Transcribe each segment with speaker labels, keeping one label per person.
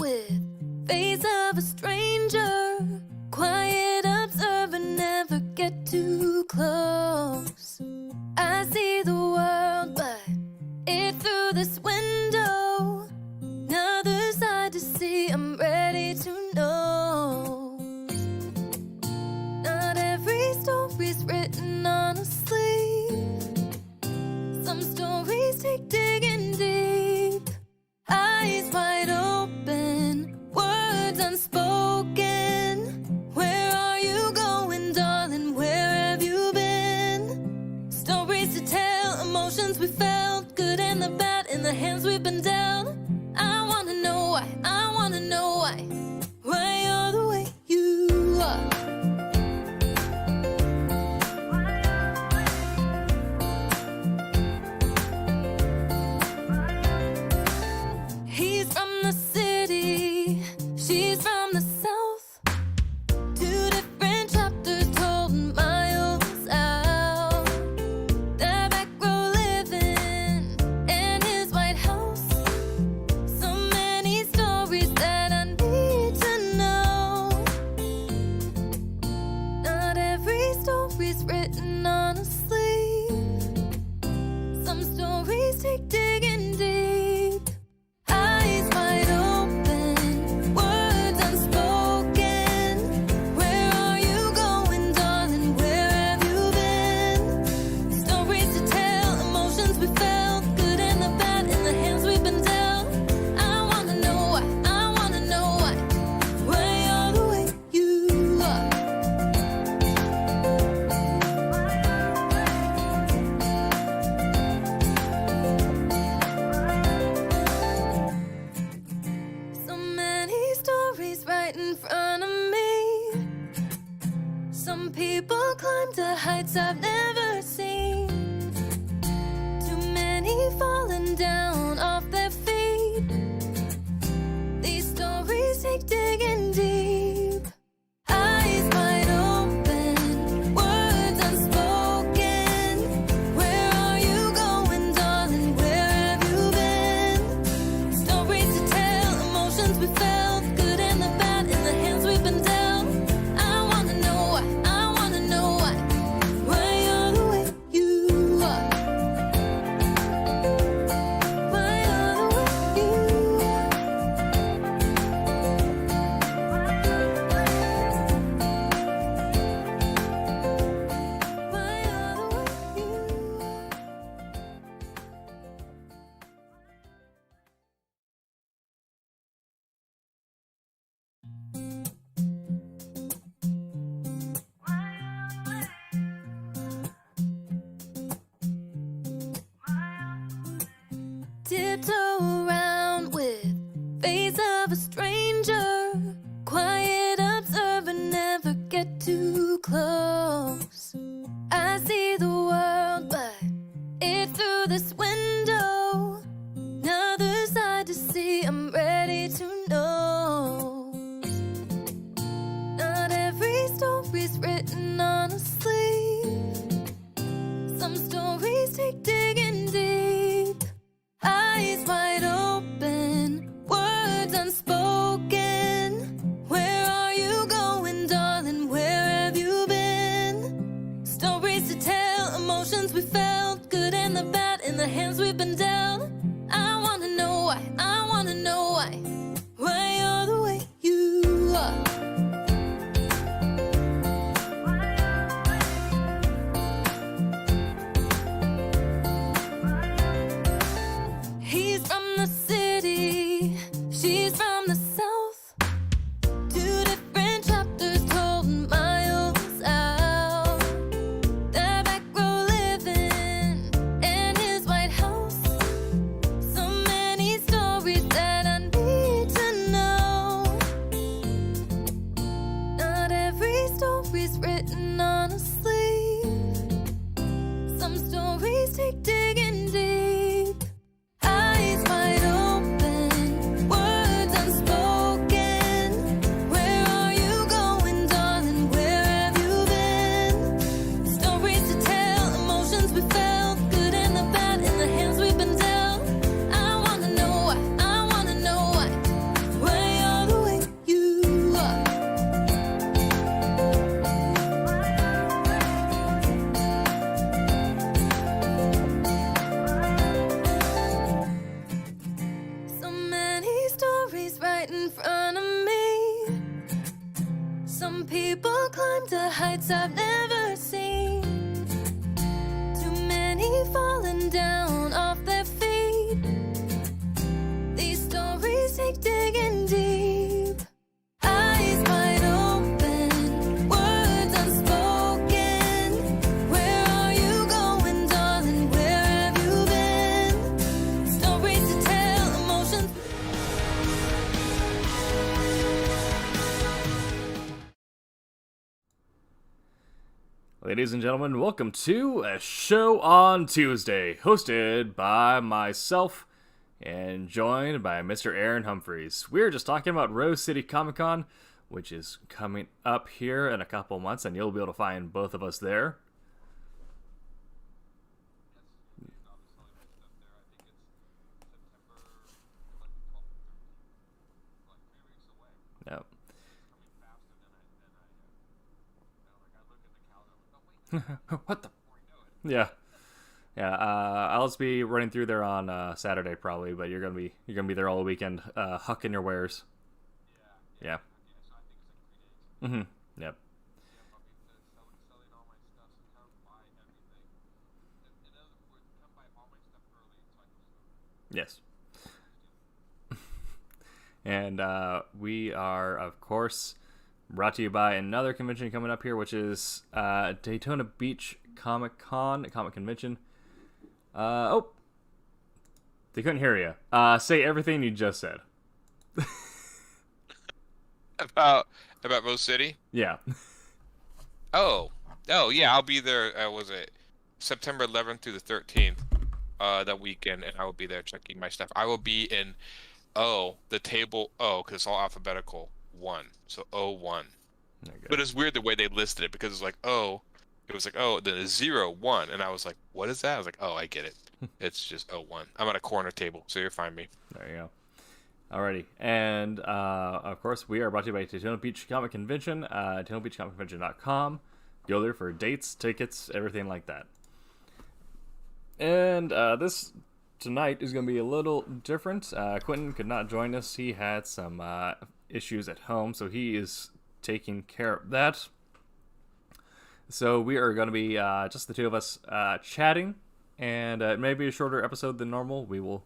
Speaker 1: with face of a stranger. Quiet observer, never get too close. I see the world, but it's through this window. Another side to see, I'm ready to know. Not every story's written on a sleeve. Some stories take digging deep. Eyes wide open, words unspoken. Where are you going, darling? Where have you been? Stories to tell, emotions we felt, good and the bad in the hands we've been dealt. I wanna know why, I wanna know why you're the way you are. He's from the city, she's from the south. Two different chapters told miles out. That back row living in his White House. So many stories that I need to know. Not every story's written on a sleeve. Some stories take digging deep. Eyes wide open, words unspoken. Where are you going, darling? Where have you been? Stories to tell, emotions we felt, good and the bad in the hands we've been dealt. I wanna know why, I wanna know why you're the way you are. So many stories right in front of me. Some people climb to heights I've never seen. Too many falling down off their feet. These stories take digging deep. Eyes wide open, words unspoken. Where are you going, darling? Where have you been? Stories to tell, emotions we felt, good and the bad in the hands we've been dealt. I wanna know why, I wanna know why you're the way you are. Why you're the way you are. Why you're the way you are. Tiptoe around with face of a stranger. Quiet observer, never get too close. I see the world, but it's through this window. Another side to see, I'm ready to know. Not every story's written on a sleeve. Some stories take digging deep. Eyes wide open, words unspoken. Where are you going, darling? Where have you been? Stories to tell, emotions we felt, good and the bad in the hands we've been dealt. I wanna know why, I wanna know why you're the way you are. He's from the city, she's from the right in front of me. Some people climb to heights I've never seen. Too many falling down off their feet. These stories take digging deep. Eyes wide open, words unspoken. Where are you going, darling? Where have you been? Stories to tell, emotions.
Speaker 2: Ladies and gentlemen, welcome to A Show on Tuesday, hosted by myself and joined by Mr. Aaron Humphreys. We're just talking about Rose City Comic Con, which is coming up here in a couple months, and you'll be able to find both of us there. Yep. What the? Yeah. I'll just be running through there on Saturday probably, but you're gonna be there all the weekend, hucking your wares. Yeah. Yep. Yes. And we are, of course, brought to you by another convention coming up here, which is Daytona Beach Comic Convention. Oh, they couldn't hear you. Say everything you just said.
Speaker 3: About Rose City?
Speaker 2: Yeah.
Speaker 3: Oh yeah, I'll be there. Was it September 11th through the 13th? That weekend, and I will be there checking my stuff. I will be in the table because it's all alphabetical 1, so O1.
Speaker 2: Okay.
Speaker 3: But it's weird the way they listed it because it's like it was like then 0, 1, and I was like, what is that? I was like, I get it. It's just O1. I'm at a corner table, so you'll find me.
Speaker 2: There you go. Alrighty, and of course, we are brought to you by Daytona Beach Comic Convention, DaytonaBeachComicConvention.com. Go there for dates, tickets, everything like that. And this tonight is going to be a little different. Quentin could not join us. He had some issues at home, so he is taking care of that. So we are going to be just the two of us chatting, and it may be a shorter episode than normal. We will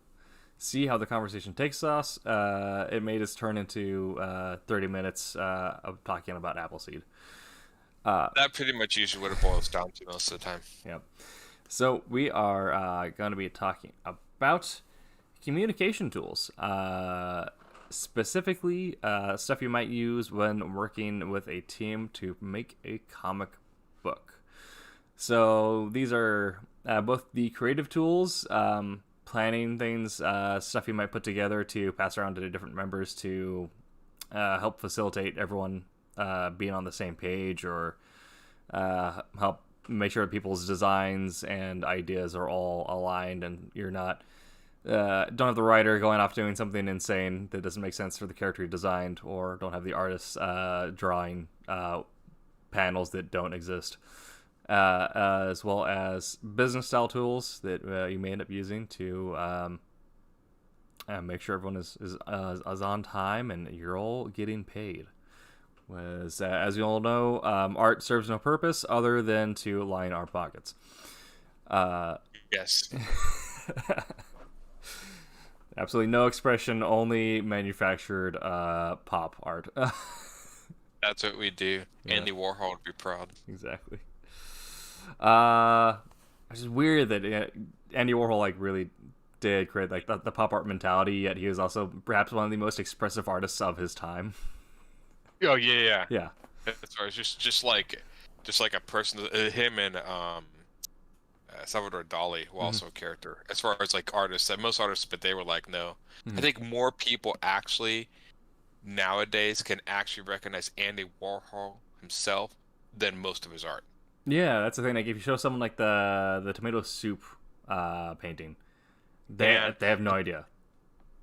Speaker 2: see how the conversation takes us. It may just turn into 30 minutes of talking about Appleseed.
Speaker 3: That pretty much usually what it boils down to most of the time.
Speaker 2: Yep. So we are going to be talking about communication tools, specifically stuff you might use when working with a team to make a comic book. So these are both the creative tools, planning things, stuff you might put together to pass around to the different members to help facilitate everyone being on the same page, or help make sure people's designs and ideas are all aligned, and you're not don't have the writer going off doing something insane that doesn't make sense for the character you designed, or don't have the artists drawing panels that don't exist, as well as business style tools that you may end up using to make sure everyone is on time and you're all getting paid. As you all know, art serves no purpose other than to line our pockets.
Speaker 3: Yes.
Speaker 2: Absolutely no expression, only manufactured pop art.
Speaker 3: That's what we do.
Speaker 2: Yeah.
Speaker 3: Andy Warhol would be proud.
Speaker 2: Exactly. It's just weird that Andy Warhol really did create the pop art mentality, yet he was also perhaps one of the most expressive artists of his time.
Speaker 3: Oh yeah.
Speaker 2: Yeah.
Speaker 3: That's right. It's just like a person. Him and Salvador Dali, who also a character. As far as artists, most artists, but they were like, no. I think more people actually nowadays can actually recognize Andy Warhol himself than most of his art.
Speaker 2: Yeah, that's the thing. If you show someone the tomato soup painting, they have no idea.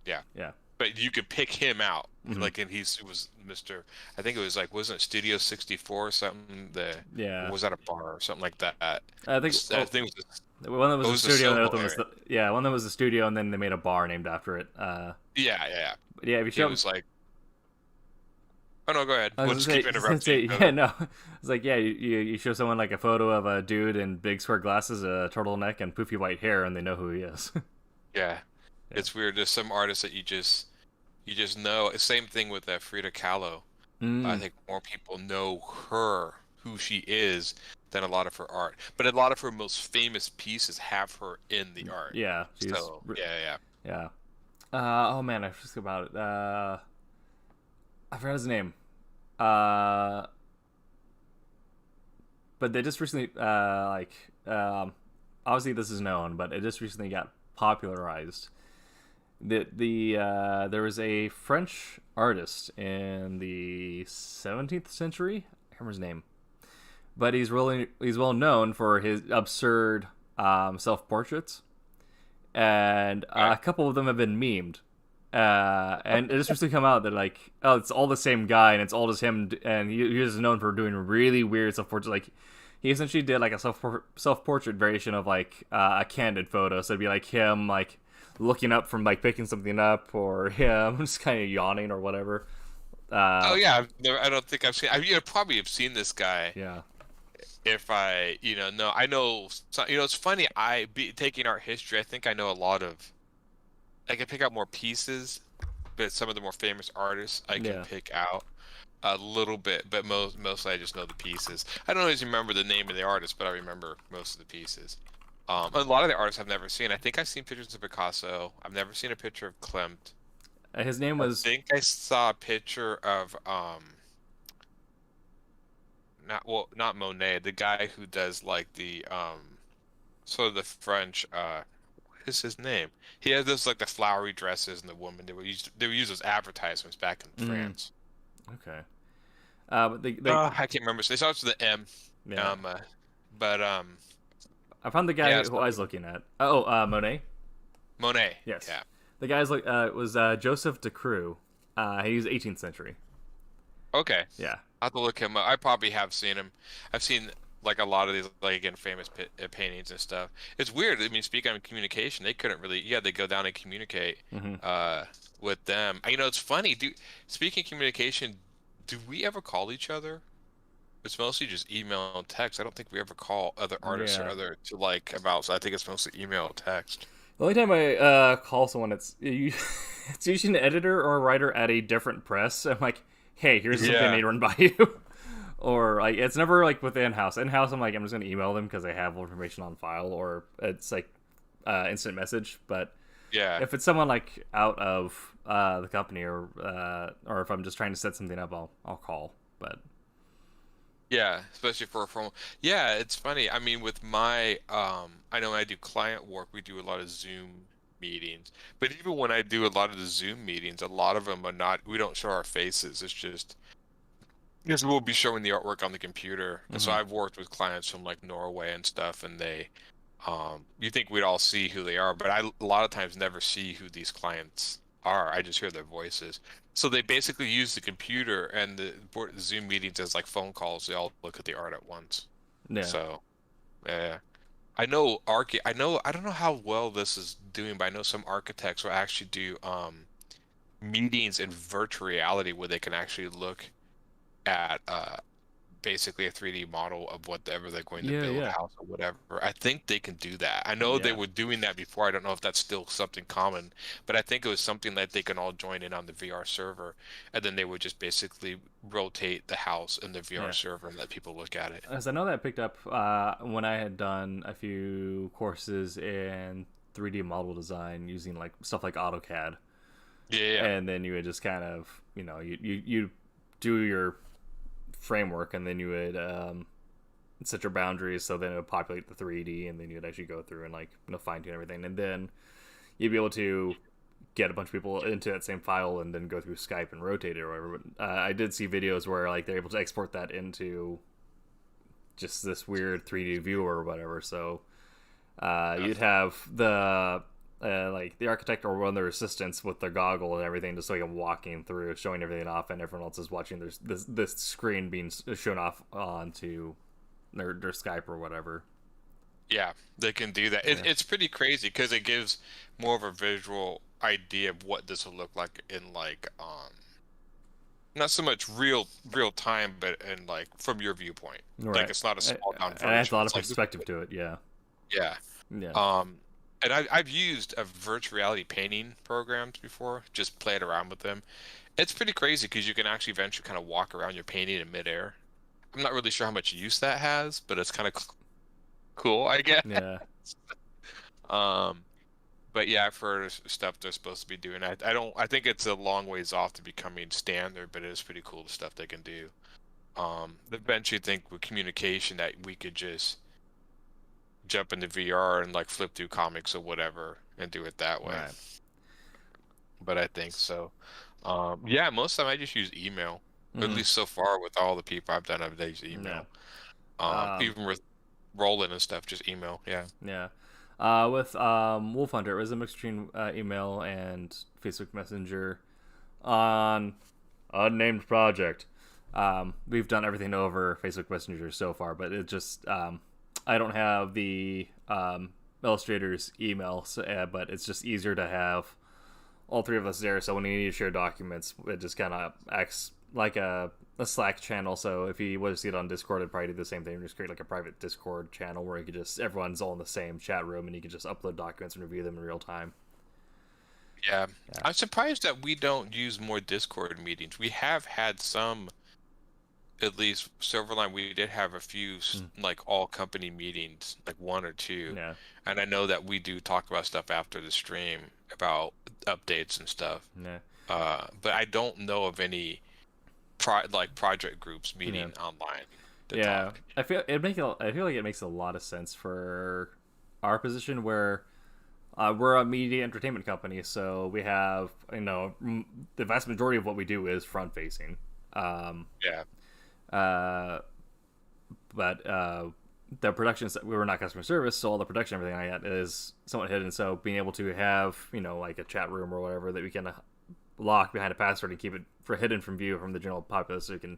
Speaker 3: Yeah.
Speaker 2: Yeah.
Speaker 3: But you could pick him out, and he was Mr. I think it was wasn't it Studio 64 or something? Was that a bar or something like that?
Speaker 2: I think
Speaker 3: it was
Speaker 2: One that was
Speaker 3: What
Speaker 2: a
Speaker 3: was the
Speaker 2: studio, and the
Speaker 3: Soho
Speaker 2: other one was
Speaker 3: area?
Speaker 2: one that was a studio, and then they made a bar named after it.
Speaker 3: Yeah.
Speaker 2: But yeah, if you
Speaker 3: He
Speaker 2: show,
Speaker 3: was like, oh no, go ahead.
Speaker 2: I
Speaker 3: We'll
Speaker 2: was
Speaker 3: just
Speaker 2: gonna
Speaker 3: keep
Speaker 2: say,
Speaker 3: interrupting each
Speaker 2: yeah,
Speaker 3: other.
Speaker 2: no, it's like yeah, you show someone like a photo of a dude in big square glasses, a turtleneck, and poofy white hair, and they know who he is.
Speaker 3: Yeah,
Speaker 2: Yeah.
Speaker 3: it's weird. There's some artists that you just know. Same thing with Frida Kahlo. I
Speaker 2: Mm,
Speaker 3: think more people know her, who she is, than a lot of her art. But a lot of her most famous pieces have her in the art.
Speaker 2: yeah,
Speaker 3: So yeah.
Speaker 2: yeah. Oh man, I forgot about it. I forgot his name. Uh, but they just recently, obviously this is known, but it just recently got popularized. There was a French artist in the 17th century. I can't remember his name, but he's well known for his absurd self portraits, and
Speaker 3: Okay.
Speaker 2: a couple of them have been memed. And it just recently come out that like, oh, it's all the same guy, and it's all just him, and he was known for doing really weird self portraits. Like, he essentially did like a self portrait variation of like a candid photo. So it'd be like him like looking up from like picking something up, or him just kind of yawning or whatever.
Speaker 3: Oh
Speaker 2: Uh,
Speaker 3: yeah, I don't think I've seen. Probably have seen this guy.
Speaker 2: yeah,
Speaker 3: If I, no, I know. It's funny. Taking art history. I think I know a lot of. I can pick out more pieces, but some of the more famous artists I can
Speaker 2: yeah.
Speaker 3: pick out a little bit. But mostly I just know the pieces. I don't always remember the name of the artist, but I remember most of the pieces. A lot of the artists I've never seen. I think I've seen pictures of Picasso. I've never seen a picture of Klimt.
Speaker 2: His name
Speaker 3: I
Speaker 2: was
Speaker 3: think I saw a picture of not Monet, the guy who does like the sort of the French what is his name? He has those like the flowery dresses and the woman they were used as advertisements back in
Speaker 2: mm,
Speaker 3: France.
Speaker 2: okay. But
Speaker 3: I can't remember. It starts with the M.
Speaker 2: yeah.
Speaker 3: Um, but
Speaker 2: I found the guy
Speaker 3: yeah,
Speaker 2: who I was looking at. Oh, Monet.
Speaker 3: Monet.
Speaker 2: Yes,
Speaker 3: Yeah.
Speaker 2: the guy's like was Joseph Decroix. He was 18th century.
Speaker 3: Okay.
Speaker 2: Yeah,
Speaker 3: I'll have to look him up. I probably have seen him. I've seen like a lot of these, like again, famous paintings and stuff. It's weird. I mean, speaking of communication, they couldn't really. Yeah, they go down and communicate
Speaker 2: hmm
Speaker 3: with them. It's funny. Speaking of communication, do we ever call each other? It's mostly just email and text. I don't think we ever call other artists or
Speaker 2: yeah.
Speaker 3: other to like about. So I think it's mostly email and text.
Speaker 2: The only time I call someone, it's usually an editor or a writer at a different press. I'm like, hey, here's something I
Speaker 3: Yeah.
Speaker 2: need to run by you. Or like, it's never like with in-house. In-house, I'm like, I'm just gonna email them because I have information on file, or it's like instant message. But
Speaker 3: Yeah.
Speaker 2: if it's someone like out of the company, or if I'm just trying to set something up, I'll call. But
Speaker 3: Yeah, especially for a formal. Yeah, it's funny. I mean, with my I know when I do client work, we do a lot of Zoom meetings. But even when I do a lot of the Zoom meetings, a lot of them are not, we don't show our faces. It's just because we'll be showing the artwork on the computer. And so
Speaker 2: mhm.
Speaker 3: I've worked with clients from like Norway and stuff, and you think we'd all see who they are, but I a lot of times never see who these clients are. I just hear their voices. So they basically use the computer and the Zoom meetings as like phone calls. They all look at the art at once.
Speaker 2: Yeah,
Speaker 3: So yeah, I know I don't know how well this is doing, but I know some architects will actually do meetings in virtual reality where they can actually look at basically a 3D model of whatever they're going to
Speaker 2: yeah,
Speaker 3: build, a
Speaker 2: yeah,
Speaker 3: house or whatever. I think they can do that. I know they
Speaker 2: yeah.
Speaker 3: were doing that before. I don't know if that's still something common, but I think it was something that they can all join in on the VR server, and then they would just basically rotate the house in the VR
Speaker 2: Yeah.
Speaker 3: server and let people look at it.
Speaker 2: As I know that picked up when I had done a few courses in 3D model design using like stuff like AutoCAD,
Speaker 3: Yeah,
Speaker 2: and then you would just kind of you do your framework, and then you would set your boundaries, so then it would populate the 3D, and then you'd actually go through and like fine tune everything, and then you'd be able to get a bunch of people into that same file and then go through Skype and rotate it or whatever. But, I did see videos where like they're able to export that into just this weird 3D viewer or whatever. So
Speaker 3: yeah.
Speaker 2: you'd have the like the architect or one of their assistants with their goggle and everything, just like walking through, showing everything off, and everyone else is watching this screen being shown off onto their Skype or whatever.
Speaker 3: Yeah, they can do that.
Speaker 2: Yeah.
Speaker 3: It's pretty crazy because it gives more of a visual idea of what this will look like in like not so much real time, but in like from your viewpoint. Like
Speaker 2: Right.
Speaker 3: it's not a small down
Speaker 2: And it adds a
Speaker 3: version.
Speaker 2: lot of
Speaker 3: It's like
Speaker 2: perspective to it. Yeah.
Speaker 3: yeah.
Speaker 2: Yeah.
Speaker 3: And I've used a virtual reality painting programs before, just played around with them. It's pretty crazy because you can actually eventually kind of walk around your painting in midair. I'm not really sure how much use that has, but it's kind of cool, I guess.
Speaker 2: Yeah.
Speaker 3: Um, but yeah, I've heard of stuff they're supposed to be doing. I don't. I think it's a long ways off to becoming standard, but it is pretty cool the stuff they can do. Eventually, think with communication that we could just jump into VR and like flip through comics or whatever and do it that way.
Speaker 2: Right.
Speaker 3: But I think so. Yeah, most of the time I just use email. At
Speaker 2: Mhm.
Speaker 3: least so far with all the people I've done, I've used
Speaker 2: Yeah.
Speaker 3: email.
Speaker 2: Um,
Speaker 3: Even with Roland and stuff, just email. Yeah.
Speaker 2: yeah. With Wolf Hunter, it was a mix between email and Facebook Messenger on unnamed project. We've done everything over Facebook Messenger so far, but it just I don't have the illustrator's email, so, but it's just easier to have all three of us there. So when you need to share documents, it just kind of acts like a Slack channel. So if you was to see it on Discord, it'd probably do the same thing. Just create like a private Discord channel where you could just everyone's all in the same chat room and you could just upload documents and review them in real time.
Speaker 3: Yeah.
Speaker 2: Yeah.
Speaker 3: I'm surprised that we don't use more Discord meetings. We have had some, at least Silverline, we did have a few like all company meetings, like one or two.
Speaker 2: Yeah.
Speaker 3: And I know that we do talk about stuff after the stream about updates and stuff.
Speaker 2: Yeah.
Speaker 3: But I don't know of any project groups meeting online to
Speaker 2: Yeah.
Speaker 3: talk.
Speaker 2: I feel like it makes a lot of sense for our position where we're a media entertainment company, so we have the vast majority of what we do is front facing.
Speaker 3: Yeah.
Speaker 2: But the productions we were not customer service, so all the production, everything like that is somewhat hidden. So being able to have like a chat room or whatever that we can lock behind a password and keep it hidden from view from the general populace, so we can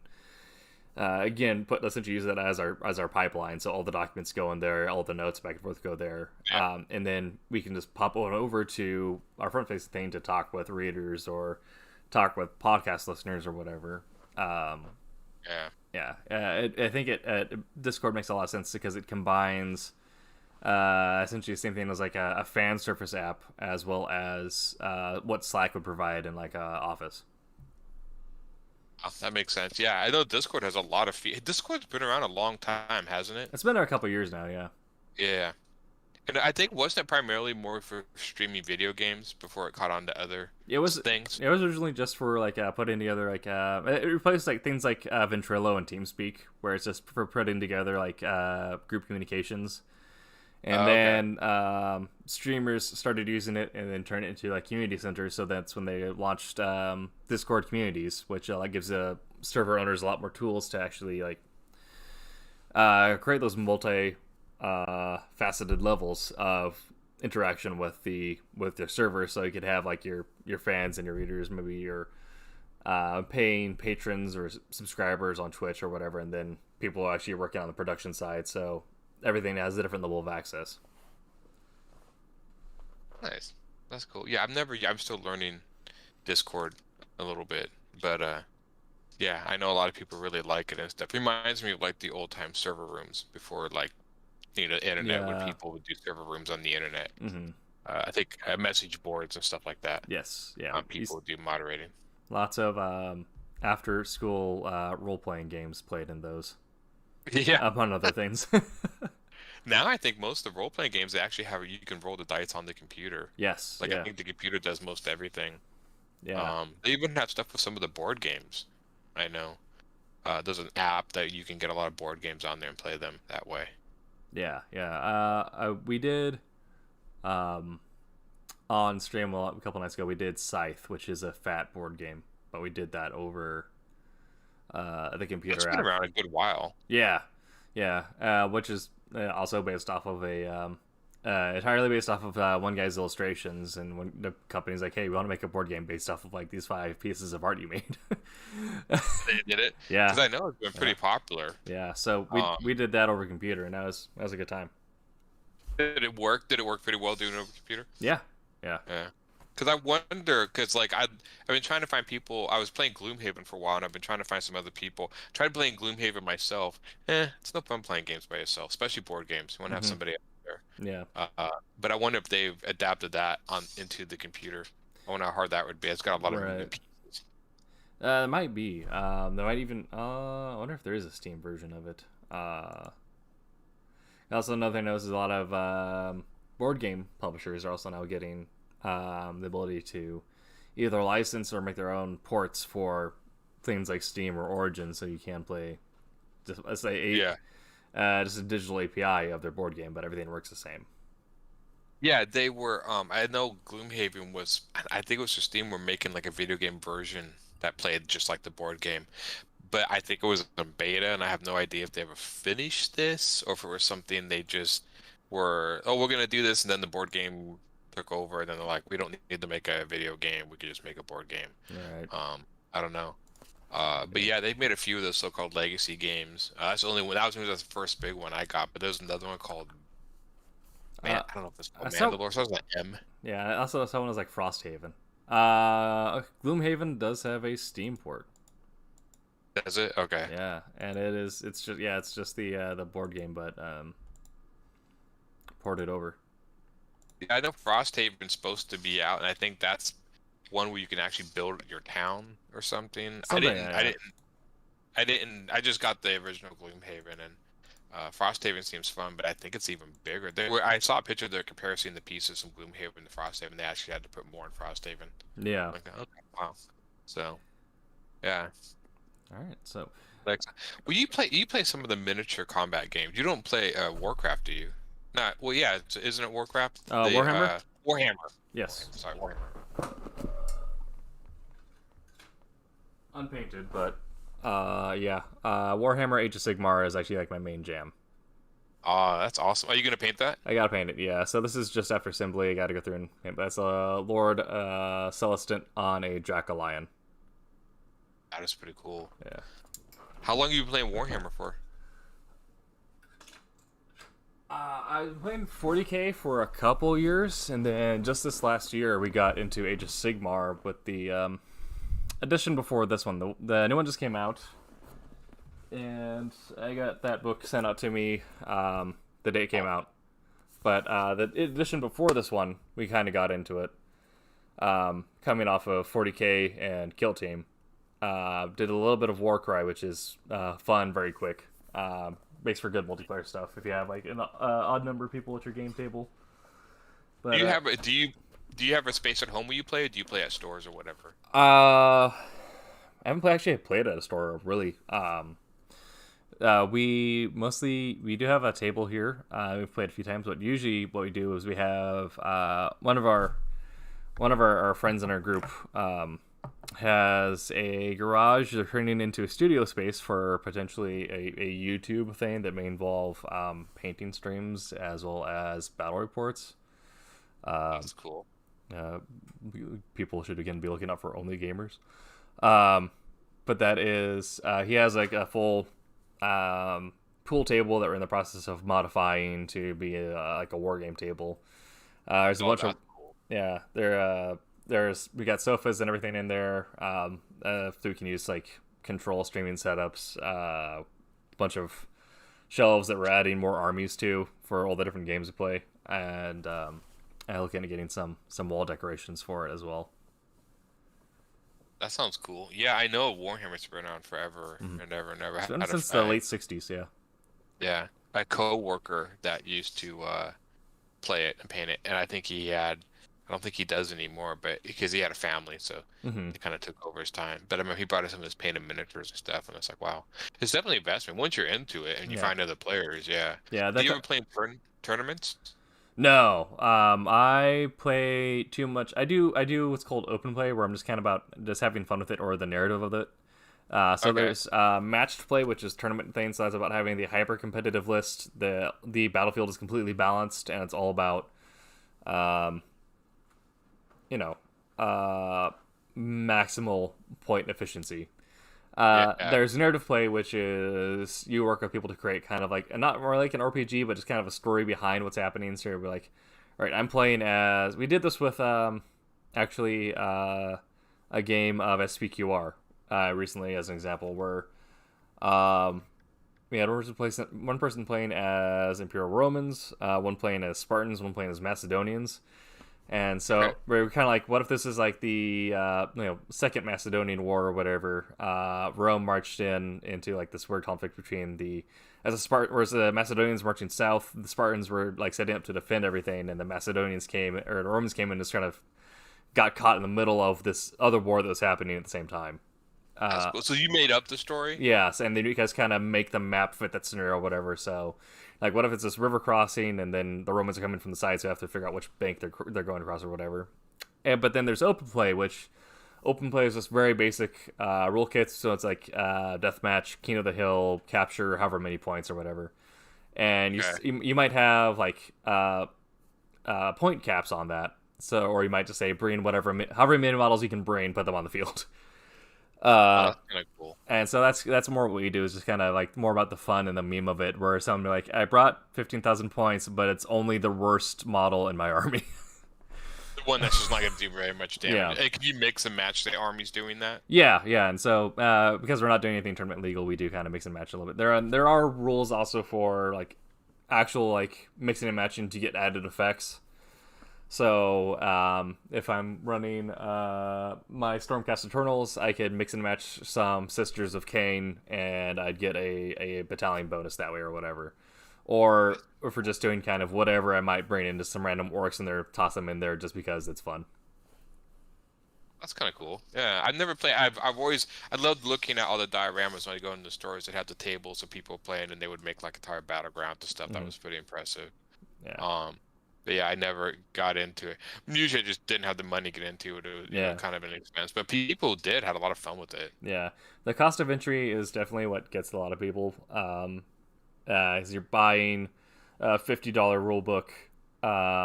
Speaker 2: again essentially use that as our pipeline. So all the documents go in there, all the notes back and forth go there, and then we can just pop on over to our front facing thing to talk with readers or talk with podcast listeners or whatever.
Speaker 3: Yeah.
Speaker 2: I think Discord makes a lot of sense because it combines essentially the same thing as like a fan surface app as well as what Slack would provide in like Office.
Speaker 3: Oh, that makes sense. Yeah, I know Discord has a lot of Discord's been around a long time, hasn't it?
Speaker 2: It's been there a couple years now, yeah.
Speaker 3: Yeah. And I think wasn't it primarily more for streaming video games before it caught on to other things?
Speaker 2: It was originally just for like putting together like it replaced like things like Ventrilo and TeamSpeak, where it's just for putting together like group communications. And then streamers started using it and then turned it into like community centers. So that's when they launched Discord communities, which like gives server owners a lot more tools to actually like create those faceted levels of interaction with their server. So you could have like your fans and your readers, maybe your paying patrons or subscribers on Twitch or whatever, and then people are actually working on the production side. So everything has a different level of access.
Speaker 3: Nice. That's cool. Yeah, I'm still learning Discord a little bit, but yeah, I know a lot of people really like it and stuff. It reminds me of like the old time server rooms before like internet when people would do server rooms on the internet.
Speaker 2: Mm-hmm.
Speaker 3: I think message boards and stuff like that.
Speaker 2: Yes, yeah.
Speaker 3: People would do moderating.
Speaker 2: Lots of after school role playing games played in those.
Speaker 3: Yeah.
Speaker 2: Among other things.
Speaker 3: Now I think most of the role playing games they actually have you can roll the dice on the computer.
Speaker 2: Yes.
Speaker 3: Like I think the computer does most everything.
Speaker 2: Yeah.
Speaker 3: They even have stuff with some of the board games. I know. There's an app that you can get a lot of board games on there and play them that way.
Speaker 2: Yeah, yeah. We did on stream a couple nights ago. We did Scythe, which is a fat board game, but we did that over the computer.
Speaker 3: It's been around a good while.
Speaker 2: Yeah, yeah. Which is also based off of entirely based off of one guy's illustrations, and when the company's like, "Hey, we want to make a board game based off of like these 5 pieces of art you made."
Speaker 3: They did it.
Speaker 2: Yeah,
Speaker 3: because I know it's been pretty popular.
Speaker 2: Yeah, so we did that over computer, and that was a good time.
Speaker 3: Did it work? Did it work pretty well doing it over the computer?
Speaker 2: Yeah, yeah.
Speaker 3: Yeah. Because I wonder, because like I've been trying to find people. I was playing Gloomhaven for a while, and I've been trying to find some other people. Tried playing Gloomhaven myself. It's no fun playing games by yourself, especially board games. You want to have
Speaker 2: Hmm.
Speaker 3: somebody out there.
Speaker 2: Yeah.
Speaker 3: But I wonder if they've adapted that on into the computer. I wonder how hard that would be. It's got a lot of moving
Speaker 2: Right.
Speaker 3: pieces.
Speaker 2: It might be. There might even. I wonder if there is a Steam version of it. Also, another thing I noticed is a lot of board game publishers are also now getting the ability to either license or make their own ports for things like Steam or Origin, so you can play just let's say
Speaker 3: Yeah.
Speaker 2: just a digital API of their board game, but everything works the same.
Speaker 3: Yeah, they were. I know Gloomhaven was. I think it was just Steam were making like a video game version that played just like the board game. But I think it was in beta, and I have no idea if they ever finished this or if it was something they just were. Oh, we're gonna do this, and then the board game took over, and then they're like, we don't need to make a video game. We could just make a board game.
Speaker 2: All right.
Speaker 3: I don't know. But yeah, they've made a few of those so-called legacy games. That's the only one. That was maybe the first big one I got. But there's another one called. Man, I don't know if it's called Mandalore. So it's like M.
Speaker 2: Yeah, I also saw one was like Frosthaven. Gloomhaven does have a Steam port.
Speaker 3: Does it? Okay.
Speaker 2: Yeah, and it is. It's just it's just the board game, but ported over.
Speaker 3: Yeah, I know Frosthaven's supposed to be out, and I think that's one where you can actually build your town or something. I didn't. I just got the original Gloomhaven, and Frosthaven seems fun, but I think it's even bigger. I saw a picture of their comparison the pieces from Gloomhaven to Frosthaven. They actually had to put more in Frosthaven.
Speaker 2: Yeah.
Speaker 3: Like, okay, wow. So, yeah.
Speaker 2: All right. So,
Speaker 3: Like, well, you play some of the miniature combat games. You don't play Warcraft, do you? Not well, yeah. Isn't it Warcraft?
Speaker 2: Warhammer.
Speaker 3: Warhammer.
Speaker 2: Yes.
Speaker 3: Sorry, Warhammer.
Speaker 2: Unpainted, but yeah. Warhammer Age of Sigmar is actually like my main jam.
Speaker 3: That's awesome. Are you gonna paint that?
Speaker 2: I gotta paint it, yeah. So this is just after assembly. I gotta go through and paint. That's Lord Celestant on a Draco-Lion.
Speaker 3: That is pretty cool.
Speaker 2: Yeah.
Speaker 3: How long have you been playing Warhammer for?
Speaker 2: I've been playing 40k for a couple years, and then just this last year we got into Age of Sigmar with the edition before this one. The new one just came out, and I got that book sent out to me the day it came out. But the edition before this one, we kind of got into it, coming off of 40k and Kill Team. Did a little bit of Warcry, which is fun, very quick. Makes for good multiplayer stuff if you have like an odd number of people at your game table. But,
Speaker 3: do you have a space at home where you play, or do you play at stores or whatever?
Speaker 2: I haven't actually played at a store really. We do have a table here. We've played a few times, but usually what we do is we have one of our friends in our group has a garage they're turning into a studio space for potentially a YouTube thing that may involve painting streams as well as battle reports.
Speaker 3: That's cool.
Speaker 2: People should again be looking out for only gamers. But that is he has like a full pool table that we're in the process of modifying to be like a war game table. There's a bunch of
Speaker 3: cool.
Speaker 2: yeah we got sofas and everything in there. So we can use like control streaming setups. A bunch of shelves that we're adding more armies to for all the different games we play, and I look into getting some wall decorations for it as well.
Speaker 3: That sounds cool. Yeah, I know Warhammer's been around forever and ever and ever.
Speaker 2: Since the late 60s, yeah.
Speaker 3: Yeah, a co-worker that used to play it and paint it, and I don't think he does anymore, but because he had a family, so he kind of took over his time. But I mean, he brought us some of his painted miniatures and stuff, and it's like, wow, it's definitely an investment once you're into it and you find other players. Yeah.
Speaker 2: Yeah.
Speaker 3: Do you ever play in tournaments?
Speaker 2: No. I play too much. I do what's called open play, where I'm just kind of about just having fun with it or the narrative of it. There's matched play, which is tournament things. So that's about having the hyper competitive list. The battlefield is completely balanced, and it's all about maximal point efficiency.
Speaker 3: Yeah.
Speaker 2: There's narrative play, which is you work with people to create kind of like, not more like an RPG, but just kind of a story behind what's happening. So you're like, all right, I'm playing as. We did this with actually a game of SPQR recently as an example, where we had one person playing as Imperial Romans, one playing as Spartans, one playing as Macedonians. And so
Speaker 3: Okay.
Speaker 2: we were kind of like, what if this is like the Second Macedonian War or whatever? Rome marched into like this weird conflict between whereas the Macedonians marching south, the Spartans were like setting up to defend everything, and the the Romans came in and just kind of got caught in the middle of this other war that was happening at the same time.
Speaker 3: That's cool. So you made up the story?
Speaker 2: Yes, and then you guys kind of make the map fit that scenario or whatever. So, like, what if it's this river crossing, and then the Romans are coming from the side, so you have to figure out which bank they're going across or whatever. But then there's open play, which open play is just very basic rule kits. So it's like deathmatch, King of the Hill, capture however many points or whatever. And you might have like point caps on that. So, or you might just say bring however many models you can bring, put them on the field.
Speaker 3: That's kind of cool.
Speaker 2: And so that's more what we do, is just kind of like more about the fun and the meme of it, where somebody like, I brought 15,000 points, but it's only the worst model in my army.
Speaker 3: The one that's just not going to do very much damage.
Speaker 2: Yeah.
Speaker 3: Hey, can you mix and match the armies doing that?
Speaker 2: Yeah, and so because we're not doing anything tournament legal, we do kind of mix and match a little bit. There are rules also for like actual like mixing and matching to get added effects. So if I'm running my Stormcast Eternals, I could mix and match some Sisters of Cain, and I'd get a battalion bonus that way or whatever. Or if we're just doing kind of whatever, I might bring into some random orcs in there, toss them in there just because it's fun.
Speaker 3: That's kind of cool. Yeah, I've never played. I loved looking at all the dioramas when I go into the stores that had the tables of people playing, and they would make like entire battleground and stuff. That was pretty impressive.
Speaker 2: Yeah.
Speaker 3: But yeah, I never got into it. Usually, I just didn't have the money to get into it. It was kind of an expense, but people had a lot of fun with it.
Speaker 2: Yeah, the cost of entry is definitely what gets a lot of people. As you're buying a $50 rule book,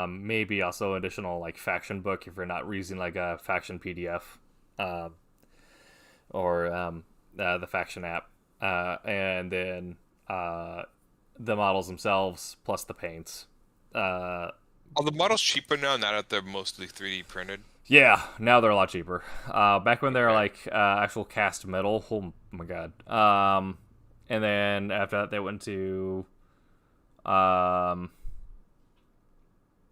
Speaker 2: maybe also additional like faction book if you're not using like a faction PDF, or the faction app, and then the models themselves plus the paints.
Speaker 3: Are the models cheaper now that they're mostly 3D printed?
Speaker 2: Yeah, now they're a lot cheaper. Back when they were like actual cast metal, oh my god. And then after that they went to oh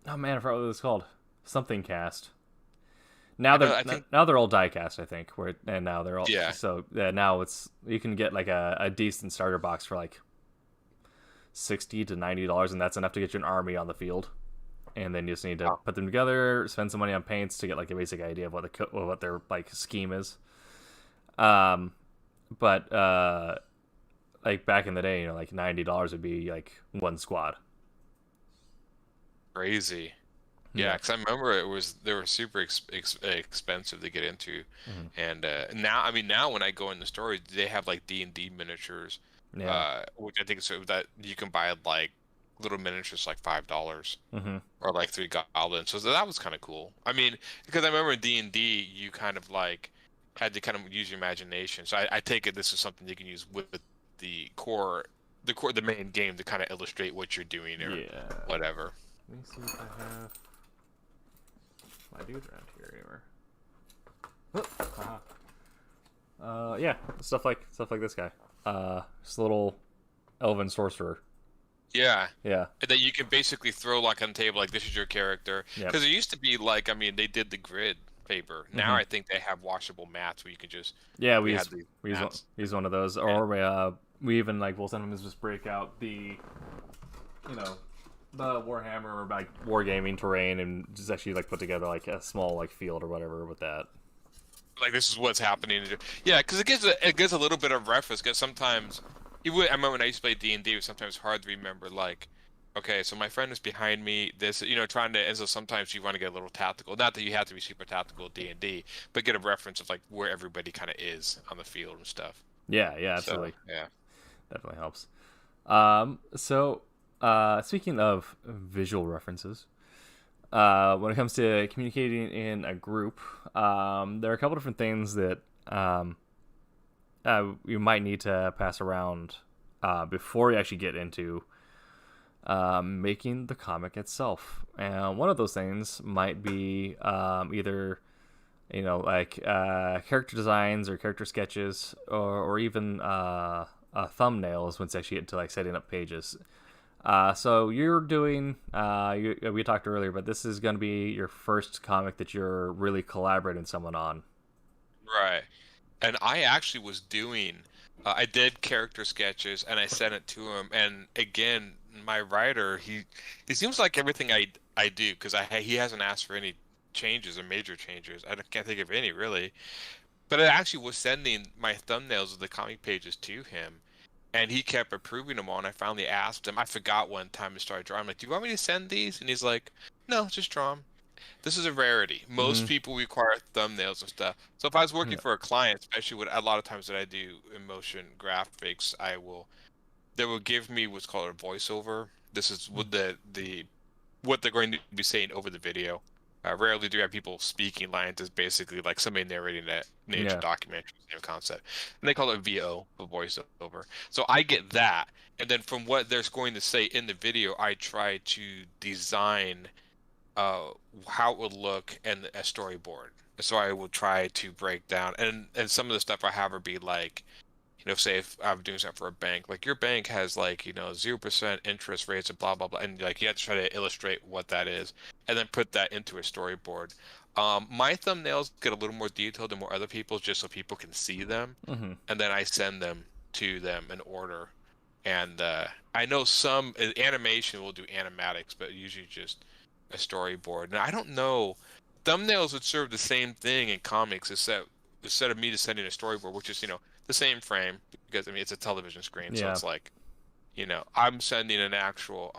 Speaker 2: man, I forgot what it was called. Something cast. Now they're all die cast, I think. Now they're all So now you can get like a decent starter box for like $60 to $90, and that's enough to get you an army on the field. And then you just need to put them together, spend some money on paints to get like a basic idea of what their like scheme is. But like back in the day, like $90 would be like one squad.
Speaker 3: Crazy. Yeah, because I remember they were super expensive to get into, and now when I go in the store, they have like D&D miniatures, which I think is that you can buy like little miniatures like $5, or like 3 goblins. So that was kind of cool. I mean, because I remember in D&D you kind of like had to kind of use your imagination. So I take it this is something you can use with the main game to kind of illustrate what you're doing or whatever.
Speaker 2: Let me see if I have my dude around here anywhere. Yeah, stuff like this guy. Just a little elven sorcerer.
Speaker 3: Yeah.
Speaker 2: Yeah.
Speaker 3: That you can basically throw like on the table, like this is your character. Because it used to be like, I mean, they did the grid paper. Now I think they have washable mats where you can just
Speaker 2: we use one of those, or we even like we'll sometimes just break out the the Warhammer or like wargaming terrain and just actually like put together like a small like field or whatever with that.
Speaker 3: Like this is what's happening. Yeah, because it gives a little bit of reference. Because sometimes I remember when I used to play D&D, it was sometimes hard to remember. Like, okay, so my friend is behind me. This, trying to. And so sometimes you want to get a little tactical. Not that you have to be super tactical at D&D, but get a reference of like where everybody kind of is on the field and stuff.
Speaker 2: Yeah, absolutely.
Speaker 3: So, yeah,
Speaker 2: definitely helps. Speaking of visual references, when it comes to communicating in a group, there are a couple different things that you might need to pass around before you actually get into making the comic itself. And one of those things might be either like character designs or character sketches, or even thumbnails once you actually get into like setting up pages. So you're doing we talked earlier, but this is going to be your first comic that you're really collaborating with someone on.
Speaker 3: Right. And I actually was doing, I did character sketches and I sent it to him. And again, my writer, he seems like everything I do, because he hasn't asked for any changes or major changes. Can't think of any really. But I actually was sending my thumbnails of the comic pages to him, and he kept approving them all. And I finally asked him. I forgot one time to start drawing. I'm like, "Do you want me to send these?" And he's like, "No, just draw them." This is a rarity. Most people require thumbnails and stuff. So if I was working
Speaker 2: Yeah.
Speaker 3: for a client, especially with a lot of times that I do in motion graphics, they will give me what's called a voiceover. This is what what they're going to be saying over the video. Rarely do I have people speaking lines. It's basically like somebody narrating that nature
Speaker 2: Yeah.
Speaker 3: documentary, same concept. And they call it VO, a voiceover. So I get that, and then from what they're going to say in the video, I try to design how it would look and a storyboard. So I will try to break down, and some of the stuff I have would be like, say if I'm doing something for a bank, like your bank has like 0% interest rates and blah blah blah, and like you have to try to illustrate what that is, and then put that into a storyboard. My thumbnails get a little more detailed than more other people's, just so people can see them, and then I send them to them in order. And I know some animation will do animatics, but usually just a storyboard. And I don't know, thumbnails would serve the same thing in comics, except instead of me just sending a storyboard, which is the same frame, because I mean it's a television screen, so
Speaker 2: Yeah.
Speaker 3: it's like I'm sending an actual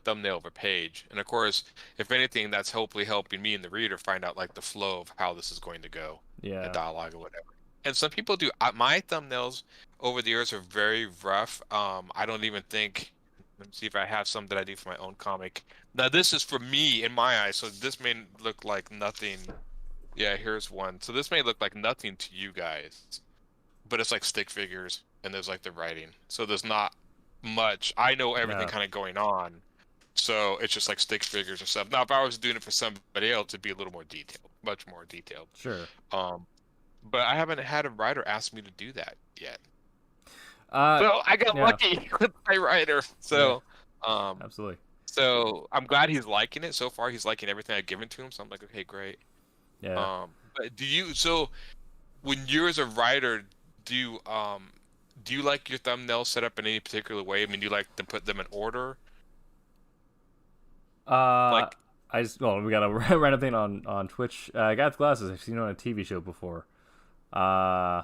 Speaker 3: thumbnail of a page. And of course, if anything, that's hopefully helping me and the reader find out like the flow of how this is going to go, the
Speaker 2: Yeah.
Speaker 3: dialogue or whatever. And some people do. My thumbnails over the years are very rough. I don't even think. Let me see if I have some that I do for my own comic. Now this is for me in my eyes, so this may look like nothing. Yeah, here's one. So this may look like nothing to you guys, but it's like stick figures and there's like the writing. So there's not much. I know everything
Speaker 2: Yeah.
Speaker 3: kind of going on, so it's just like stick figures and stuff. Now, if I was doing it for somebody else, it'd be a little more detailed, much more detailed.
Speaker 2: Sure.
Speaker 3: Um, but I haven't had a writer ask me to do that yet.
Speaker 2: Uh,
Speaker 3: So I got
Speaker 2: yeah.
Speaker 3: lucky with my writer. So,
Speaker 2: Absolutely.
Speaker 3: so I'm glad he's liking it so far. He's liking everything I've given to him. So I'm like, okay, great.
Speaker 2: Yeah.
Speaker 3: But so when you're as a writer, do you like your thumbnails set up in any particular way? I mean, do you like to put them in order? Like,
Speaker 2: We got a random thing on Twitch. Guy with glasses. I've seen you on a TV show before. Uh,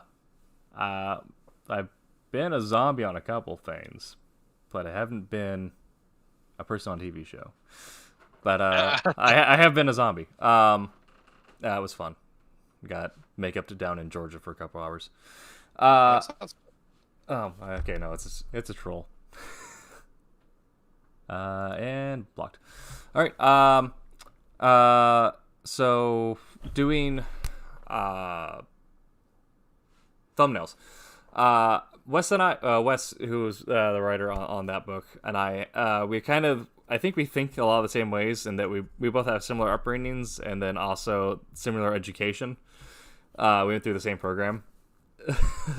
Speaker 2: I've been a zombie on a couple things, but I haven't been a person on a TV show. But I have been a zombie. It was fun. Got makeup down in Georgia for a couple hours.
Speaker 3: that sounds
Speaker 2: Okay, no, it's a troll. And blocked. All right. So doing thumbnails. Wes, who was the writer on that book, and I think we think a lot of the same ways, in that we both have similar upbringings and then also similar education. We went through the same program.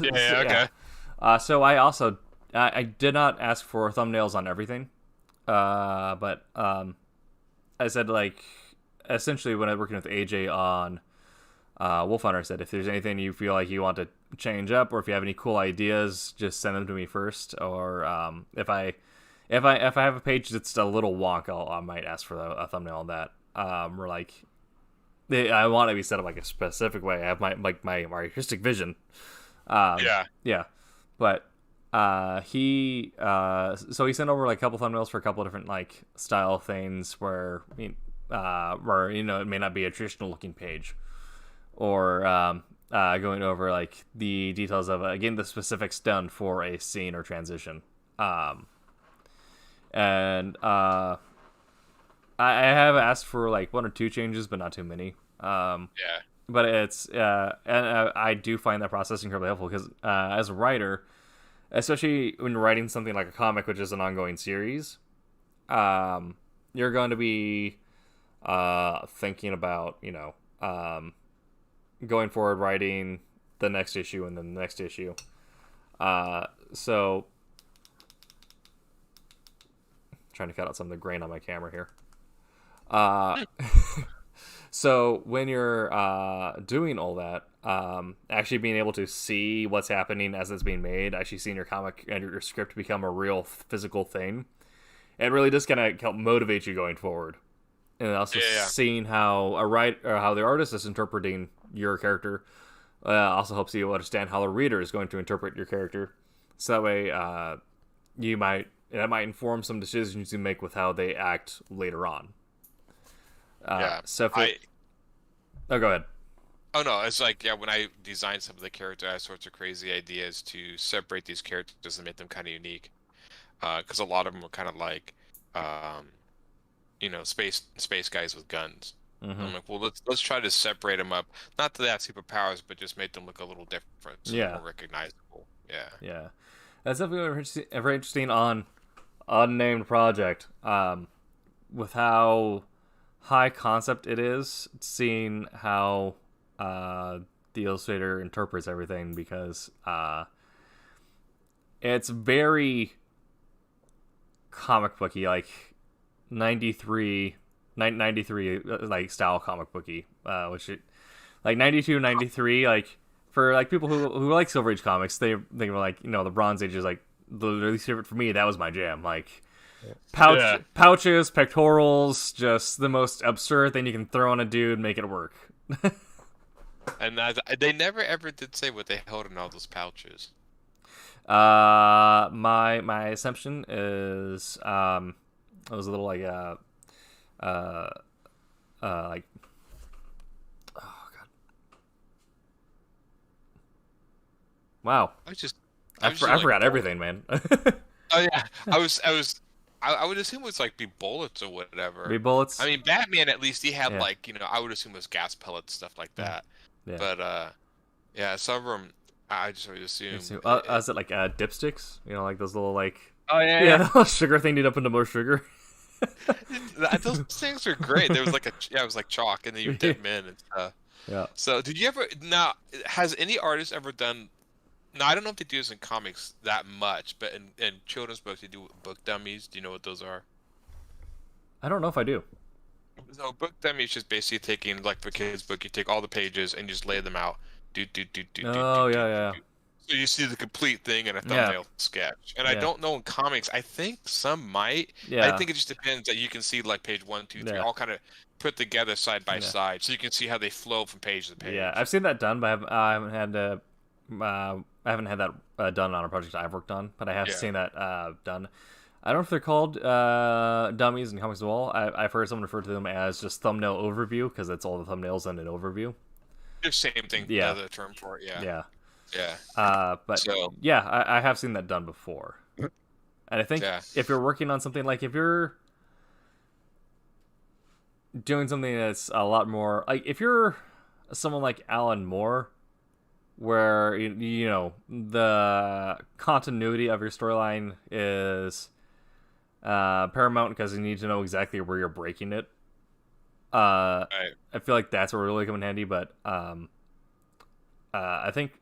Speaker 3: yeah, okay.
Speaker 2: So I did not ask for thumbnails on everything, but I said, like, essentially when I was working with AJ on Wolf Hunter, I said, if there's anything you feel like you want to change up, or if you have any cool ideas, just send them to me first. Or if I have a page that's a little wonk, I might ask for a thumbnail on that. Or like, I want it to be set up like a specific way. I have my artistic vision. Yeah, but he sent over like a couple thumbnails for a couple of different like style things where it may not be a traditional looking page, or going over like the details of again the specifics done for a scene or transition. And I have asked for like one or two changes, but not too many.
Speaker 3: Yeah.
Speaker 2: but it's and I do find that process incredibly helpful because as a writer, especially when writing something like a comic, which is an ongoing series, you're going to be thinking about going forward, writing the next issue and then the next issue. So trying to cut out some of the grain on my camera here. So when you're doing all that, actually being able to see what's happening as it's being made, actually seeing your comic and your script become a real physical thing, it really does kind of help motivate you going forward. And also seeing how how the artist is interpreting your character also helps you understand how the reader is going to interpret your character. So that way, that might inform some decisions you make with how they act later on. So oh, go ahead.
Speaker 3: Oh no, it's like when I design some of the characters, I have sorts of crazy ideas to separate these characters and make them kind of unique. Because a lot of them are kind of like, space guys with guns.
Speaker 2: Mm-hmm.
Speaker 3: I'm like, well, let's try to separate them up. Not that they have superpowers, but just make them look a little different, so they're more recognizable.
Speaker 2: Yeah, that's definitely very interesting on unnamed project. With how high concept it is, seeing how the illustrator interprets everything, because it's very comic booky, like 93 like style comic booky, which like 92, 93, like for like people who like Silver Age comics, they think of like the Bronze Age is like the least favorite for me. That was my jam, like pouches, pectorals, just the most absurd thing you can throw on a dude, make it work.
Speaker 3: And they never ever did say what they held in all those pouches.
Speaker 2: My assumption is it was a little like like, oh god, wow, I forgot everything, man.
Speaker 3: Oh yeah, I would assume it was like be bullets or whatever.
Speaker 2: Be bullets.
Speaker 3: I mean, Batman at least he had like I would assume it was gas pellets, stuff like that.
Speaker 2: Yeah.
Speaker 3: But some of them I just would assume.
Speaker 2: Is it like dipsticks? Like those little like
Speaker 3: yeah.
Speaker 2: Sugar thing to up into more sugar.
Speaker 3: Those things are great. There was like it was like chalk, and then you dip them in and stuff.
Speaker 2: Yeah.
Speaker 3: So did you ever has any artist ever done? Now I don't know if they do this in comics that much, but in children's books they do book dummies. Do you know what those are?
Speaker 2: I don't know if I do.
Speaker 3: So book dummy is just basically taking, like for kids' book, you take all the pages and you just lay them out.
Speaker 2: Yeah.
Speaker 3: So you see the complete thing in a thumbnail sketch. And I don't know in comics. I think some might.
Speaker 2: Yeah.
Speaker 3: I think it just depends that you can see like page 1, 2, 3, all kind of put together side by side, so you can see how they flow from page to page.
Speaker 2: Yeah, I've seen that done, but I haven't had that done on a project I've worked on. But I have seen that done. I don't know if they're called dummies in comics as well. I've heard someone refer to them as just thumbnail overview, because it's all the thumbnails and an overview.
Speaker 3: The same thing. Yeah. The term for it. Yeah.
Speaker 2: But I have seen that done before. And I think if you're working on something, like if you're doing something that's a lot more, like if you're someone like Alan Moore, where the continuity of your storyline is paramount, because you need to know exactly where you're breaking it. I feel like that's where really come in handy. But I think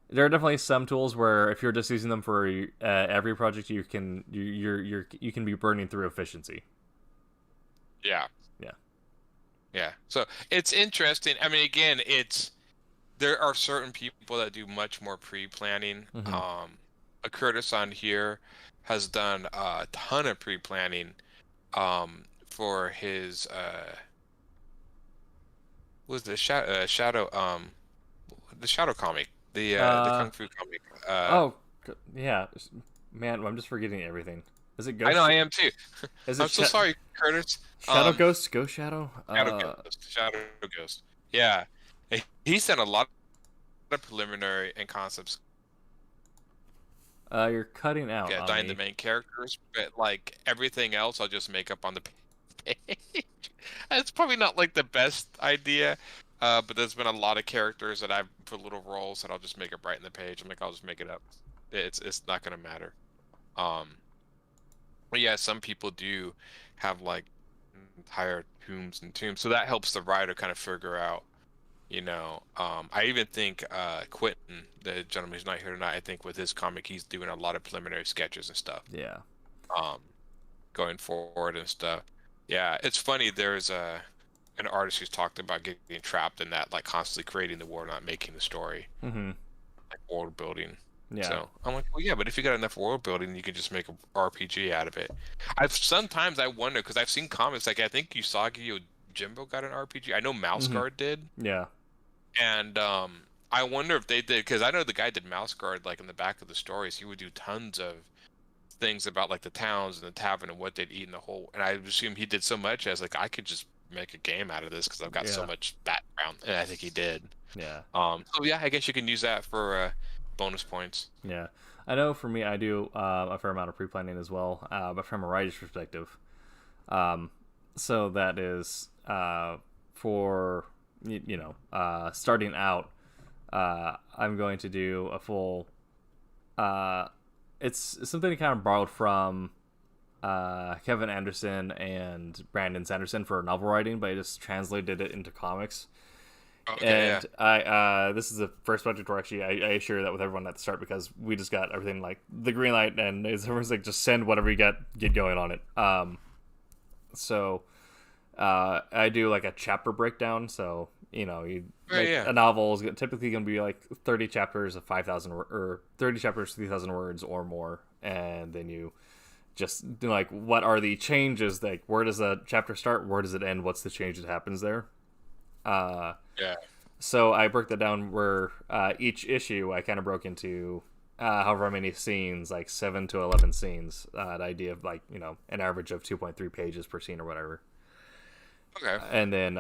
Speaker 2: there are definitely some tools where if you're just using them for every project, you can be burning through efficiency.
Speaker 3: Yeah. So it's interesting. I mean, again, there are certain people that do much more pre-planning.
Speaker 2: Mm-hmm.
Speaker 3: Curtis on here has done a ton of pre-planning for his was the shadow the shadow comic, the kung fu comic.
Speaker 2: Yeah, man, I'm just forgetting everything. Is it Ghost?
Speaker 3: I know, I am too. I'm so sorry, Curtis.
Speaker 2: Shadow Ghost, Ghost Shadow.
Speaker 3: Shadow Ghost. Yeah, he's done a lot of preliminary and concepts.
Speaker 2: You're cutting out.
Speaker 3: Yeah, dying the main characters, but like everything else, I'll just make up on the page. It's probably not like the best idea, But there's been a lot of characters that I've put little roles that I'll just make up right in the page. I'm like, I'll just make it up. It's not gonna matter. Um, but yeah, some people do have like entire tombs and tombs, so that helps the writer kind of figure out. I even think Quentin, the gentleman who's not here tonight, I think with his comic, he's doing a lot of preliminary sketches and stuff.
Speaker 2: Yeah.
Speaker 3: Um, Going forward and stuff. Yeah, it's funny. There's an artist who's talked about getting trapped in that, like constantly creating the world, not making the story,
Speaker 2: Mm-hmm.
Speaker 3: like world building.
Speaker 2: Yeah.
Speaker 3: So I'm like, well, yeah, but if you got enough world building, you can just make a RPG out of it. Sometimes I wonder because I've seen comics like I think Usagi Jimbo got an RPG. I know Mouse Guard did,
Speaker 2: Yeah.
Speaker 3: and I wonder if they did because I know the guy did Mouse Guard. Like in the back of the stories, he would do tons of things about like the towns and the tavern and what they'd eat in the whole. And I assume he did so much as like I could just make a game out of this because I've got so much background, and I think he did.
Speaker 2: Yeah.
Speaker 3: So yeah, I guess you can use that for bonus points.
Speaker 2: Yeah. I know for me, I do a fair amount of pre-planning as well, but from a writer's perspective. So that is for, starting out, I'm going to do a full... it's something kind of borrowed from Kevin Anderson and Brandon Sanderson for novel writing, but I just translated it into comics.
Speaker 3: Okay,
Speaker 2: and I this is the first project where actually I share that with everyone at the start because we just got everything like the green light, and everyone's like, just send whatever you get going on it. So I do like a chapter breakdown. So a novel is typically going to be like 30 chapters of 5,000 or 30 chapters 3,000 words or more, and then you just do like, what are the changes? Like, where does a chapter start? Where does it end? What's the change that happens there? So I broke that down where each issue I kind of broke into however many scenes, like 7 to 11 scenes. The idea of like an average of 2.3 pages per scene or whatever.
Speaker 3: Okay.
Speaker 2: And then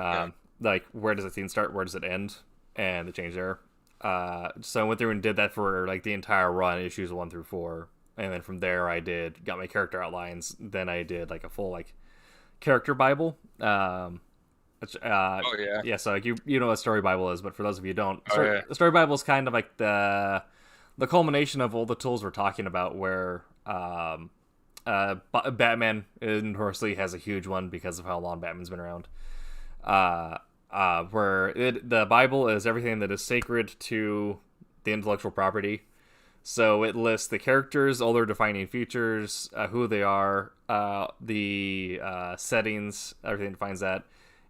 Speaker 2: like, where does the scene start? Where does it end? And the change there. So I went through and did that for like the entire run, issues 1 through 4, and then from there I got my character outlines. Then I did like a full like character Bible. Yeah. So like you know what a story Bible is, but for those of you who don't, the story Bible is kind of like the culmination of all the tools we're talking about. Where Batman notoriously has a huge one because of how long Batman's been around. Where the Bible is everything that is sacred to the intellectual property. So it lists the characters, all their defining features, who they are, the settings, everything defines that,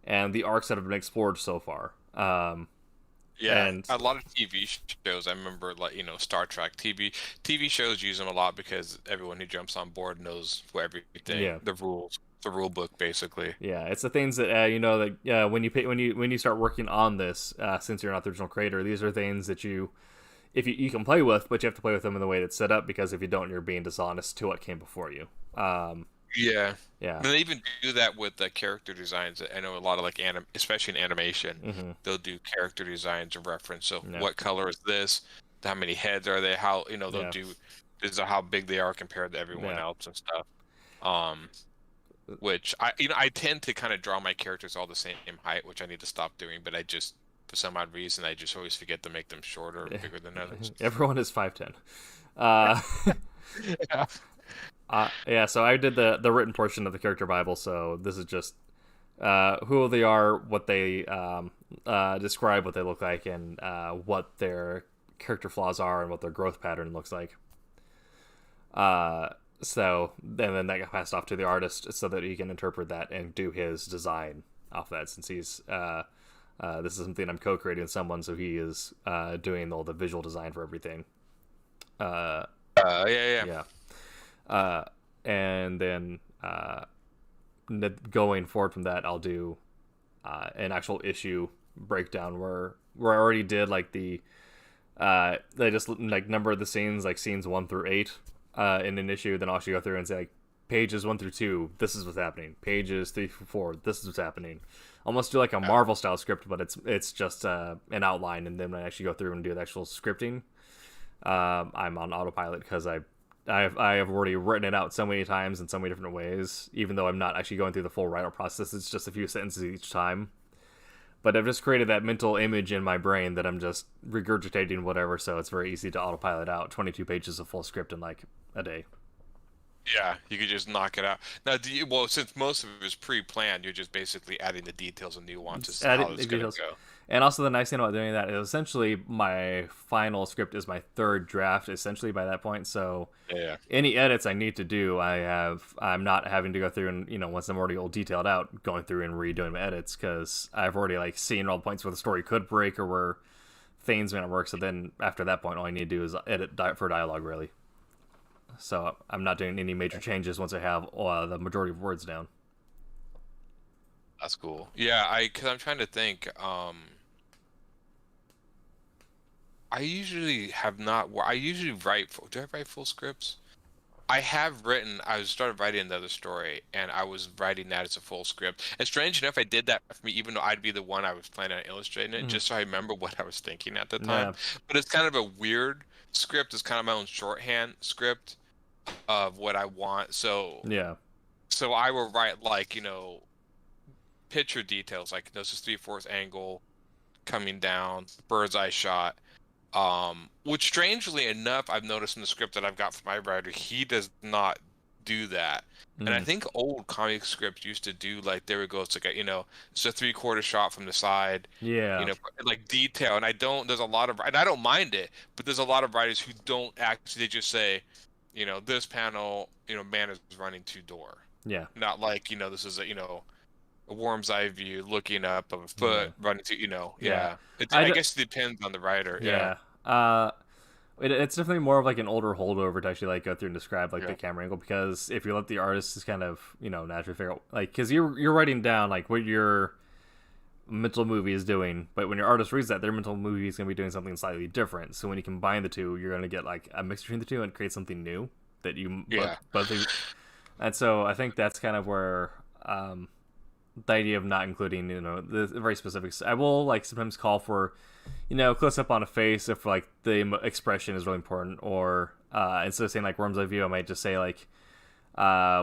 Speaker 2: and the arcs that have been explored so far. And
Speaker 3: a lot of TV shows. I remember, like Star Trek TV shows use them a lot because everyone who jumps on board knows everything, the rules, the rule book, basically.
Speaker 2: Yeah, it's the things that when you start working on this, since you're not the original creator, these are things that you can play with, but you have to play with them in the way that's set up, because if you don't, you're being dishonest to what came before you.
Speaker 3: Yeah.
Speaker 2: And
Speaker 3: they even do that with the character designs. I know a lot of like especially in animation, they'll do character designs and reference. So what color is this? How many heads are they? How they'll do this is how big they are compared to everyone else and stuff. Which I tend to kind of draw my characters all the same height, which I need to stop doing. But I just, for some odd reason, I just always forget to make them shorter or bigger than others.
Speaker 2: Everyone is 5'10". So I did the written portion of the character Bible. So this is just who they are, what they describe, what they look like, and what their character flaws are, and what their growth pattern looks like. So then that got passed off to the artist so that he can interpret that and do his design off that, since he's this is something I'm co-creating with someone, so he is doing all the visual design for everything. And then going forward from that, I'll do an actual issue breakdown where I already did like they just like number the scenes, like scenes 1 through 8 in an issue. Then I'll actually go through and say like pages 1 through 2, this is what's happening. Pages 3 through 4, this is what's happening. Almost do like a Marvel style script, but it's just an outline. And then when I actually go through and do the actual scripting, I'm on autopilot because I have already written it out so many times in so many different ways, even though I'm not actually going through the full write-out process. It's just a few sentences each time. But I've just created that mental image in my brain that I'm just regurgitating whatever, so it's very easy to autopilot out 22 pages of full script in like a day.
Speaker 3: Yeah, you could just knock it out. Now, well, since most of it is pre-planned, you're just basically adding the details and nuances
Speaker 2: Just
Speaker 3: to
Speaker 2: add
Speaker 3: how
Speaker 2: it
Speaker 3: it's
Speaker 2: the
Speaker 3: gonna
Speaker 2: details.
Speaker 3: go.
Speaker 2: And also the nice thing about doing that is essentially my final script is my third draft essentially by that point. So
Speaker 3: Yeah.
Speaker 2: any edits I need to do, I'm not having to go through and once I'm already all detailed out, going through and redoing my edits because I've already like seen all the points where the story could break or where things may not work. So then after that point, all I need to do is edit for dialogue really. So I'm not doing any major changes once I have the majority of words down.
Speaker 3: That's cool. Yeah, because I'm trying to think. I usually have not. I usually write. Do I write full scripts? I have written. I started writing another story, and I was writing that as a full script. And strange enough, I did that for me, even though I'd be the one I was planning on illustrating it, just so I remember what I was thinking at the time.
Speaker 2: Yeah.
Speaker 3: But it's kind of a weird script. It's kind of my own shorthand script of what I want.
Speaker 2: Yeah.
Speaker 3: So I will write like picture details, like this is 3/4 angle coming down, bird's eye shot. Which strangely enough, I've noticed in the script that I've got from my writer, he does not do that. And I think old comic scripts used to do like there we go, it's like it's a 3/4 shot from the side,
Speaker 2: Yeah.
Speaker 3: like detail. And there's a lot of, and I don't mind it, but there's a lot of writers who don't actually, they just say, this panel, man is running to door.
Speaker 2: Yeah.
Speaker 3: Not like, this is a worm's eye view looking up of a foot running to,
Speaker 2: Yeah.
Speaker 3: I guess it depends on the writer.
Speaker 2: Yeah. It's definitely more of like an older holdover to actually like go through and describe like the camera angle, because if you let the artist just kind of naturally figure out, like, because you're writing down like what your mental movie is doing, but when your artist reads that, their mental movie is going to be doing something slightly different. So when you combine the two, you're going to get like a mix between the two and create something new that you both. And so I think that's kind of where the idea of not including the very specifics. I will like sometimes call for close up on a face if like the expression is really important, or instead of saying like worm's eye view, I might just say like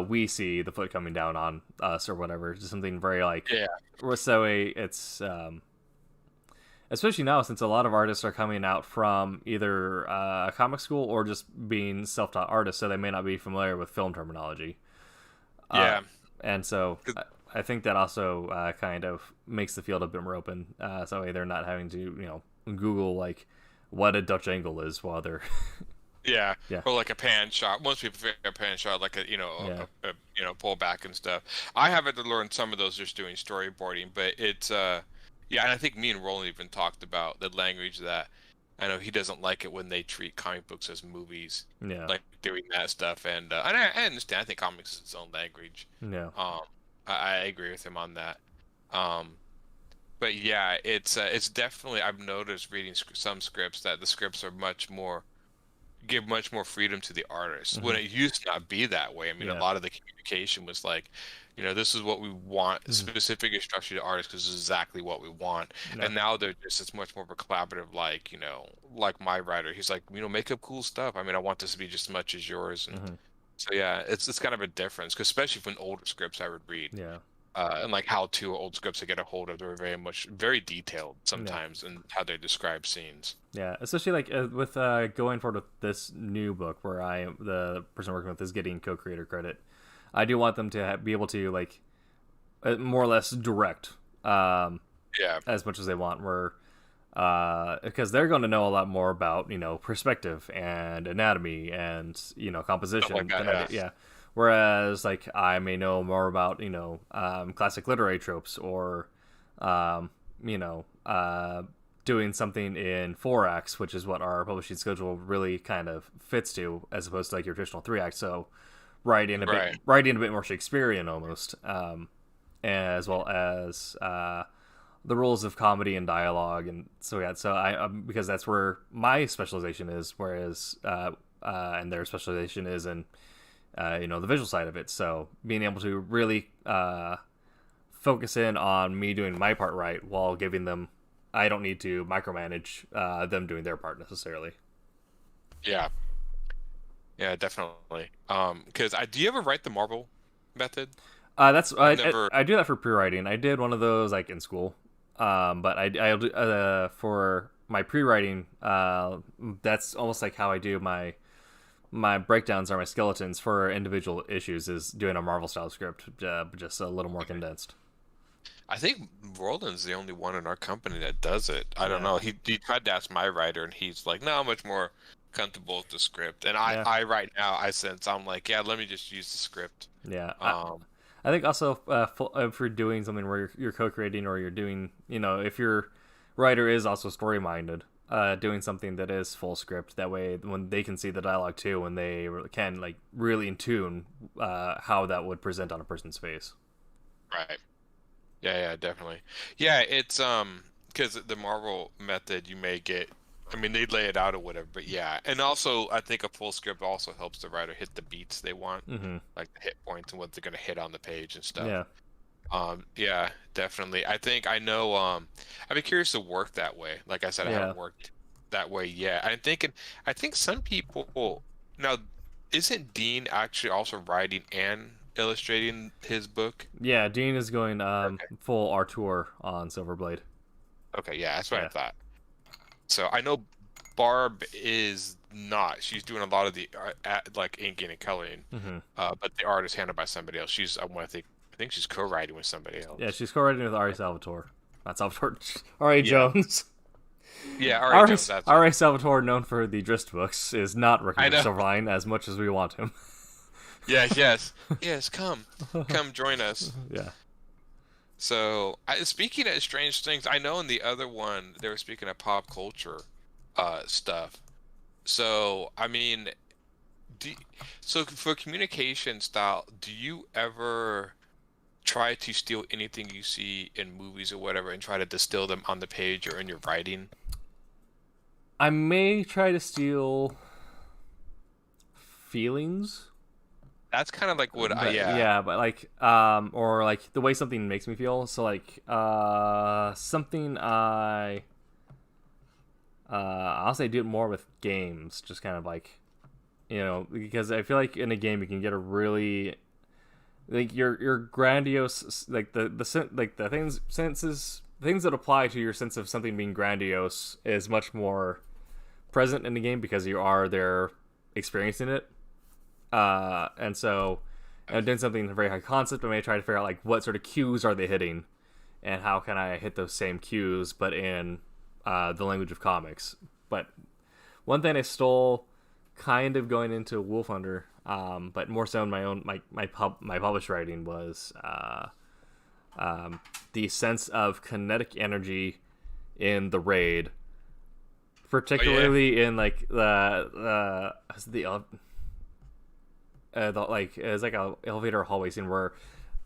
Speaker 2: we see the foot coming down on us or whatever, just something very like so it's especially now since a lot of artists are coming out from either a comic school or just being self-taught artists, so they may not be familiar with film terminology. And so I think that also kind of makes the field a bit more open. So they're not having to, Google like what a Dutch angle is while they're
Speaker 3: yeah, or like a pan shot. Most people figure a pan shot like a pull back and stuff. I have had to learn some of those just doing storyboarding, but it's and I think me and Roland even talked about the language that I know he doesn't like it when they treat comic books as movies.
Speaker 2: Yeah.
Speaker 3: Like doing that stuff, and I understand. I think comics is its own language.
Speaker 2: Yeah.
Speaker 3: I agree with him on that. But yeah, it's definitely, I've noticed reading some scripts that the scripts are give much more freedom to the artist when it used to not be that way. I mean, a lot of the communication was like, this is what we want, specific instruction to artists because this is exactly what we want. And now it's much more of a collaborative, like, like my writer, he's like, make up cool stuff. I mean, I want this to be just as much as yours. And so yeah, it's kind of a difference, because especially when older scripts I would read.
Speaker 2: Yeah.
Speaker 3: And like how to old scripts I get a hold of, they're very detailed sometimes in how they describe scenes.
Speaker 2: Yeah, especially like with going forward with this new book where the person working with is getting co-creator credit. I do want them to be able to like more or less direct as much as they want, where because they're going to know a lot more about perspective and anatomy and composition
Speaker 3: like that,
Speaker 2: than whereas like I may know more about classic literary tropes, or doing something in 4 acts, which is what our publishing schedule really kind of fits to, as opposed to like your traditional 3 acts. So writing a bit more Shakespearean almost, as well as the rules of comedy and dialogue, and so I because that's where my specialization is, whereas and their specialization is in the visual side of it. So being able to really focus in on me doing my part right while giving them, I don't need to micromanage them doing their part necessarily.
Speaker 3: Yeah, definitely. Because do you ever write the Marvel method?
Speaker 2: I do that for pre-writing. I did one of those like in school. But I'll do for my pre-writing. That's almost like how I do my breakdowns or my skeletons for individual issues is doing a Marvel style script, but just a little more condensed.
Speaker 3: I think Roland's the only one in our company that does it. I don't
Speaker 2: Yeah.
Speaker 3: know. He tried to ask my writer, and he's like, "No, I'm much more comfortable with the script." And
Speaker 2: Yeah.
Speaker 3: I right now, I'm like, "Yeah, let me just use the script."
Speaker 2: Yeah.
Speaker 3: Um,
Speaker 2: I think also if you're doing something where you're co-creating or you're doing, if your writer is also story minded, doing something that is full script. That way, when they can see the dialogue too, when they can like really in tune how that would present on a person's face.
Speaker 3: right. Yeah, definitely. Yeah, it's because the Marvel method, you may get. I mean, they lay it out or whatever, but yeah, and also I think a full script also helps the writer hit the beats they want,
Speaker 2: Mm-hmm.
Speaker 3: like the hit points and what they're gonna hit on the page and stuff.
Speaker 2: Yeah.
Speaker 3: Yeah, definitely. I think I know. I'd be curious to work that way. Like I said, I
Speaker 2: Yeah.
Speaker 3: haven't worked that way yet. I'm thinking. I think some people now. Isn't Dean actually also writing and illustrating his book?
Speaker 2: Yeah. Dean is going
Speaker 3: Okay.
Speaker 2: full Artur on Silverblade.
Speaker 3: Okay, yeah, that's what I
Speaker 2: Yeah.
Speaker 3: thought. So I know Barb is not. She's doing a lot of the like inking and coloring,
Speaker 2: Mm-hmm.
Speaker 3: but the art is handled by somebody else. She's I think she's co-writing with somebody
Speaker 2: Yeah.
Speaker 3: else.
Speaker 2: She's co-writing with Ari Salvatore. Not Salvatore. Ari
Speaker 3: Yeah,
Speaker 2: Jones.
Speaker 3: yeah. All right,
Speaker 2: Ari,
Speaker 3: Jones. That's it.
Speaker 2: Ari Salvatore, known for the Drist books, is not working
Speaker 3: I
Speaker 2: for
Speaker 3: know.
Speaker 2: Silverline as much as we want him.
Speaker 3: Yes. Come join us.
Speaker 2: Yeah.
Speaker 3: So, speaking of strange things, I know in the other one they were speaking of pop culture, stuff. So, I mean, do, so for communication style, do you ever try to steal anything you see in movies or whatever and try to distill them on the page or in your writing?
Speaker 2: I may try to steal feelings.
Speaker 3: That's kind of like what I,
Speaker 2: But
Speaker 3: yeah.
Speaker 2: yeah, but like or like the way something makes me feel. So like something I'll say do it more with games, just kind of like because I feel like in a game you can get a really like your grandiose like like the things that apply to your sense of something being grandiose is much more present in the game because you are there experiencing it. And so I'm doing something very high concept. I may try to figure out like what sort of cues are they hitting, and how can I hit those same cues, but in the language of comics. But one thing I stole, kind of going into Wolf Hunter, but more so in my own my published writing was the sense of kinetic energy in the raid,
Speaker 3: Oh yeah.
Speaker 2: particularly in like like it's like a elevator hallway scene where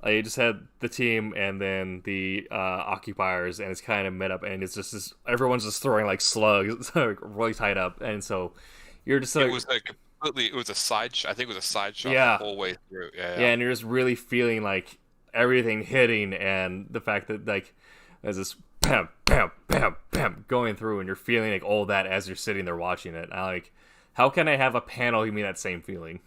Speaker 2: you just had the team and then the occupiers, and it's kind of met up, and it's just this, everyone's just throwing like slugs, like, really tied up, and so you're just
Speaker 3: It
Speaker 2: like,
Speaker 3: was like completely, it was a side, I think it was a side shot the
Speaker 2: yeah,
Speaker 3: whole way through.
Speaker 2: yeah,
Speaker 3: Yeah.
Speaker 2: and you're just really feeling like everything hitting, and the fact that like there's this pam pam pam pam going through, and you're feeling like all that as you're sitting there watching it. I like, how can I have a panel give me that same feeling?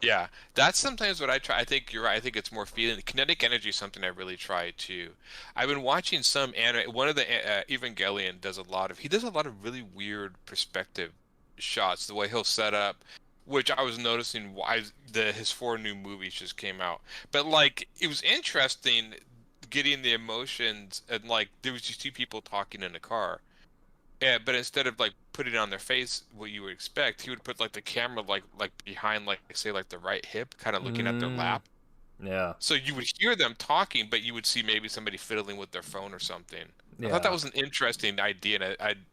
Speaker 3: Yeah, that's sometimes what I try. I think you're right. I think it's more feeling. Kinetic energy is something I really try to. I've been watching some anime. One of the Evangelion does a lot of. He does a lot of really weird perspective shots. The way he'll set up, which I was noticing why his four new movies just came out. But like, it was interesting getting the emotions and like there was just two people talking in a car. Yeah, but instead of like putting it on their face, what you would expect, he would put like the camera like behind like say like the right hip, kind of looking at their
Speaker 2: Mm,
Speaker 3: lap.
Speaker 2: yeah,
Speaker 3: So you would hear them talking, but you would see maybe somebody fiddling with their phone or something. I thought that
Speaker 2: yeah.
Speaker 3: was an interesting idea, and I'm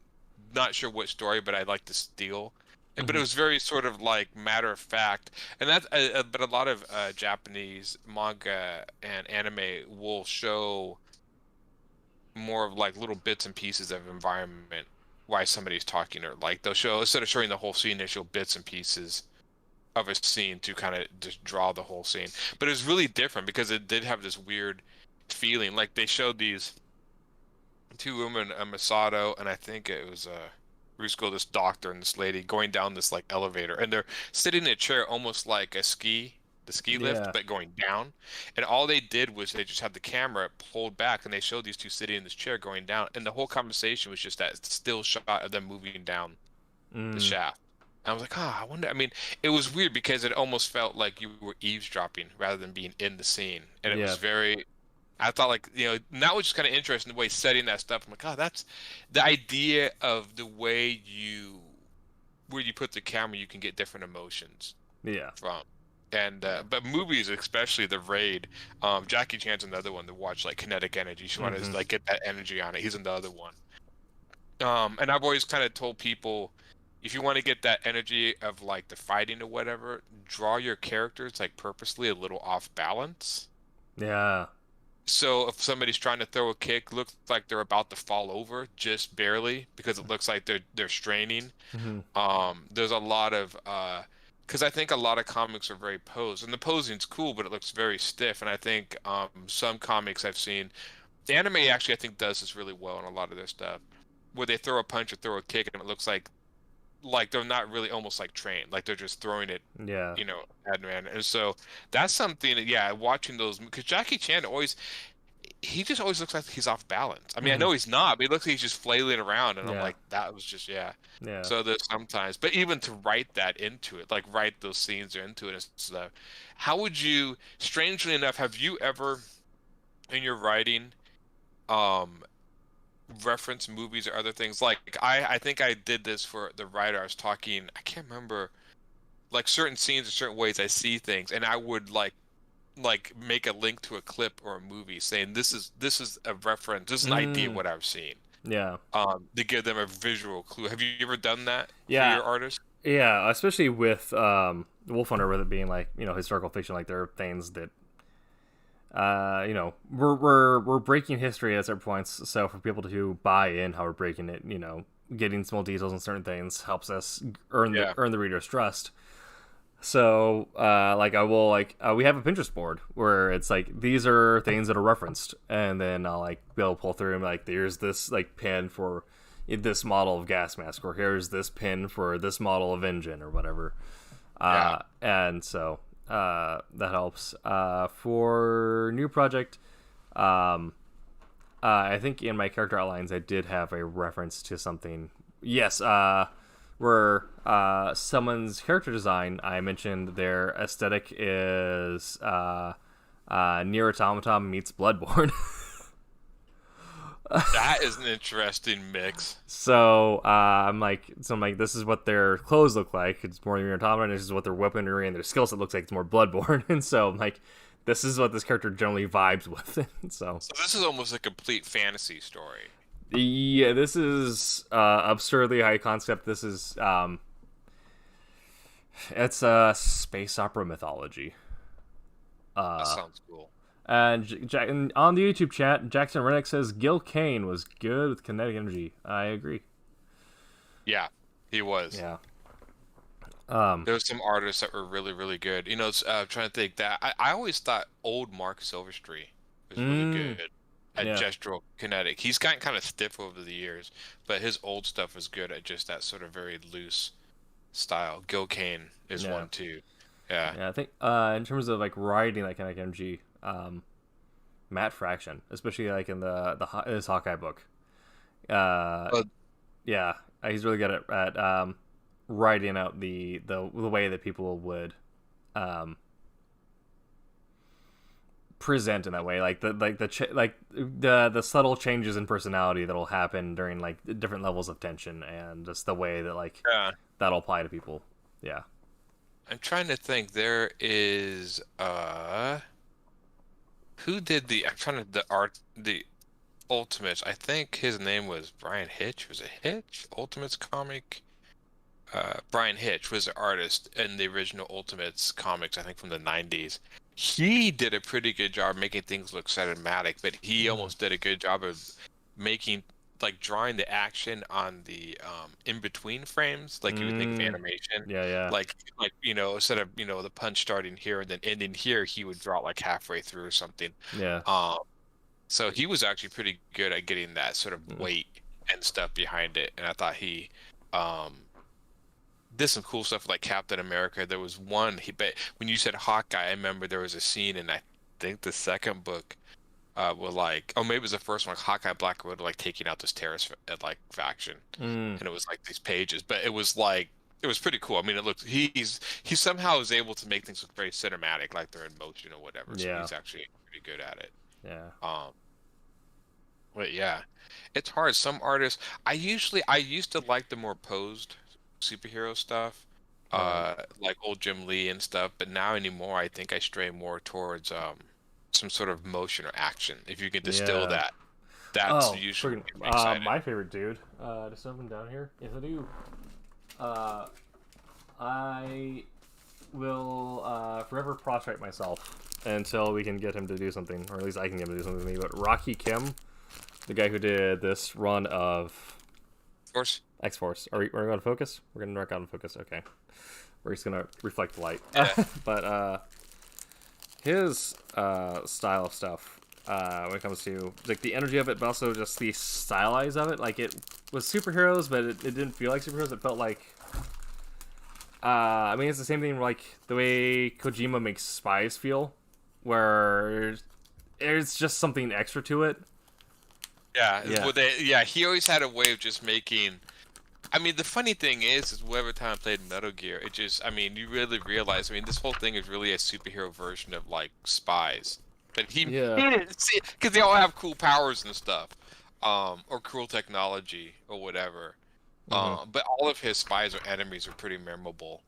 Speaker 3: not sure what story, but I'd like to steal. But it
Speaker 2: Hmm.
Speaker 3: was very sort of like matter of fact, and that's but a lot of Japanese manga and anime will show more of like little bits and pieces of environment why somebody's talking, or like they'll show, instead of showing the whole scene, they show bits and pieces of a scene to kind of just draw the whole scene. But it was really different because it did have this weird feeling. Like they showed these two women, a Masato, and I think it was Rusko, this doctor, and this lady going down this like elevator, and they're sitting in a chair almost like a ski. the ski lift,
Speaker 2: Yeah.
Speaker 3: but going down. And all they did was they just had the camera pulled back, and they showed these two sitting in this chair going down, and the whole conversation was just that still shot of them moving down the
Speaker 2: Mm.
Speaker 3: shaft. And I was like, I wonder. I mean, it was weird because it almost felt like you were eavesdropping rather than being in the scene, and it
Speaker 2: Yeah.
Speaker 3: was very. I thought like that was just kind of interesting the way setting that stuff. I'm like, that's the idea of the way where you put the camera, you can get different emotions
Speaker 2: Yeah.
Speaker 3: from. And but movies, especially The Raid, Jackie Chan's another one to watch like kinetic energy. She wanted to like get that energy on it. He's another one. And I've always kind of told people, if you want to get that energy of like the fighting or whatever, draw your characters like purposely a little off balance.
Speaker 2: Yeah.
Speaker 3: So if somebody's trying to throw a kick, looks like they're about to fall over just barely because it looks like they're straining.
Speaker 2: Hmm.
Speaker 3: There's a lot of because I think a lot of comics are very posed, and the posing's cool, but it looks very stiff. And I think some comics I've seen, the anime actually I think does this really well in a lot of their stuff, where they throw a punch or throw a kick, and it looks like they're not really almost like trained, like they're just throwing it,
Speaker 2: Yeah.
Speaker 3: ad man. And so that's something that, yeah, watching those because Jackie Chan he just always looks like he's off balance. I mean, I
Speaker 2: Hmm.
Speaker 3: know he's not, but he looks like he's just flailing around, and I'm
Speaker 2: Yeah.
Speaker 3: like, that was just, yeah.
Speaker 2: Yeah.
Speaker 3: So there's sometimes, but even to write that into it, like write those scenes into it and stuff, how would you, strangely enough, have you ever in your writing, um, reference movies or other things? Like I think I did this for the writer. I was talking, I can't remember, like certain scenes or certain ways I see things, and I would like make a link to a clip or a movie saying this is a reference, this is an idea of
Speaker 2: Mm.
Speaker 3: what I've seen,
Speaker 2: Yeah.
Speaker 3: to give them a visual clue. Have you ever done that for
Speaker 2: Yeah.
Speaker 3: your artists?
Speaker 2: Yeah. Especially with Wolf Hunter, with it being like historical fiction, like there are things that we're breaking history at certain points. So for people to buy in how we're breaking it, getting small details on certain things helps us earn
Speaker 3: Yeah.
Speaker 2: the reader's trust. So, like I will we have a Pinterest board where it's like these are things that are referenced, and then I'll like be able to pull through and like there's this like pin for this model of gas mask, or here's this pin for this model of engine or whatever.
Speaker 3: Yeah.
Speaker 2: And so that helps. For new project, I think in my character outlines I did have a reference to something. Yes, where someone's character design, I mentioned their aesthetic is Nier Automata meets Bloodborne.
Speaker 3: That is an interesting mix.
Speaker 2: So I'm like, this is what their clothes look like. It's more Nier Automata, and this is what their weaponry and their skill set looks like. It's more Bloodborne, and so I'm like, this is what this character generally vibes with. So
Speaker 3: So this is almost a complete fantasy story.
Speaker 2: yeah, this is absurdly high concept. This is it's a space opera mythology.
Speaker 3: That sounds cool.
Speaker 2: And on the YouTube chat, Jackson Rennick says Gil Kane was good with kinetic energy. I agree.
Speaker 3: Yeah, he was.
Speaker 2: Yeah.
Speaker 3: There were some artists that were really, really good. I'm trying to think that I always thought old Mark Silverstreet was really good at
Speaker 2: yeah.
Speaker 3: gestural kinetic. He's gotten kind of stiff over the years, but his old stuff was good at just that sort of very loose style. Gil Kane is one too. Yeah.
Speaker 2: Yeah, I think in terms of like writing like kinetic energy, Matt Fraction, especially like in his Hawkeye book. Yeah, he's really good at writing out the way that people would present in that way, like the subtle changes in personality that'll happen during like different levels of tension, and just the way that like that'll apply to people. Yeah.
Speaker 3: I'm trying to think. There is who did the Ultimates. I think his name was Brian Hitch. Was it Hitch? Ultimates comic. Brian Hitch was the artist in the original Ultimates comics, I think from the 90s. He did a pretty good job making things look cinematic, but he almost did a good job of making, like, drawing the action on the in between frames, like you would think of animation.
Speaker 2: Yeah.
Speaker 3: Like instead of the punch starting here and then ending here, he would draw like halfway through or something.
Speaker 2: Yeah.
Speaker 3: So he was actually pretty good at getting that sort of weight and stuff behind it, and I thought he did some cool stuff like Captain America. There was one but when you said Hawkeye, I remember there was a scene in I think the second book with like, oh maybe it was the first one, like Hawkeye Black Widow like taking out this terrorist faction,
Speaker 2: Mm,
Speaker 3: and it was like these pages, but it was like it was pretty cool. I mean, it looked he somehow is able to make things look very cinematic, like they're in motion or whatever. So
Speaker 2: yeah,
Speaker 3: he's actually pretty good at it.
Speaker 2: yeah.
Speaker 3: Um, but yeah, it's hard. Some artists, I used to like the more posed superhero stuff,
Speaker 2: Right.
Speaker 3: like old Jim Lee and stuff. But now anymore, I think I stray more towards some sort of motion or action. If you can distill
Speaker 2: Yeah.
Speaker 3: that, that's
Speaker 2: Oh,
Speaker 3: usually
Speaker 2: freaking
Speaker 3: what gets me excited.
Speaker 2: my favorite dude. Just something down here. Yes, I do. Uh, I will forever prostrate myself until we can get him to do something, or at least I can get him to do something with me. But Rocky Kim, the guy who did this run of
Speaker 3: Of course,
Speaker 2: X Force, we're going to focus. We're going to mark out and focus. Okay, we're just going to reflect the light.
Speaker 3: yeah,
Speaker 2: But his style of stuff, when it comes to like the energy of it, but also just the stylize of it. Like it was superheroes, but it didn't feel like superheroes. It felt like, I mean, it's the same thing like the way Kojima makes spies feel, where there's just something extra to it.
Speaker 3: yeah.
Speaker 2: Yeah,
Speaker 3: Well, yeah, he always had a way of just making. I mean, the funny thing is whatever time I played Metal Gear, it just, I mean, you really realize, I mean, this whole thing is really a superhero version of like spies. But he
Speaker 2: yeah,
Speaker 3: didn't see, because they all have cool powers and stuff, or cool technology or whatever.
Speaker 2: hmm
Speaker 3: But all of his spies or enemies are pretty memorable.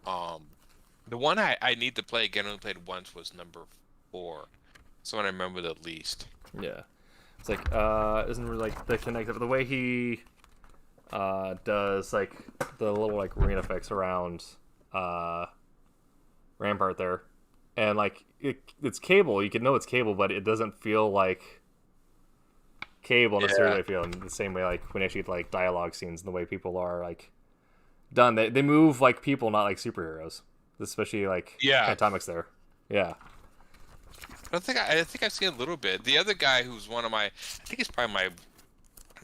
Speaker 3: Um, the one I need to play again, I only played once, was number 4. So I remember the least.
Speaker 2: yeah. It's like isn't really like the connective the way he does like the little like rain effects around uh Rampart there, and like it's Cable. You can know it's Cable, but it doesn't feel like Cable
Speaker 3: Yeah,
Speaker 2: necessarily. I feel in the same way like when you actually get like dialogue scenes and the way people are like done. They move like people, not like superheroes. Especially like
Speaker 3: yeah.
Speaker 2: Atomics there. Yeah.
Speaker 3: I think I've seen a little bit. The other guy who's one of my, I think he's probably my, I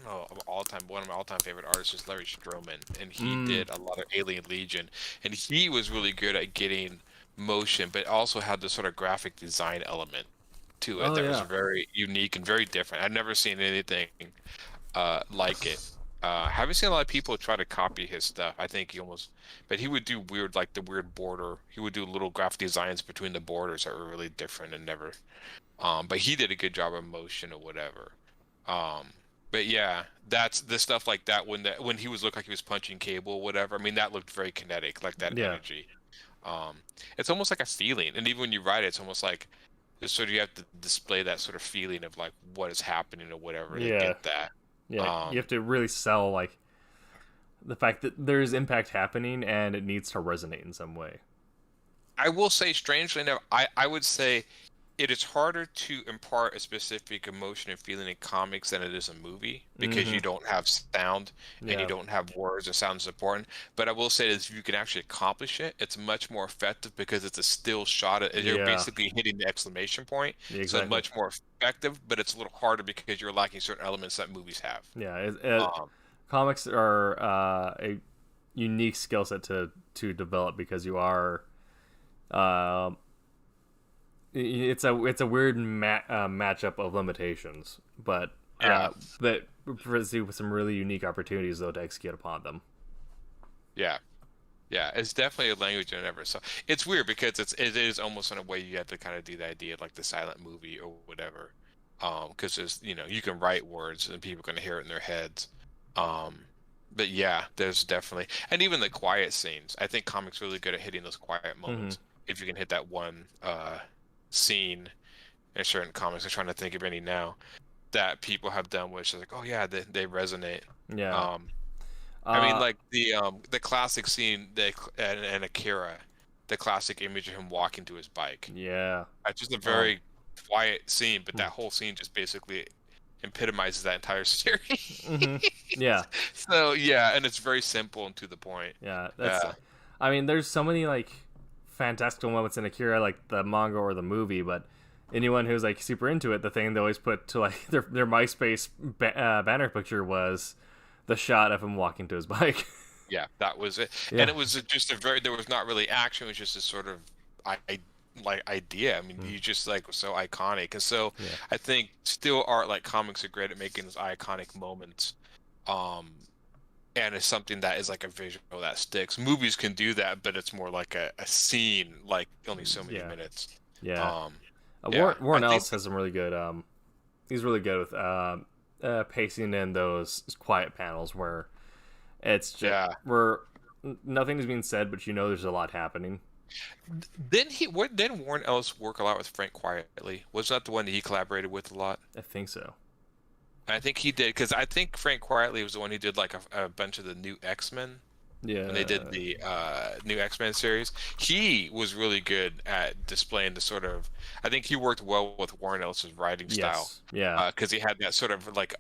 Speaker 3: don't know, one of my all-time favorite artists is Larry Stroman, and he
Speaker 2: Mm.
Speaker 3: did a lot of Alien Legion, and he was really good at getting motion, but also had this sort of graphic design element to it
Speaker 2: Oh
Speaker 3: that was
Speaker 2: yeah.
Speaker 3: very unique and very different. I've never seen anything like it. Haven't seen a lot of people try to copy his stuff. I think he almost, but he would do weird, like the weird border. He would do little graphic designs between the borders that were really different and never. But he did a good job of motion or whatever. Um, but yeah, that's the stuff like that when he was looked like he was punching Cable or whatever. I mean, that looked very kinetic, like that
Speaker 2: Yeah.
Speaker 3: energy. Um, it's almost like a feeling, and even when you write it, it's almost like it's sort of you have to display that sort of feeling of like what is happening or whatever to
Speaker 2: Yeah.
Speaker 3: get that.
Speaker 2: Yeah. You
Speaker 3: Um,
Speaker 2: have to really sell like the fact that there's impact happening and it needs to resonate in some way.
Speaker 3: I will say, strangely enough, I would say it is harder to impart a specific emotion and feeling in comics than it is a movie because
Speaker 2: Hmm.
Speaker 3: you don't have sound and you
Speaker 2: Yeah.
Speaker 3: don't have words, and sound is important. But I will say that if you can actually accomplish it, it's much more effective because it's a still shot. You're
Speaker 2: Yeah.
Speaker 3: basically hitting the exclamation point,
Speaker 2: Yeah.
Speaker 3: so it's
Speaker 2: Exactly.
Speaker 3: much more effective. But it's a little harder because you're lacking certain elements that movies have.
Speaker 2: Yeah.
Speaker 3: Um,
Speaker 2: Comics are a unique skill set to develop because you are. Um, it's a weird matchup of limitations, but
Speaker 3: yeah.
Speaker 2: that presents you with some really unique opportunities though to execute upon them.
Speaker 3: Yeah. Yeah, it's definitely a language I never saw. It's weird because it is almost in a way you have to kind of do the idea of like the silent movie or whatever. Because there's you can write words and people can hear it in their heads. Um, but yeah, there's definitely, and even the quiet scenes. I think comics really good at hitting those quiet
Speaker 2: Hmm.
Speaker 3: moments. If you can hit that one scene in certain comics, I'm trying to think of any now that people have done, which is like, oh yeah, they resonate.
Speaker 2: Yeah.
Speaker 3: Um, I mean,
Speaker 2: Uh.
Speaker 3: like the classic scene and Akira, the classic image of him walking to his bike.
Speaker 2: Yeah.
Speaker 3: It's just a
Speaker 2: Oh.
Speaker 3: very quiet scene, but
Speaker 2: Hmm.
Speaker 3: that whole scene just basically epitomizes that entire series.
Speaker 2: Hmm. Yeah.
Speaker 3: So yeah, and it's very simple and to the point.
Speaker 2: Yeah. That's.
Speaker 3: Yeah,
Speaker 2: I mean, there's so many like fantastical moments in Akira, like the manga or the movie, but anyone who's like super into it, the thing they always put to like their MySpace banner picture was the shot of him walking to his bike.
Speaker 3: Yeah, that was it. And
Speaker 2: Yeah.
Speaker 3: it was just there was not really action. It was just a sort of like idea. I mean,
Speaker 2: Mm.
Speaker 3: he just like was so iconic. And so
Speaker 2: Yeah.
Speaker 3: I think still art like comics are great at making those iconic moments. Um, and it's something that is like a visual that sticks. Movies can do that, but it's more like a scene, like only so many
Speaker 2: Yeah.
Speaker 3: minutes.
Speaker 2: Yeah.
Speaker 3: Um,
Speaker 2: Warren,
Speaker 3: yeah, I
Speaker 2: Warren
Speaker 3: think
Speaker 2: Ellis has some really good. He's really good with pacing in those quiet panels where it's just
Speaker 3: yeah.
Speaker 2: where nothing is being said, but there's a lot happening.
Speaker 3: Didn't Warren Ellis work a lot with Frank Quietly? Was that the one that he collaborated with a lot?
Speaker 2: I think so.
Speaker 3: I think he did because I think Frank Quietly was the one who did like a bunch of the new X-Men when they did
Speaker 2: Yeah.
Speaker 3: the new X-Men series. He was really good at displaying the sort of. I think he worked well with Warren Ellis's writing style
Speaker 2: Yes. Yeah.
Speaker 3: because he had that sort of like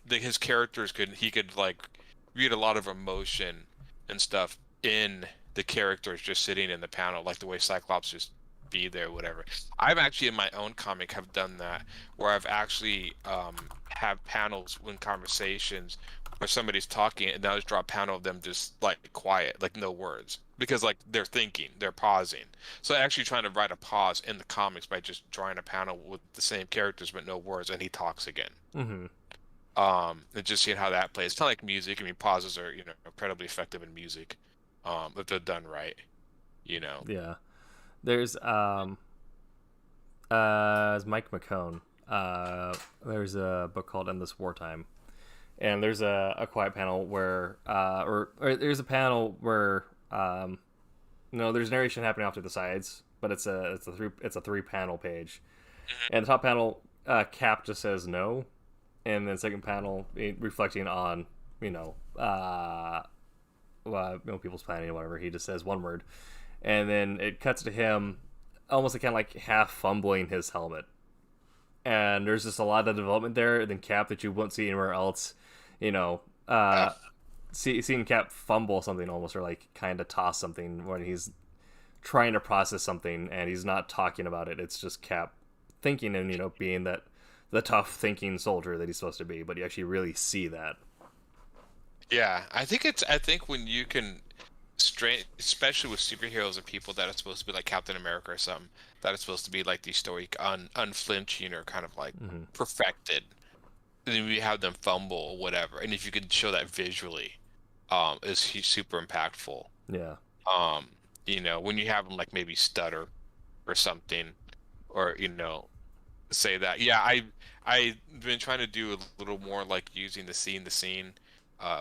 Speaker 3: his characters could like read a lot of emotion and stuff in the characters just sitting in the panel, like the way Cyclops just be there, whatever. I've actually in my own comic have done that where I've actually have panels when conversations where somebody's talking and I'll just draw a panel of them just like quiet, like no words. Because like they're thinking, they're pausing. So actually trying to write a pause in the comics by just drawing a panel with the same characters but no words and he talks again.
Speaker 2: Mm-hmm.
Speaker 3: And just seeing how that plays. It's kind of like music. I mean, pauses are, incredibly effective in music, if they're done right, you know.
Speaker 2: Yeah. There's Mike McCone. There's a book called Endless Wartime, and there's a quiet panel where or there's a panel where there's narration happening off to the sides, but it's a three panel page, and the top panel Cap just says no, and then second panel reflecting on people's planning or whatever, he just says one word, and then it cuts to him almost kind of like half fumbling his helmet, and there's just a lot of development there than Cap that you won't see anywhere else. Seeing Cap fumble something almost, or like kind of toss something when he's trying to process something and he's not talking about it. It's just Cap thinking and being that the tough thinking soldier that he's supposed to be, but you actually really see that.
Speaker 3: Yeah, I think when you can especially with superheroes and people that are supposed to be like Captain America or something, that are supposed to be like these stoic, unflinching or kind of like perfected. And then we have them fumble or whatever, and if you could show that visually, is super impactful.
Speaker 2: Yeah.
Speaker 3: When you have them like maybe stutter or something, or say that. Yeah, I've been trying to do a little more like using the scene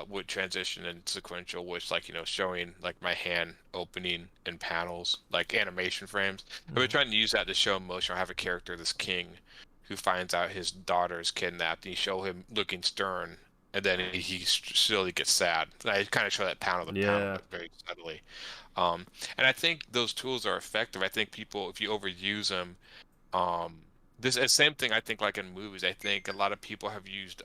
Speaker 3: with transition and sequential, which like showing like my hand opening in panels like animation frames. I've been trying to use that to show emotion. I have a character, this king, who finds out his daughter is kidnapped, and you show him looking stern, and then he slowly gets sad. And I kind of show that panel
Speaker 2: Yeah.
Speaker 3: very subtly. And I think those tools are effective. I think people, if you overuse them, this is same thing. I think like in movies, I think a lot of people have used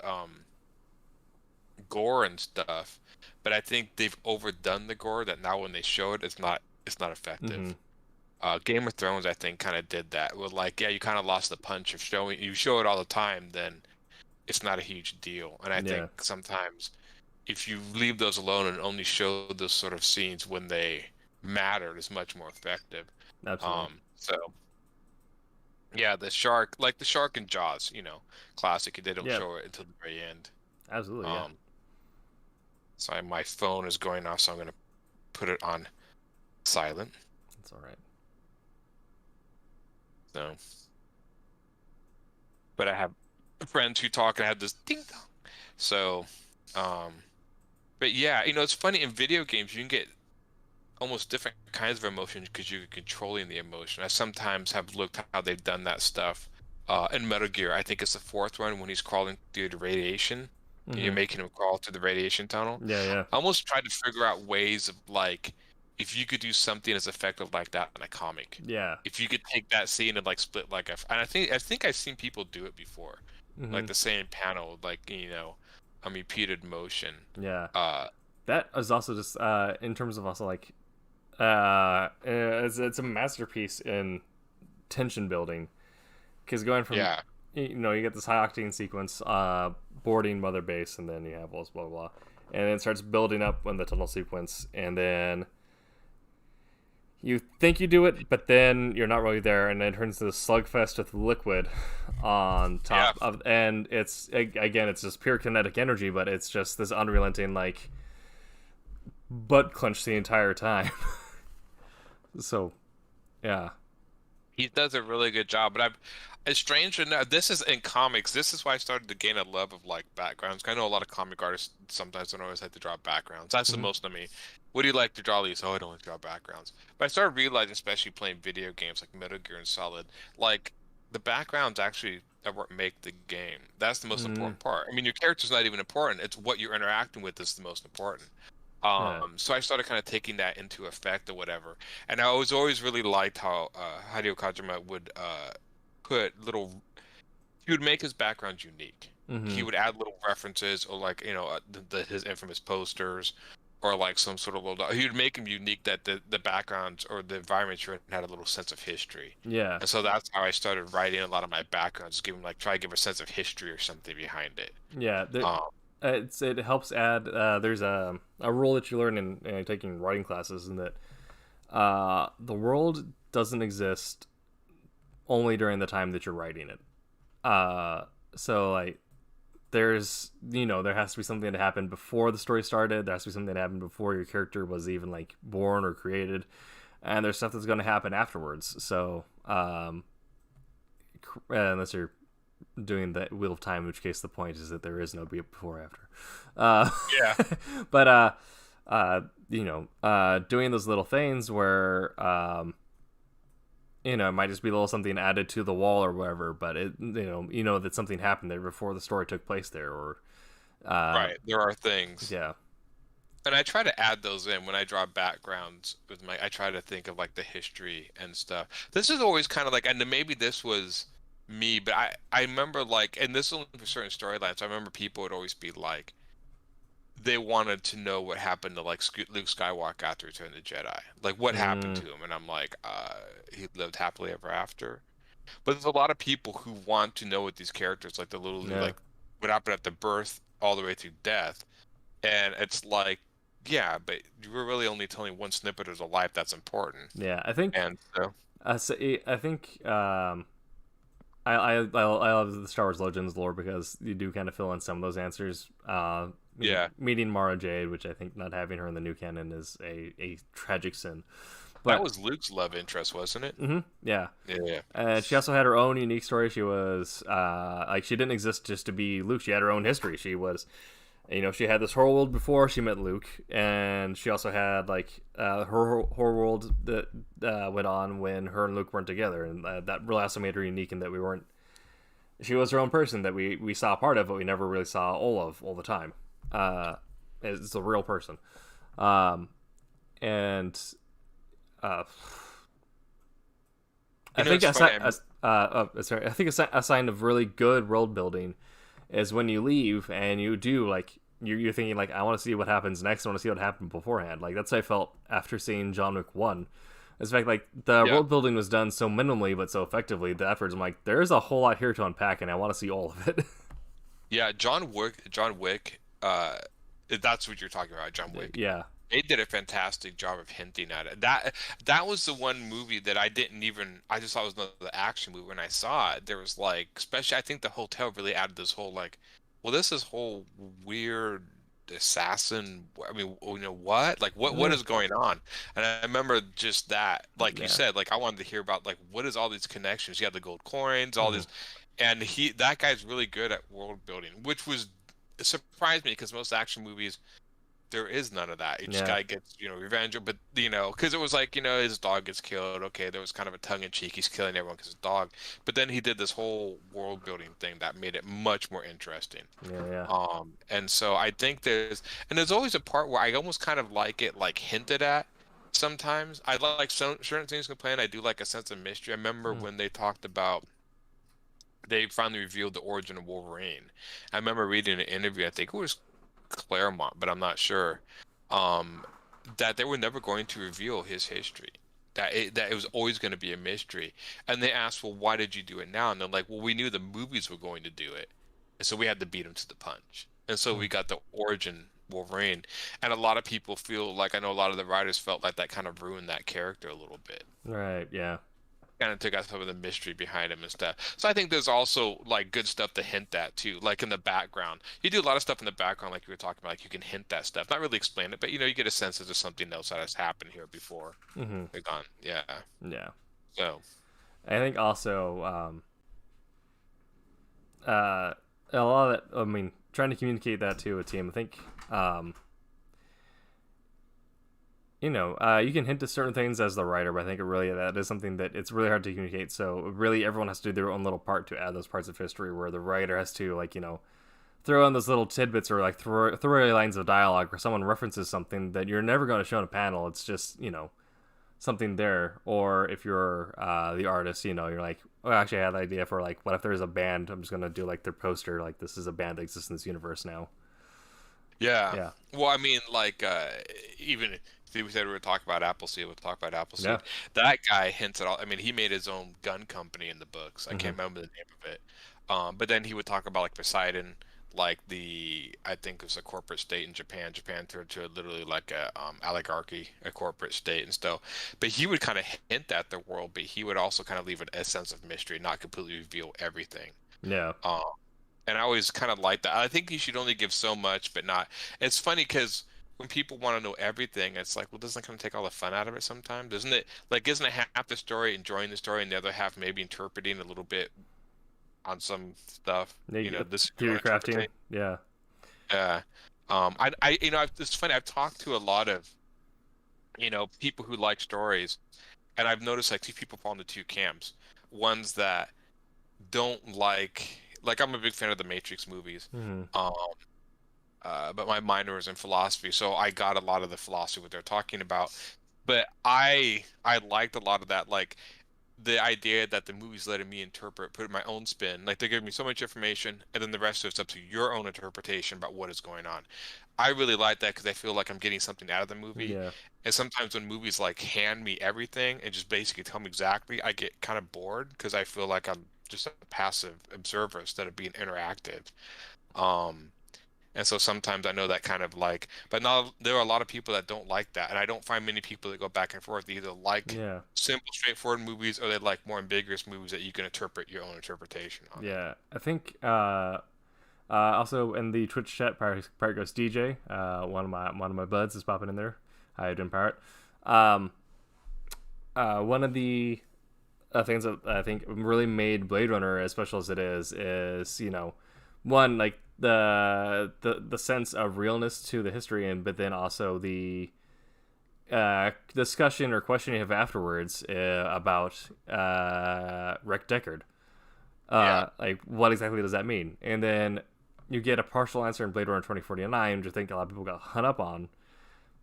Speaker 3: gore and stuff, but I think they've overdone the gore that now when they show it, it's not effective. Game of Thrones, I think, kind of did that. With like, yeah, you kind of lost the punch of showing. You show it all the time, then it's not a huge deal. And I think sometimes if you leave those alone and only show those sort of scenes when they matter, it's much more effective.
Speaker 2: Absolutely.
Speaker 3: So yeah, the shark in Jaws, classic. They don't
Speaker 2: Yeah.
Speaker 3: show it until the very end.
Speaker 2: Absolutely. Yeah.
Speaker 3: Sorry, my phone is going off, so I'm gonna put it on silent.
Speaker 2: That's all right.
Speaker 3: So, but I have friends who talk and I have this ding dong. So, but yeah, it's funny in video games you can get almost different kinds of emotions because you're controlling the emotion. I sometimes have looked how they've done that stuff in Metal Gear. I think it's the fourth one when he's crawling through the radiation. You're making him crawl through the radiation tunnel.
Speaker 2: Yeah.
Speaker 3: I almost tried to figure out ways of like if you could do something as effective like that in a comic.
Speaker 2: Yeah.
Speaker 3: If you could take that scene and like split like and I think I've seen people do it before. Like the same panel, like a repeated motion.
Speaker 2: Yeah.
Speaker 3: Uh
Speaker 2: That is also just in terms of also like it's a masterpiece in tension building, because going from you get this high octane sequence boarding Mother Base, and then you have blah blah blah, and it starts building up when the tunnel sequence, and then you think you do it, but then you're not really there, and then it turns to this slugfest with liquid on top of, and it's again, it's just pure kinetic energy, but it's just this unrelenting like butt clench the entire time. So, yeah.
Speaker 3: He does a really good job, but it's strange to know this is in comics. This is why I started to gain a love of like backgrounds. I know a lot of comic artists sometimes don't always like to draw backgrounds. That's the most of me. What do you like to draw, Lisa? Oh, I don't like to draw backgrounds. But I started realizing, especially playing video games like Metal Gear and Solid, like the backgrounds actually are what make the game. That's the most important part. I mean, your character's not even important. It's what you're interacting with that's the most important. So I started kind of taking that into effect or whatever. And I was always really liked how Hideo Kojima would put little. He would make his backgrounds unique. He would add little references, or like his infamous posters, or like some sort of little. He would make them unique that the backgrounds or the environments you're in had a little sense of history.
Speaker 2: Yeah.
Speaker 3: And so that's how I started writing a lot of my backgrounds, try to give a sense of history or something behind it.
Speaker 2: Yeah. It helps add. There's a rule that you learn in taking writing classes, in that the world doesn't exist only during the time that you're writing it. So like, there has to be something that happened before the story started. There has to be something that happened before your character was even like born or created, and there's stuff that's going to happen afterwards. So unless you're doing the Wheel of Time, in which case the point is that there is no before or after.
Speaker 3: Yeah.
Speaker 2: But doing those little things where it might just be a little something added to the wall or whatever, but it that something happened there before the story took place there, or
Speaker 3: Right. There are things.
Speaker 2: Yeah.
Speaker 3: And I try to add those in when I draw backgrounds with I try to think of like the history and stuff. This is always kind of like, and maybe this was me, but I remember like, and this is only for certain storylines. I remember people would always be like, they wanted to know what happened to like Luke Skywalker after Return of the Jedi. Like what happened to him, and I'm like, he lived happily ever after. But there's a lot of people who want to know what these characters, like like what happened at the birth all the way through death. And it's like, yeah, but you were really only telling one snippet of the life that's important.
Speaker 2: Yeah, I think.
Speaker 3: And so
Speaker 2: I think I love the Star Wars Legends lore, because you do kind of fill in some of those answers. Meeting Mara Jade, which I think not having her in the new canon is a tragic sin. But
Speaker 3: that was Luke's love interest, wasn't it?
Speaker 2: Mm-hmm, yeah.
Speaker 3: Yeah.
Speaker 2: And she also had her own unique story. She was she didn't exist just to be Luke. She had her own history. She was, she had this whole world before she met Luke, and she also had her world that went on when her and Luke weren't together, and that really also made her unique in that she was her own person that we saw part of, but we never really saw all of the time. It's a real person, and I think a sign of really good world building is when you leave and you do like you're thinking like, I want to see what happens next. I want to see what happened beforehand. Like that's how I felt after seeing John Wick 1. In fact, like the world building was done so minimally but so effectively. The efforts, I'm like, there's a whole lot here to unpack, and I want to see all of it.
Speaker 3: Yeah, John Wick. That's what you're talking about, John Wick.
Speaker 2: Yeah.
Speaker 3: They did a fantastic job of hinting at it. That was the one movie that I just thought it was another action movie. When I saw it, there was like, especially I think the hotel really added this whole like, well, this is whole weird assassin. I mean, what? Like, what is going on? And I remember just that, like you said, like I wanted to hear about like what is all these connections. You have the gold coins, all this, and that guy's really good at world building, which surprised me because most action movies, there is none of that. Each guy gets, revenge, but because it was like, his dog gets killed. Okay, there was kind of a tongue in cheek. He's killing everyone because his dog. But then he did this whole world building thing that made it much more interesting.
Speaker 2: Yeah.
Speaker 3: And so I think there's always a part where I almost kind of like it, like hinted at. Sometimes I like certain things can play, and I do like a sense of mystery. I remember when they talked about. They finally revealed the origin of Wolverine. I remember reading an interview. I think it was Claremont, but I'm not sure, that they were never going to reveal his history, that it was always going to be a mystery. And they asked, well, why did you do it now? And they're like, well, we knew the movies were going to do it, and so we had to beat them to the punch. And so we got the origin Wolverine, and a lot of people feel like I know a lot of the writers felt like that kind of ruined that character a little bit.
Speaker 2: Right. Yeah.
Speaker 3: Kind of took out some of the mystery behind him and stuff. So I think there's also like good stuff to hint at too, like in the background. You do a lot of stuff in the background, like you were talking about, like you can hint that stuff, not really explain it, but you get a sense that there's something else that has happened here before.
Speaker 2: Hmm.
Speaker 3: They're gone. Yeah.
Speaker 2: Yeah.
Speaker 3: So.
Speaker 2: I think also a lot of that. I mean, trying to communicate that to a team. I think you can hint to certain things as the writer, but I think that is something that it's really hard to communicate. So really, everyone has to do their own little part to add those parts of history, where the writer has to throw in those little tidbits or like throw lines of dialogue where someone references something that you're never going to show in a panel. It's just something there. Or if you're the artist, you're like, oh, actually, I had the idea for like, what if there's a band? I'm just gonna do like their poster, like this is a band that exists in this universe now.
Speaker 3: Yeah.
Speaker 2: Yeah.
Speaker 3: Well, I mean, like, even we said we were talking about Appleseed, we'll talk about Appleseed.
Speaker 2: Yeah.
Speaker 3: That guy hints at all. I mean, he made his own gun company in the books. I can't remember the name of it. But then he would talk about like Poseidon, like I think it was a corporate state in Japan. Japan turned to literally like a oligarchy, a corporate state and stuff. But he would kind of hint at the world, but he would also kind of leave a sense of mystery, not completely reveal everything.
Speaker 2: Yeah.
Speaker 3: And I always kind of like that. I think you should only give so much, but not. It's funny because when people want to know everything, it's like, well, doesn't that kind of take all the fun out of it sometimes? Doesn't it? Like, isn't it half the story enjoying the story and the other half maybe interpreting a little bit on some stuff? This
Speaker 2: theory crafting. Yeah.
Speaker 3: Yeah. It's funny. I've talked to a lot of, people who like stories, and I've noticed like two people fall into two camps. Ones that don't like I'm a big fan of the Matrix movies. But my minor was in philosophy, so I got a lot of the philosophy what they're talking about. But I liked a lot of that, like the idea that the movie's letting me put my own spin. Like they're giving me so much information, and then the rest of it's up to your own interpretation about what is going on. I really like that because I feel like I'm getting something out of the movie.
Speaker 2: Yeah.
Speaker 3: And sometimes when movies like hand me everything and just basically tell me exactly, I get kind of bored because I feel like I'm just a passive observer instead of being interactive. And so sometimes I know that kind of like, but now there are a lot of people that don't like that, and I don't find many people that go back and forth. They either like simple, straightforward movies, or they like more ambiguous movies that you can interpret your own interpretation on.
Speaker 2: Yeah, I think also in the Twitch chat, Pirate Ghost DJ, one of my buds is popping in there. How you doing, Pirate? One of the things that I think really made Blade Runner as special as it is one, like the sense of realness to the history, but then also the discussion or question you have afterwards about Rick Deckard. Like, what exactly does that mean? And then you get a partial answer in Blade Runner 2049, which I think a lot of people got hung up on.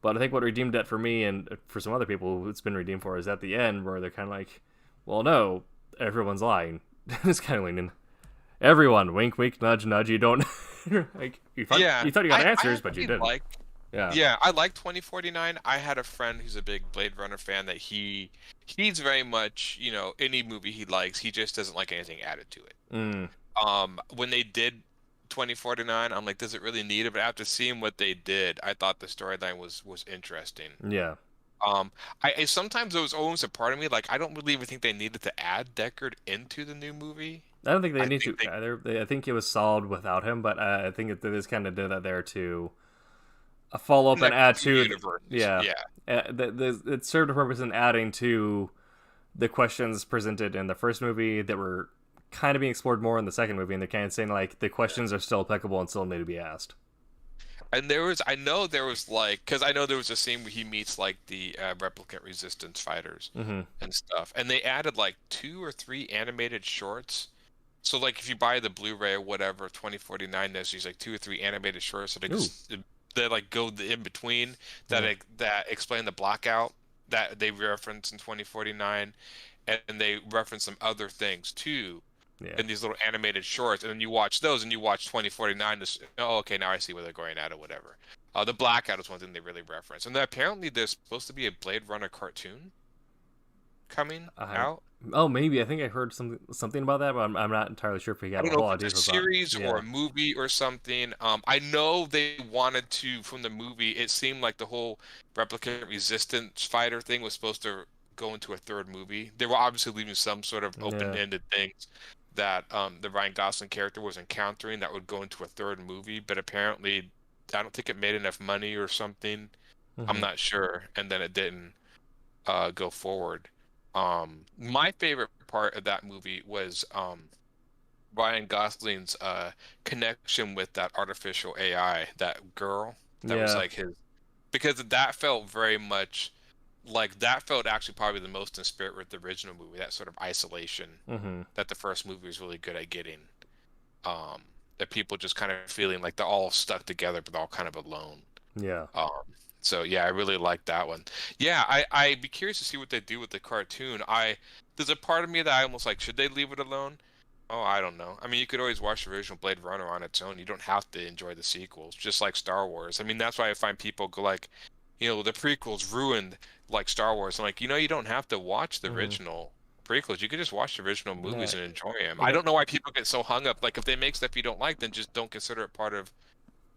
Speaker 2: But I think what redeemed that for me, and for some other people it's been redeemed for, is at the end where they're kind of like, well, no, everyone's lying. It's kind of leaning. Everyone, wink, wink, nudge, nudge. You don't like. You thought you got answers, but you didn't.
Speaker 3: Yeah, I like 2049. I had a friend who's a big Blade Runner fan that he's very much, any movie he likes, he just doesn't like anything added to it. When they did 2049, I'm like, does it really need it? But after seeing what they did, I thought the storyline was interesting.
Speaker 2: Yeah.
Speaker 3: I sometimes there was always a part of me like I don't really even think they needed to add Deckard into the new movie.
Speaker 2: I don't think they need to either. I think it was solid without him, but I think it is kind of did that there to follow up and add to
Speaker 3: universe.
Speaker 2: It served a purpose in adding to the questions presented in the first movie that were kind of being explored more in the second movie, and they're kind of saying like the questions are still applicable and still need to be asked.
Speaker 3: And I know there was because I know there was a scene where he meets like the replicant resistance fighters and stuff, and they added like 2 or 3 animated shorts. So like if you buy the Blu-ray or whatever, 2049, there's these like 2 or 3 animated shorts that like go in between that explain the blackout that they reference in 2049, and they reference some other things too. In these little animated shorts, and then you watch those, and you watch 2049. Okay, now I see where they're going at or whatever. The blackout is one thing they really reference, and apparently there's supposed to be a Blade Runner cartoon coming out.
Speaker 2: Oh, maybe. I think I heard something about that, but I'm not entirely sure if he
Speaker 3: I
Speaker 2: got
Speaker 3: don't
Speaker 2: a
Speaker 3: know
Speaker 2: whole
Speaker 3: if
Speaker 2: lot of
Speaker 3: it's a
Speaker 2: details about it.
Speaker 3: series or
Speaker 2: Yeah.
Speaker 3: a movie or something. I know they wanted to, from the movie, it seemed like the whole replicant resistance fighter thing was supposed to go into a third movie. They were obviously leaving some sort of
Speaker 2: Yeah.
Speaker 3: open-ended things that the Ryan Gosling character was encountering that would go into a third movie, but apparently I don't think it made enough money or something. I'm
Speaker 2: Hmm.
Speaker 3: not sure, and then it didn't go forward. My favorite part of that movie was Ryan Gosling's connection with that artificial AI, that girl that was
Speaker 2: Yeah.
Speaker 3: like his, because that felt very much like that felt actually probably the most in spirit with the original movie, that sort of isolation
Speaker 2: Hmm.
Speaker 3: that the first movie was really good at getting. Um, that people just kind of feeling like they're all stuck together, but they're all kind of alone.
Speaker 2: Yeah.
Speaker 3: Um, so yeah, I really like that one. Yeah, I'd be curious to see what they do with the cartoon. There's a part of me that I almost like, should they leave it alone? Oh, I don't know. I mean, you could always watch the original Blade Runner on its own. You don't have to enjoy the sequels, just like Star Wars. I mean, that's why I find people go like, the prequels ruined like Star Wars. I'm like, you don't have to watch the
Speaker 2: Hmm.
Speaker 3: original prequels. You can just watch the original
Speaker 2: Yeah.
Speaker 3: movies and enjoy them.
Speaker 2: You
Speaker 3: I
Speaker 2: know.
Speaker 3: don't know why people get so hung up. Like, if they make stuff you don't like, then just don't consider it part of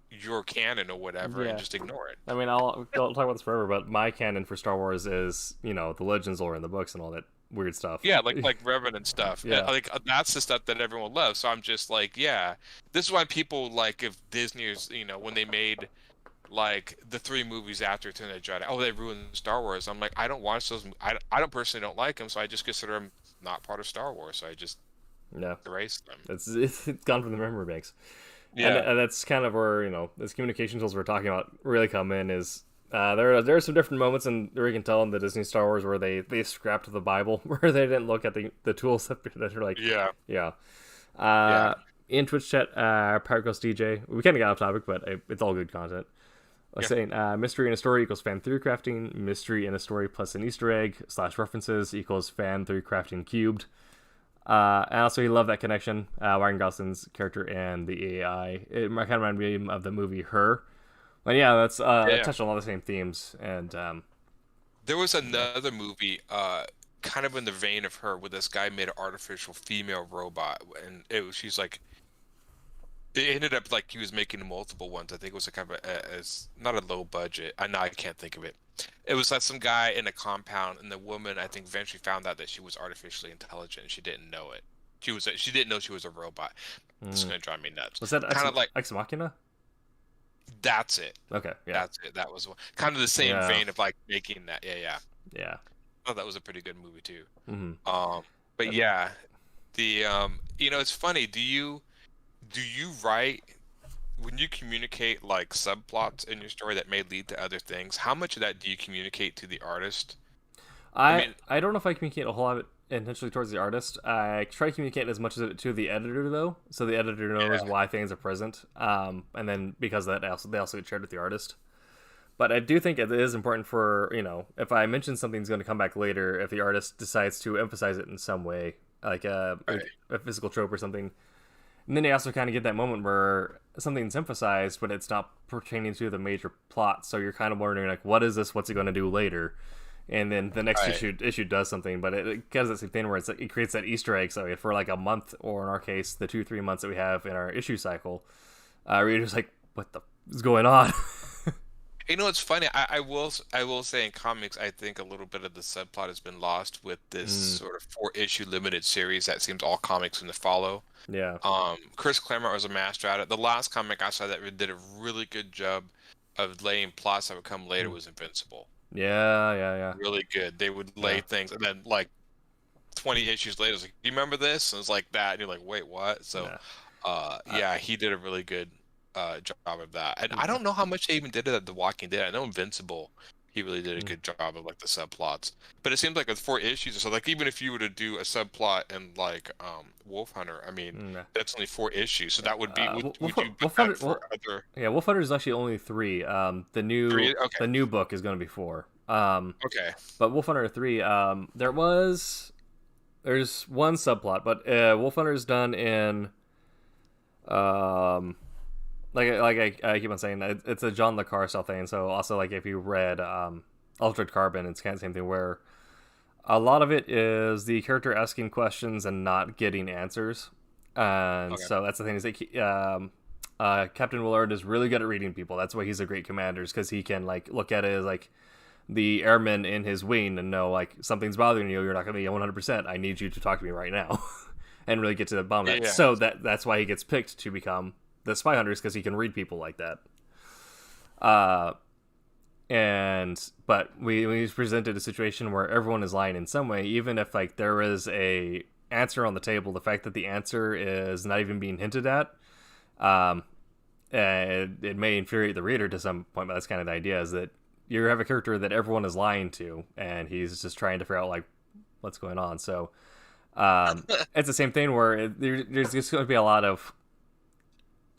Speaker 3: your canon or whatever, and
Speaker 2: Yeah.
Speaker 3: just ignore it.
Speaker 2: I mean, I'll talk about this forever, but my canon for Star Wars is the legends lore in the books and all that weird stuff.
Speaker 3: Yeah, like Revan and stuff.
Speaker 2: Yeah.
Speaker 3: Like that's the stuff that everyone loves. So I'm just like, yeah, this is why people like if Disney is, when they made like the three movies after Return of the Jedi, oh, they ruined Star Wars. I'm like, I don't watch those. I don't personally don't like them, so I just consider them not part of Star Wars. So I just
Speaker 2: Yeah.
Speaker 3: erase them.
Speaker 2: It's gone from the memory banks.
Speaker 3: Yeah,
Speaker 2: And that's kind of where this communication tools we're talking about really come in. Is there are some different moments where you can tell in the Disney Star Wars where they scrapped the Bible where they didn't look at the tools that are like
Speaker 3: yeah,
Speaker 2: yeah.
Speaker 3: yeah,
Speaker 2: In Twitch chat, Pirate Ghost DJ, we kind of got off topic, but it's all good content. I was
Speaker 3: yeah,
Speaker 2: saying mystery in a story equals fan theory crafting. Mystery in a story plus an Easter egg / references equals fan theory crafting cubed. And also, he loved that connection, Ryan Gosling's character and the AI. It kind of reminded me of the movie Her. But yeah, that's it
Speaker 3: yeah.
Speaker 2: touched on all the same themes. And
Speaker 3: There was another movie, kind of in the vein of Her, where this guy made an artificial female robot, and she's like. It ended up like he was making multiple ones. I think it was a kind of as not a low budget. I know I can't think of it. It was like some guy in a compound, and the woman I think eventually found out that she was artificially intelligent, and she didn't know it. She didn't know she was a robot. It's
Speaker 2: mm,
Speaker 3: gonna drive me nuts.
Speaker 2: was that
Speaker 3: Kind of like
Speaker 2: Ex Machina?
Speaker 3: that's it.
Speaker 2: Okay, yeah,
Speaker 3: That's it. That was kind of the same
Speaker 2: yeah,
Speaker 3: vein of like making that. Yeah, yeah.
Speaker 2: yeah.
Speaker 3: Oh, that was a pretty good movie too.
Speaker 2: Mm-hmm.
Speaker 3: But yeah, the it's funny. Do you write when you communicate like subplots in your story that may lead to other things? How much of that do you communicate to the artist? I mean,
Speaker 2: I don't know if I communicate a whole lot of it intentionally towards the artist. I try to communicate as much of it to the editor though, so the editor knows
Speaker 3: yeah,
Speaker 2: why things are present. And then because of that, they also get shared with the artist. But I do think it is important for if I mention something's going to come back later, if the artist decides to emphasize it in some way, like
Speaker 3: right,
Speaker 2: a physical trope or something. And then you also kind of get that moment where something's emphasized, but it's not pertaining to the major plot. So you're kind of wondering, like, what is this? What's it going to do later? And then the next
Speaker 3: right.
Speaker 2: issue does something, but it does that same thing where it creates that Easter egg. So for like a month, or in our case, the 2-3 months that we have in our issue cycle, readers like, what the is going on?
Speaker 3: It's funny. I will say in comics, I think a little bit of the subplot has been lost with this
Speaker 2: Mm,
Speaker 3: sort of 4-issue limited series that seems all comics in the follow.
Speaker 2: yeah.
Speaker 3: Chris Claremont was a master at it. The last comic I saw that did a really good job of laying plots that would come later
Speaker 2: Mm.
Speaker 3: was Invincible.
Speaker 2: Yeah, yeah, yeah,
Speaker 3: Really good. They would lay
Speaker 2: yeah.
Speaker 3: things, and then like 20 issues later, it's like, "Do you remember this?" And it's like that, and you're like, "Wait, what?" So,
Speaker 2: Yeah.
Speaker 3: yeah, he did a really good job of that. And I
Speaker 2: Yeah.
Speaker 3: don't know how much they even did it at The Walking Dead. I know Invincible, he really did a
Speaker 2: Mm,
Speaker 3: good job of like the subplots. But it seems like with 4 issues or so, like even if you were to do a subplot in like Wolf Hunter, I mean,
Speaker 2: yeah.
Speaker 3: that's only 4 issues, so that would be would you put
Speaker 2: Wolf
Speaker 3: that
Speaker 2: Hunter,
Speaker 3: for other
Speaker 2: yeah, Wolf Hunter is actually only 3.
Speaker 3: three? Okay,
Speaker 2: The new book is going to be 4.
Speaker 3: okay,
Speaker 2: But Wolf Hunter 3, there's one subplot, but Wolf Hunter is done in um I keep on saying it's a John le Carre style thing. So also like if you read Altered Carbon, it's kind of the same thing where A lot of it is the character asking questions and not getting answers, and
Speaker 3: Okay.
Speaker 2: so that's the thing is that Captain Willard is really good at reading people. That's why he's a great commander, because he can like look at it as like the airman in his wing and know like something's bothering you. You're not going to be 100%. I need you to talk to me right now, and really get to the bottom of that.
Speaker 3: Yeah.
Speaker 2: So that's why he gets picked to become the spy hunters, because he can read people like that. But we presented a situation where everyone is lying in some way, even if like there is a answer on the table. The fact that the answer is not even being hinted at, it may infuriate the reader to some point, but that's kind of the idea, is that you have a character that everyone is lying to, and he's just trying to figure out like what's going on. So it's the same thing where there's just going to be a lot of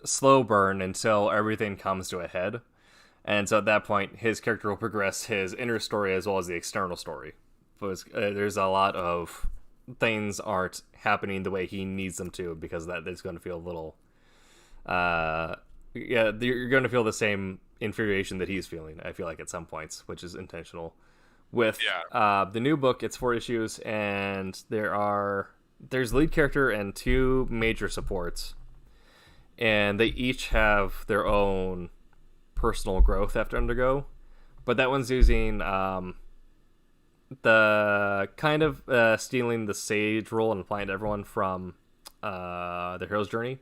Speaker 2: slow burn until everything comes to a head. And so at that point, his character will progress his inner story as well as the external story. Because there's a lot of things aren't happening the way he needs them to, because that is going to feel a little... you're going to feel the same infuriation that he's feeling, I feel like, at some points, which is intentional. With the new book, it's 4 issues, and there's lead character and 2 major supports. And they each have their own personal growth they have to undergo, but that one's using the kind of stealing the sage role and applying it to everyone from the hero's journey,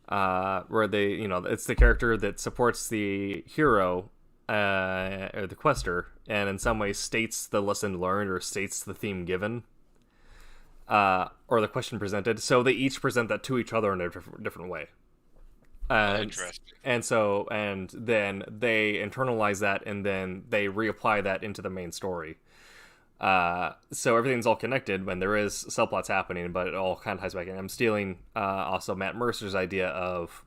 Speaker 2: where they, it's the character that supports the hero or the quester, and in some ways states the lesson learned or states the theme given, or the question presented. So they each present that to each other in a different way.
Speaker 3: Interesting.
Speaker 2: And then they internalize that, and then they reapply that into the main story. So everything's all connected when there is subplots happening, but it all kind of ties back in. I'm stealing also Matt Mercer's idea of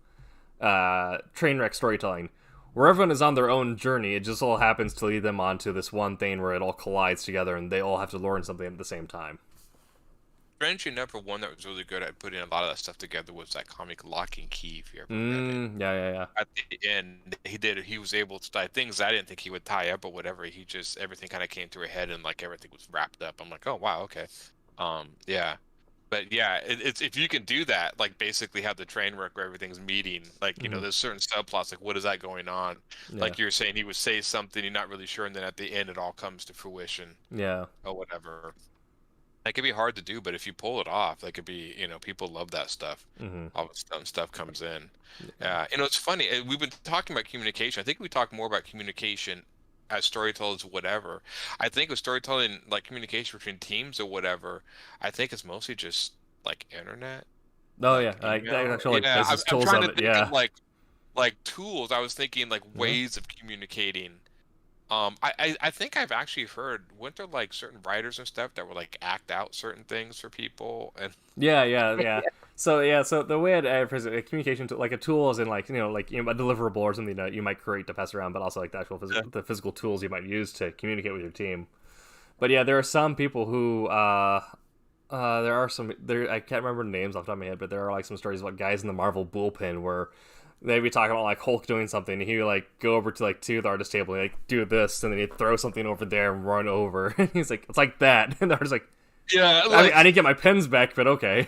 Speaker 2: train wreck storytelling, where everyone is on their own journey. It just all happens to lead them onto this one thing where it all collides together, and they all have to learn something at the same time.
Speaker 3: Strangely enough, one that was really good at putting a lot of that stuff together was that comic Lock and Key, if you ever read it.
Speaker 2: Yeah.
Speaker 3: At the end, he was able to tie things I didn't think he would tie up, or whatever. Everything kind of came to a head, and like everything was wrapped up. I'm like, oh wow, okay. Yeah. But yeah, it's if you can do that, like basically have the train wreck where everything's meeting, like there's certain subplots, like what is that going on?
Speaker 2: Yeah.
Speaker 3: Like you're saying, he would say something, you're not really sure, and then at the end, it all comes to fruition.
Speaker 2: Yeah.
Speaker 3: Or whatever. That could be hard to do, but if you pull it off, that could be, people love that stuff. All this dumb stuff comes in. It's funny. We've been talking about communication. I think we talk more about communication as storytellers, whatever. I think with storytelling, like communication between teams or whatever, I think it's mostly just like internet.
Speaker 2: Oh yeah, actually,
Speaker 3: I'm
Speaker 2: tools
Speaker 3: trying
Speaker 2: of
Speaker 3: to
Speaker 2: it.
Speaker 3: think of like tools. I was thinking like ways of communicating. I think I've actually heard, weren't there like certain writers and stuff that were like act out certain things for people, and
Speaker 2: Yeah. So the way I present a communication to like a tool is in like a deliverable or something that you might create to pass around, but also like the actual the physical tools you might use to communicate with your team. But yeah, there are some people who I can't remember the names off the top of my head, but there are like some stories about guys in the Marvel bullpen where they'd be talking about like Hulk doing something, and he would like go over to like to the artist table and like do this, and then he'd throw something over there and run over. And he's like, it's like that, and the artist's like,
Speaker 3: yeah,
Speaker 2: I didn't get my pens back, but okay.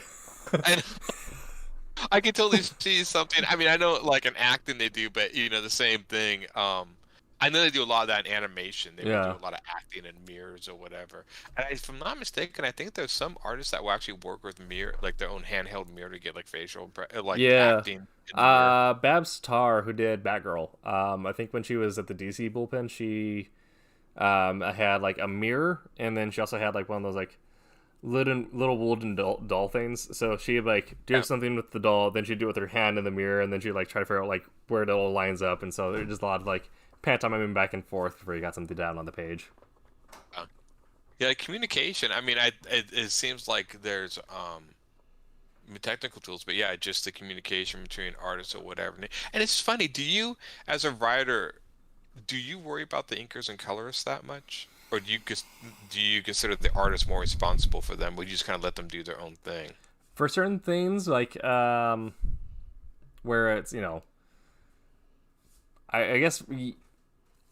Speaker 3: I can totally see something. I mean, I know like an acting they do, but the same thing. I know they do a lot of that in animation. They do a lot of acting in mirrors or whatever. And if I'm not mistaken, I think there's some artists that will actually work with mirror, like their own handheld mirror, to get like facial, acting.
Speaker 2: Babs Tarr, who did Batgirl. I think when she was at the DC bullpen, she had like a mirror, and then she also had like one of those like little wooden doll things. So she'd like do something with the doll, then she'd do it with her hand in the mirror, and then she'd like try to figure out like where it all lines up. And so there's just a lot of like pantomiming back and forth before you got something down on the page.
Speaker 3: Yeah, communication. I mean, it seems like there's technical tools, but yeah, just the communication between artists or whatever. And it's funny. Do you, as a writer, worry about the inkers and colorists that much, or do you consider the artists more responsible for them? Would you just kind of let them do their own thing?
Speaker 2: For certain things, like where it's I guess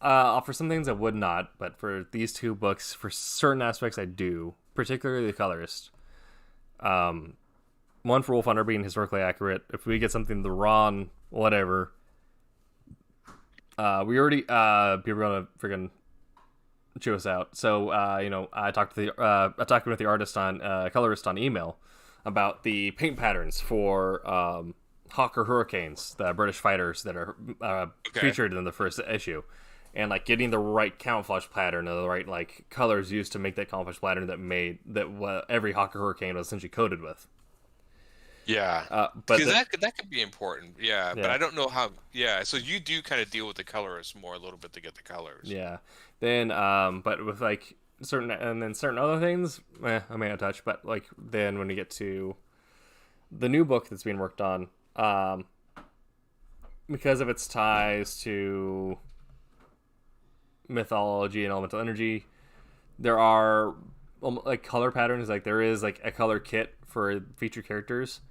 Speaker 2: For some things I would not, but for these two books, for certain aspects I do, particularly the colorist. One for Wolf Hunter being historically accurate. If we get something the wrong, whatever. We already people are gonna friggin' chew us out. So I talked with the artist on colorist on email about the paint patterns for Hawker Hurricanes, the British fighters that are featured in the first issue, and like getting the right camouflage pattern and the right like colors used to make that camouflage pattern that every Hawker Hurricane was essentially coated with.
Speaker 3: Yeah,
Speaker 2: but
Speaker 3: because that could be important. Yeah, but I don't know how. Yeah, so you do kind of deal with the colorists more a little bit to get the colors.
Speaker 2: Yeah, then but with like certain other things, I may not touch. But like then when you get to the new book that's being worked on, because of its ties to mythology and elemental energy, there are like color patterns. Like there is like a color kit for featured characters.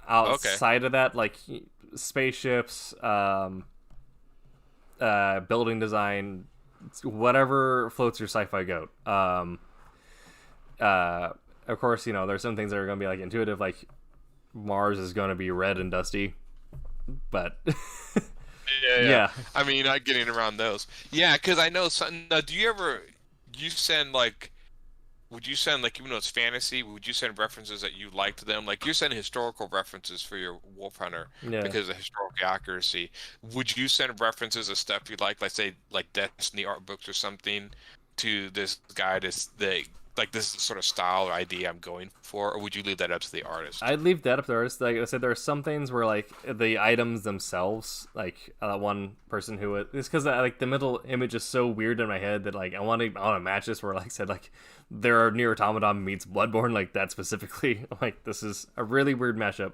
Speaker 2: Outside of that, like spaceships, building design, whatever floats your sci-fi goat. Of course, there's some things that are going to be like intuitive, like Mars is going to be red and dusty, but
Speaker 3: yeah. I mean, not getting around those. Yeah, because I know something. Do you send like? Would you send, like, even though it's fantasy, would you send references that you like to them? Like, you're sending historical references for your Wolf Hunter because of historical accuracy. Would you send references of stuff you like say, like Destiny art books or something, to this guy this is the sort of style or idea I'm going for, or would you leave that up to the artist?
Speaker 2: I'd leave that up to the artist. Like I said, there are some things where, like, the items themselves, like, one person who... It's because, like, the mental image is so weird in my head that, like, I want to match this where, like I said, like, there are Nier Automata meets Bloodborne, like, that specifically. Like, this is a really weird mashup.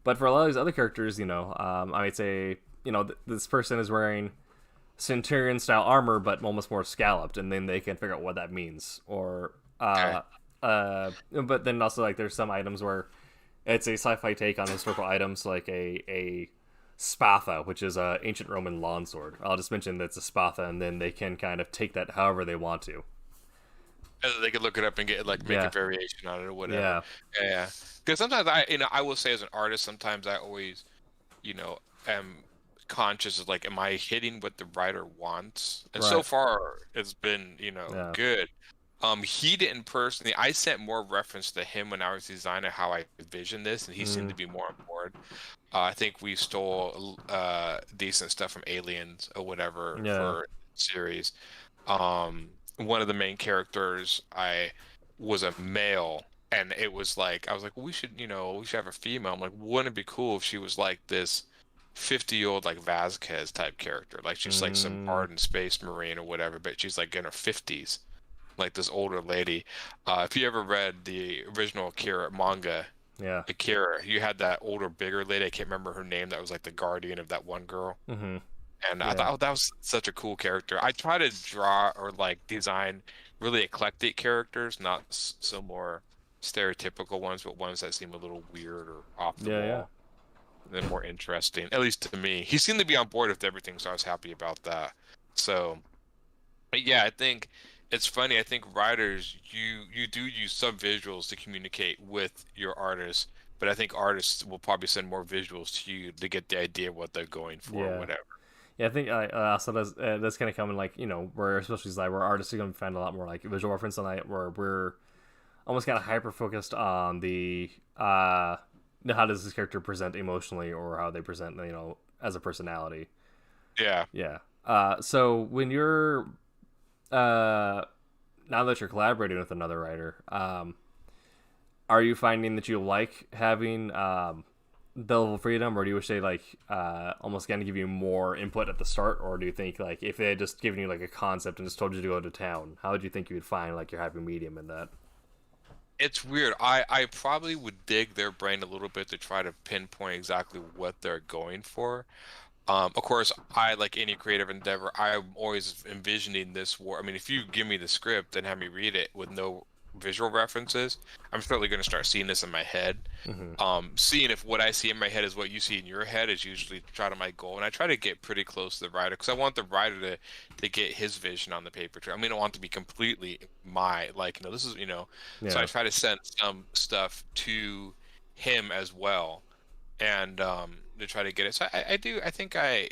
Speaker 2: But for a lot of these other characters, I might say, this person is wearing Centurion-style armor, but almost more scalloped, and then they can figure out what that means. Or... but then also, like, there's some items where it's a sci-fi take on historical items, like a spatha, which is a ancient Roman lawn sword. I'll just mention that it's a spatha, and then they can kind of take that however they want to.
Speaker 3: They could look it up and get make a variation on it or whatever. Yeah. Because sometimes I will say as an artist, sometimes I always, am conscious of, like, am I hitting what the writer wants? And so far it's been, good. He didn't personally. I sent more reference to him when I was designing how I envisioned this, and he seemed to be more on board. I think we stole decent stuff from Aliens or whatever for series. One of the main characters was a male, and it was like I was like, well, we should have a female. I'm like, wouldn't it be cool if she was like this 50-year-old like Vasquez type character, like she's like some ardent space marine or whatever, but she's like in her 50s. Like this older lady. If you ever read the original Akira manga, Akira, you had that older, bigger lady. I can't remember her name. That was like the guardian of that one girl. Mm-hmm. And I thought that was such a cool character. I try to draw or like design really eclectic characters, not so more stereotypical ones, but ones that seem a little weird or off the wall. Yeah. They're more interesting, at least to me. He seemed to be on board with everything, so I was happy about that. So, but yeah, I think. It's funny. I think writers, you do use some visuals to communicate with your artists, but I think artists will probably send more visuals to you to get the idea of what they're going for or whatever.
Speaker 2: Yeah, I think also that's kind of coming, like, where especially like where artists are going to find a lot more like visual reference on that, where we're almost kind of hyper focused on the how does this character present emotionally or how they present as a personality. Yeah. So when you're now that you're collaborating with another writer, are you finding that you like having the level of freedom, or do you wish they like almost kind of give you more input at the start, or do you think like if they had just given you like a concept and just told you to go to town, how would you think you would find like your happy medium in that?
Speaker 3: It's weird. I probably would dig their brain a little bit to try to pinpoint exactly what they're going for. Of course, I, like any creative endeavor, I'm always envisioning this war. I mean, if you give me the script and have me read it with no visual references, I'm certainly going to start seeing this in my head.
Speaker 2: Mm-hmm.
Speaker 3: Seeing if what I see in my head is what you see in your head is usually try to my goal, and I try to get pretty close to the writer because I want the writer to get his vision on the paper too. I mean, I want it to be completely my like, this is so I
Speaker 2: Yeah.
Speaker 3: try to send some stuff to him as well, and to try to get it. So I do. I think the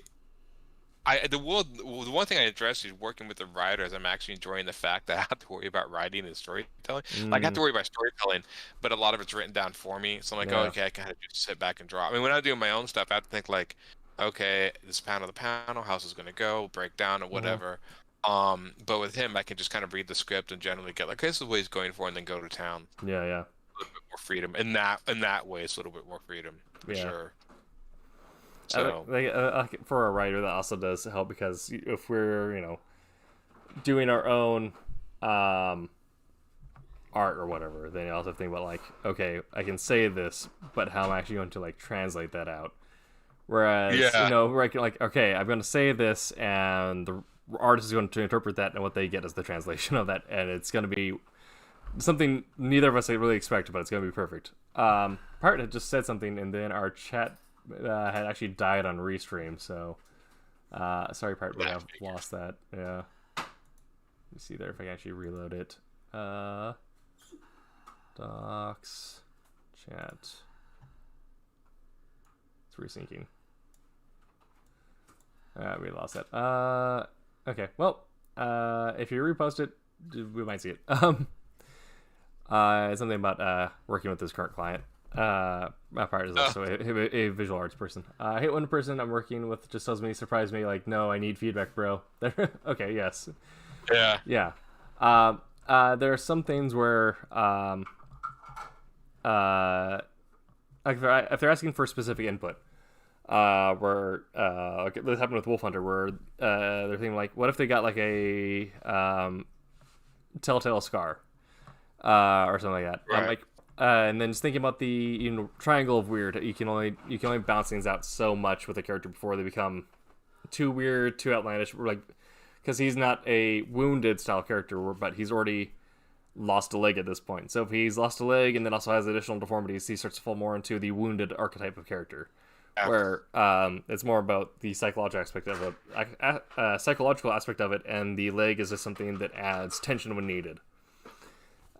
Speaker 3: one thing I address is working with the writers. I'm actually enjoying the fact that I have to worry about writing and storytelling. Like I have
Speaker 2: Mm,
Speaker 3: to worry about storytelling, but a lot of it's written down for me. So I'm like, oh,
Speaker 2: yeah.
Speaker 3: okay, I kind of just sit back and draw. I mean, when I'm doing my own stuff, I have to think like, okay, this panel to panel, how's this gonna go, break down or
Speaker 2: Mm-hmm.
Speaker 3: whatever. But with him, I can just kind of read the script and generally get like, okay, this is what he's going for, and then go to town.
Speaker 2: Yeah. Yeah.
Speaker 3: A little bit more freedom. In that way, it's a little bit more freedom for
Speaker 2: Yeah.
Speaker 3: sure. So
Speaker 2: For a writer, that also does help because if we're doing our own art or whatever, then you also think about like, okay, I can say this, but how am I actually going to like translate that out? Whereas
Speaker 3: yeah,
Speaker 2: where I can like, okay, I'm going to say this, and the artist is going to interpret that, and what they get is the translation of that, and it's going to be something neither of us really expect, but it's going to be perfect. Part had just said something, and then our chat had actually died on restream, so sorry, Part, we have lost that. Yeah. Let me see there if I can actually reload it. Docs, chat. It's resyncing. We lost that. Okay, well, if you repost it, we might see it. It's something about working with this current client. My part is also a visual arts person. I hate when a person I'm working with just tells me, surprise me, like, no, I need feedback, bro. Okay, yes.
Speaker 3: yeah,
Speaker 2: Yeah. There are some things where, like if they're asking for specific input, like this happened with Wolf Hunter, where they're thinking like, what if they got like a telltale scar, or something like that.
Speaker 3: right.
Speaker 2: I'm like, and then just thinking about the triangle of weird, you can only bounce things out so much with a character before they become too weird, too outlandish. Like, because he's not a wounded style character, but he's already lost a leg at this point. So if he's lost a leg and then also has additional deformities, he starts to fall more into the wounded archetype of character,
Speaker 3: Yeah.
Speaker 2: where it's more about the psychological aspect of it, and the leg is just something that adds tension when needed.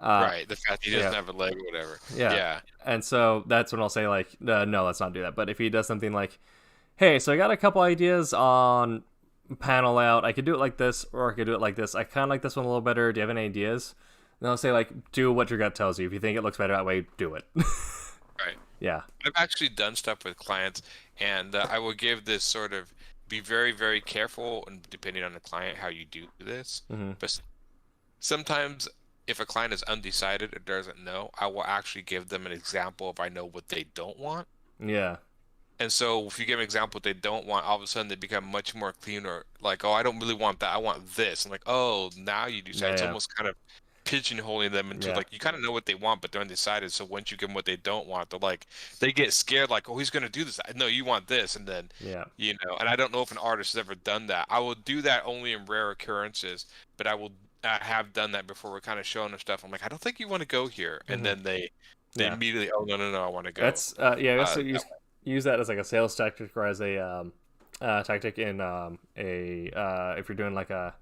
Speaker 3: Right, the fact he doesn't
Speaker 2: yeah.
Speaker 3: have a leg or whatever.
Speaker 2: Yeah.
Speaker 3: Yeah.
Speaker 2: And so that's when I'll say, like, no, let's not do that. But if he does something like, hey, so I got a couple ideas on panel layout. I could do it like this, or I could do it like this. I kind of like this one a little better. Do you have any ideas? And I'll say, like, do what your gut tells you. If you think it looks better that way, do it.
Speaker 3: Right.
Speaker 2: Yeah.
Speaker 3: I've actually done stuff with clients, and I will give this sort of be very, very careful, and depending on the client, how you do this.
Speaker 2: Mm-hmm.
Speaker 3: But sometimes, if a client is undecided or doesn't know, I will actually give them an example if I know what they don't want.
Speaker 2: Yeah.
Speaker 3: And so, if you give an example what they don't want, all of a sudden they become much more cleaner. Like, oh, I don't really want that. I want this. I'm like, oh, now you do. So it's
Speaker 2: Yeah.
Speaker 3: almost kind of pigeonholing them into
Speaker 2: Yeah.
Speaker 3: like you kind of know what they want, but they're undecided. So once you give them what they don't want, they're like they get scared, like, oh, he's gonna do this. No, you want this, and then
Speaker 2: Yeah.
Speaker 3: And I don't know if an artist has ever done that. I will do that only in rare occurrences, but I have done that before. We're kind of showing them stuff. I'm like, I don't think you want to go here, and then they
Speaker 2: Yeah.
Speaker 3: immediately, oh no, I want to go.
Speaker 2: That's that's
Speaker 3: that
Speaker 2: use that as like a sales tactic or as a tactic in if you're doing like a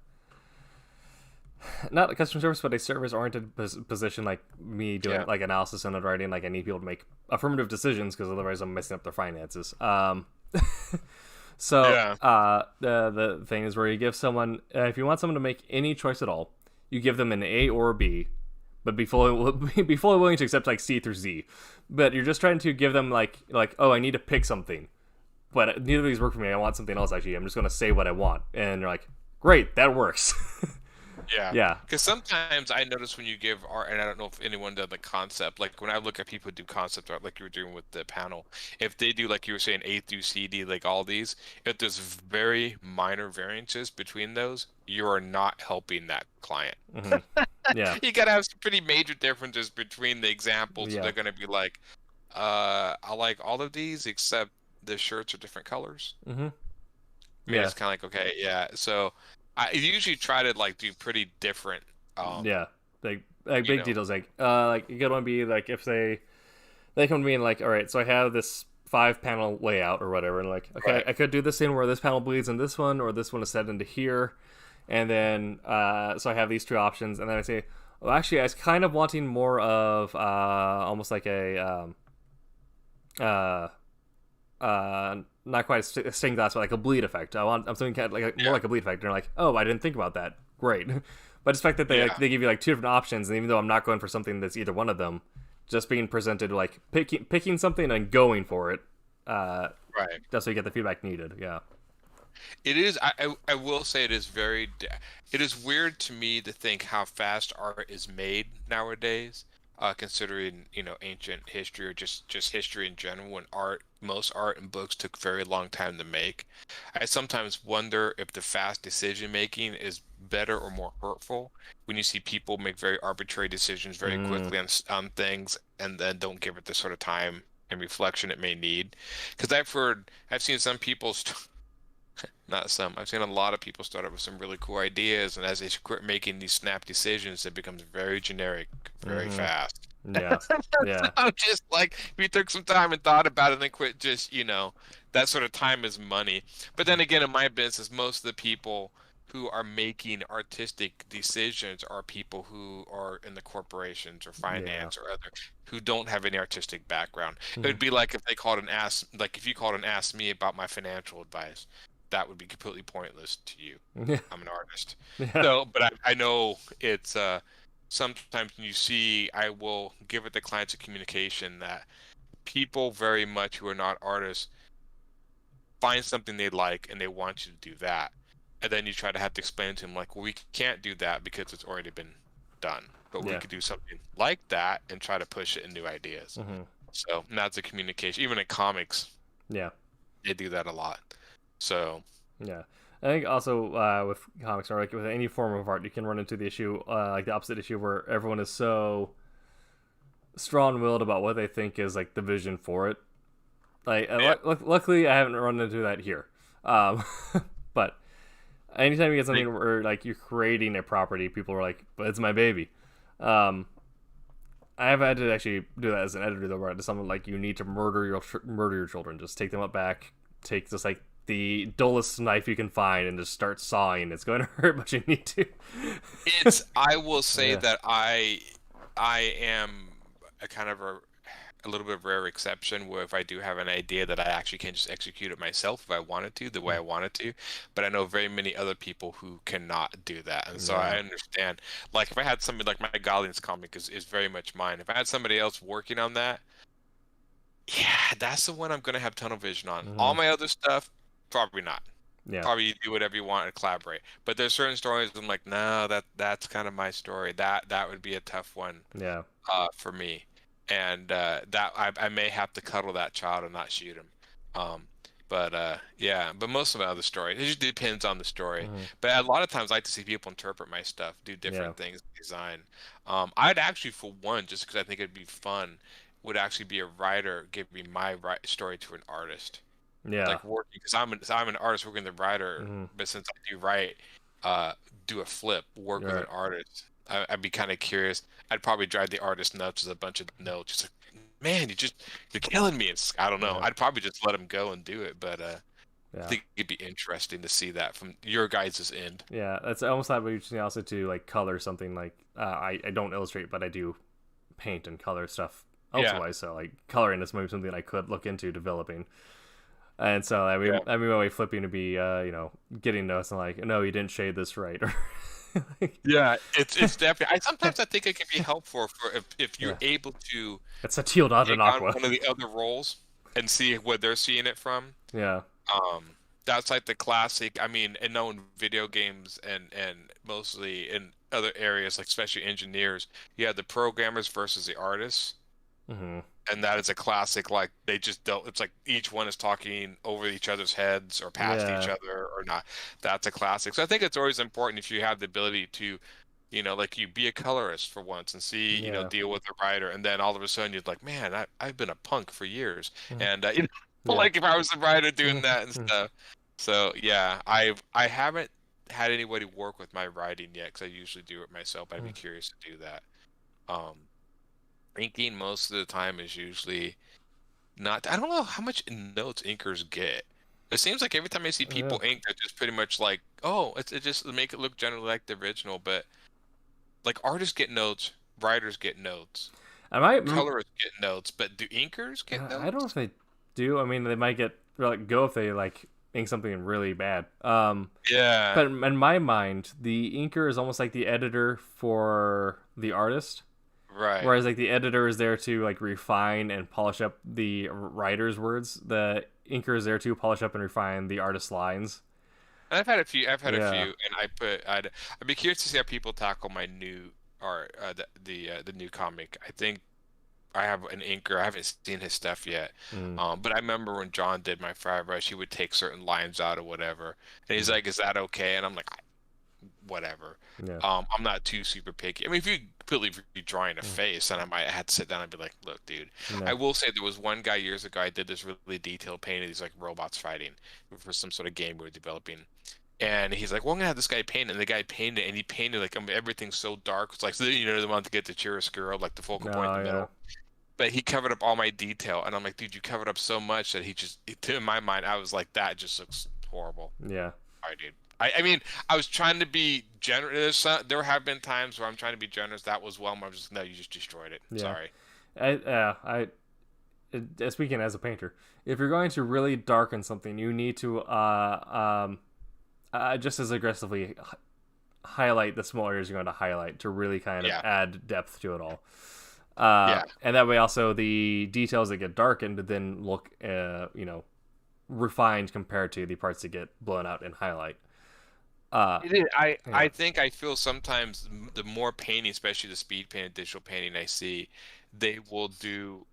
Speaker 2: not a customer service but a service oriented position, like me doing
Speaker 3: Yeah.
Speaker 2: like analysis and underwriting. Like, I need people to make affirmative decisions because otherwise I'm messing up their finances. So
Speaker 3: Yeah.
Speaker 2: The thing is where you give someone, if you want someone to make any choice at all, you give them an A or a B, but be fully willing to accept like C through Z. But you're just trying to give them like oh, I need to pick something, but neither of these work for me. I want something else. Actually, I'm just going to say what I want, and you're like, great, that works.
Speaker 3: Yeah.
Speaker 2: Yeah.
Speaker 3: Because sometimes I notice when you give art, and I don't know if anyone does the concept, like when I look at people who do concept art, like you were doing with the panel, if they do, like you were saying, A through C, D, like all these, if there's very minor variances between those, you are not helping that client.
Speaker 2: Yeah.
Speaker 3: You gotta have some pretty major differences between the examples.
Speaker 2: Yeah.
Speaker 3: They're gonna be like, I like all of these except the shirts are different colors.
Speaker 2: Mm-hmm.
Speaker 3: Yeah. It's kind of like, okay, yeah. So I usually try to like do pretty different.
Speaker 2: Yeah. Like like
Speaker 3: you
Speaker 2: big
Speaker 3: know.
Speaker 2: details, like it could want to be like if they come to me and like, all right, so I have this 5 panel layout or whatever, and like, okay,
Speaker 3: Right.
Speaker 2: I could do this thing where this panel bleeds in this one, or this one is set into here, and then so I have these two options, and then I say, well, actually, I was kind of wanting more of almost like a not quite a stained glass, but like a bleed effect. I'm something kind of like more
Speaker 3: Yeah.
Speaker 2: like a bleed effect. And they're like, oh, I didn't think about that. Great, but it's the fact that
Speaker 3: Yeah.
Speaker 2: they give you like two different options, and even though I'm not going for something that's either one of them, just being presented like picking something and going for it,
Speaker 3: Right.
Speaker 2: just so you get the feedback needed. Yeah.
Speaker 3: It is. I will say it is very. It is weird to me to think how fast art is made nowadays, considering ancient history or just history in general. When most art and books took very long time to make. I sometimes wonder if the fast decision making is better or more hurtful when you see people make very arbitrary decisions very
Speaker 2: Mm,
Speaker 3: quickly on things and then don't give it the sort of time and reflection it may need. Because I've seen some people. Not some. I've seen a lot of people start up with some really cool ideas, and as they quit making these snap decisions, it becomes very generic, very
Speaker 2: mm-hmm.
Speaker 3: fast.
Speaker 2: Yeah. Yeah.
Speaker 3: I'm just like, if you took some time and thought about it, and then quit, just that sort of time is money. But then again, in my business, most of the people who are making artistic decisions are people who are in the corporations or
Speaker 2: Yeah.
Speaker 3: finance or other who don't have any artistic background. It
Speaker 2: Mm-hmm.
Speaker 3: would be like if they called and asked, like if you called and asked me about my financial advice, that would be completely pointless to you.
Speaker 2: Yeah.
Speaker 3: I'm an artist.
Speaker 2: Yeah.
Speaker 3: So, but I know it's sometimes when you see, I will give it the clients of communication that people very much who are not artists find something they like and they want you to do that. And then you try to have to explain to them like, well, we can't do that because it's already been done. But we
Speaker 2: Yeah.
Speaker 3: could do something like that and try to push it in new ideas.
Speaker 2: Mm-hmm.
Speaker 3: So that's a communication. Even in comics,
Speaker 2: Yeah.
Speaker 3: they do that a lot. So
Speaker 2: Yeah. I think also with comics or like with any form of art, you can run into the issue, like the opposite issue, where everyone is so strong-willed about what they think is like the vision for it. Like,
Speaker 3: yeah,
Speaker 2: luckily, I haven't run into that here. Um, but anytime you get
Speaker 3: they-
Speaker 2: something where like you're creating a property, people are like, "But it's my baby." Um, I have had to actually do that as an editor, though, where it's something like you need to murder your children. Just take them up back, take just like the dullest knife you can find, and just start sawing. It's going to hurt, but you need to.
Speaker 3: I will say
Speaker 2: Yeah.
Speaker 3: that I am a kind of a little bit of rare exception where if I do have an idea that I actually can just execute it myself if I wanted to, the way I wanted to. But I know very many other people who cannot do that. And so
Speaker 2: Yeah.
Speaker 3: I understand. Like if I had somebody like my Guardians comic is very much mine. If I had somebody else working on that, yeah, that's the one I'm gonna have tunnel vision on.
Speaker 2: Hmm.
Speaker 3: All my other stuff, probably not.
Speaker 2: Yeah.
Speaker 3: Probably you do whatever you want and collaborate. But there's certain stories I'm like, no, that's kind of my story. That would be a tough one
Speaker 2: Yeah.
Speaker 3: for me. And that I may have to cuddle that child and not shoot him. Um, but yeah, but most of my other stories, it just depends on the story.
Speaker 2: Hmm.
Speaker 3: But a lot of times I like to see people interpret my stuff, do
Speaker 2: Yeah.
Speaker 3: different things, design. I'd actually, for one, just because I think it'd be fun, would actually be a writer give me my story to an artist
Speaker 2: Yeah.
Speaker 3: like working because I'm an artist working with a writer,
Speaker 2: Hmm.
Speaker 3: but since I do write, do a flip, work with an
Speaker 2: Right.
Speaker 3: artist. I'd be kind of curious. I'd probably drive the artist nuts with a bunch of notes, just like, man, you're killing me. I don't know.
Speaker 2: Yeah.
Speaker 3: I'd probably just let him go and do it, but I
Speaker 2: Yeah.
Speaker 3: think it'd be interesting to see that from your guys' end.
Speaker 2: Yeah. That's almost that way also to like color something like I don't illustrate, but I do paint and color stuff
Speaker 3: Yeah,
Speaker 2: elsewise. So like coloring is maybe something I could look into developing. And so
Speaker 3: yeah.
Speaker 2: I mean, my way flipping to be, getting notes and like, no, you didn't shade this right, or like,
Speaker 3: Yeah, it's definitely. I sometimes I think it can be helpful for if
Speaker 2: yeah,
Speaker 3: you're able to
Speaker 2: it's a teal, not an
Speaker 3: take on
Speaker 2: aqua.
Speaker 3: one of the other roles and see where they're seeing it from.
Speaker 2: Yeah,
Speaker 3: Um, that's like the classic. I mean, and known video games and mostly in other areas, like especially engineers, you have the programmers versus the artists,
Speaker 2: hmm,
Speaker 3: and that is a classic. Like they just don't. It's like each one is talking over each otother's heads or past each
Speaker 2: yeah,
Speaker 3: other or not. That's a classic. So I think it's always important if you have the ability to, like you be a colorist for once and see,
Speaker 2: yeah,
Speaker 3: deal with a writer, and then all of a sudden you're like, man, I've been a punk for years,
Speaker 2: mhm,
Speaker 3: and
Speaker 2: yeah,
Speaker 3: like if I was a writer doing
Speaker 2: mhm,
Speaker 3: that and
Speaker 2: mhm,
Speaker 3: stuff. So yeah, I haven't had anybody work with my writing yet because I usually do it myself. I'd be
Speaker 2: mhm.
Speaker 3: curious to do that. Um, inking most of the time is usually not. I don't know how much notes inkers get. It seems like every time I see
Speaker 2: Yeah.
Speaker 3: people ink, they're just pretty much like, oh, it just make it look generally like the original. But like artists get notes, writers get notes,
Speaker 2: I might.
Speaker 3: colorists get notes, but do inkers get
Speaker 2: I don't know if
Speaker 3: notes?
Speaker 2: they do. I mean, they might get like go if they like ink something really bad.
Speaker 3: Yeah,
Speaker 2: But in my mind, the inker is almost like the editor for the artist.
Speaker 3: right.
Speaker 2: Whereas like the editor is there to like refine and polish up the writer's words. The inker is there to polish up and refine the artist's lines.
Speaker 3: And I've had a few. I've had a
Speaker 2: Yeah.
Speaker 3: few, and I'd be curious to see how people tackle my new art, the new comic. I think I have an inker. I haven't seen his stuff yet.
Speaker 2: Mm,
Speaker 3: But I remember when John did my Fire Rush, he would take certain lines out or whatever, and he's
Speaker 2: mm,
Speaker 3: like, "Is that okay?" And I'm like, "Whatever."
Speaker 2: yeah.
Speaker 3: I'm not too super picky. I mean, if you completely drawing a
Speaker 2: Mm,
Speaker 3: face, then I might have to sit down and be like, "Look, dude." I
Speaker 2: no.
Speaker 3: will say there was one guy years ago. I did this really detailed painting of these like robots fighting for some sort of game we were developing. And he's like, "Well, I'm gonna have this guy paint," it. And the guy painted, and he painted like everything so dark. It's like, so, they want to get the chiaroscuro, like the focal point in
Speaker 2: No.
Speaker 3: the
Speaker 2: Yeah.
Speaker 3: middle. But he covered up all my detail, and I'm like, dude, you covered up so much that in my mind, I was like, that just looks horrible.
Speaker 2: Yeah.
Speaker 3: All right, dude. I mean, I was trying to be generous. There have been times where I'm trying to be generous. That was well, I'm just, no, you just destroyed it.
Speaker 2: Yeah.
Speaker 3: Sorry.
Speaker 2: Speaking as a painter, if you're going to really darken something, you need to just as aggressively highlight the small areas you're going to highlight to really kind of
Speaker 3: Yeah.
Speaker 2: add depth to it all.
Speaker 3: Yeah.
Speaker 2: And that way, also the details that get darkened then look, refined compared to the parts that get blown out in highlight.
Speaker 3: It is. I
Speaker 2: Yeah.
Speaker 3: think I feel sometimes the more painting, especially the speed painted digital painting I see, they will do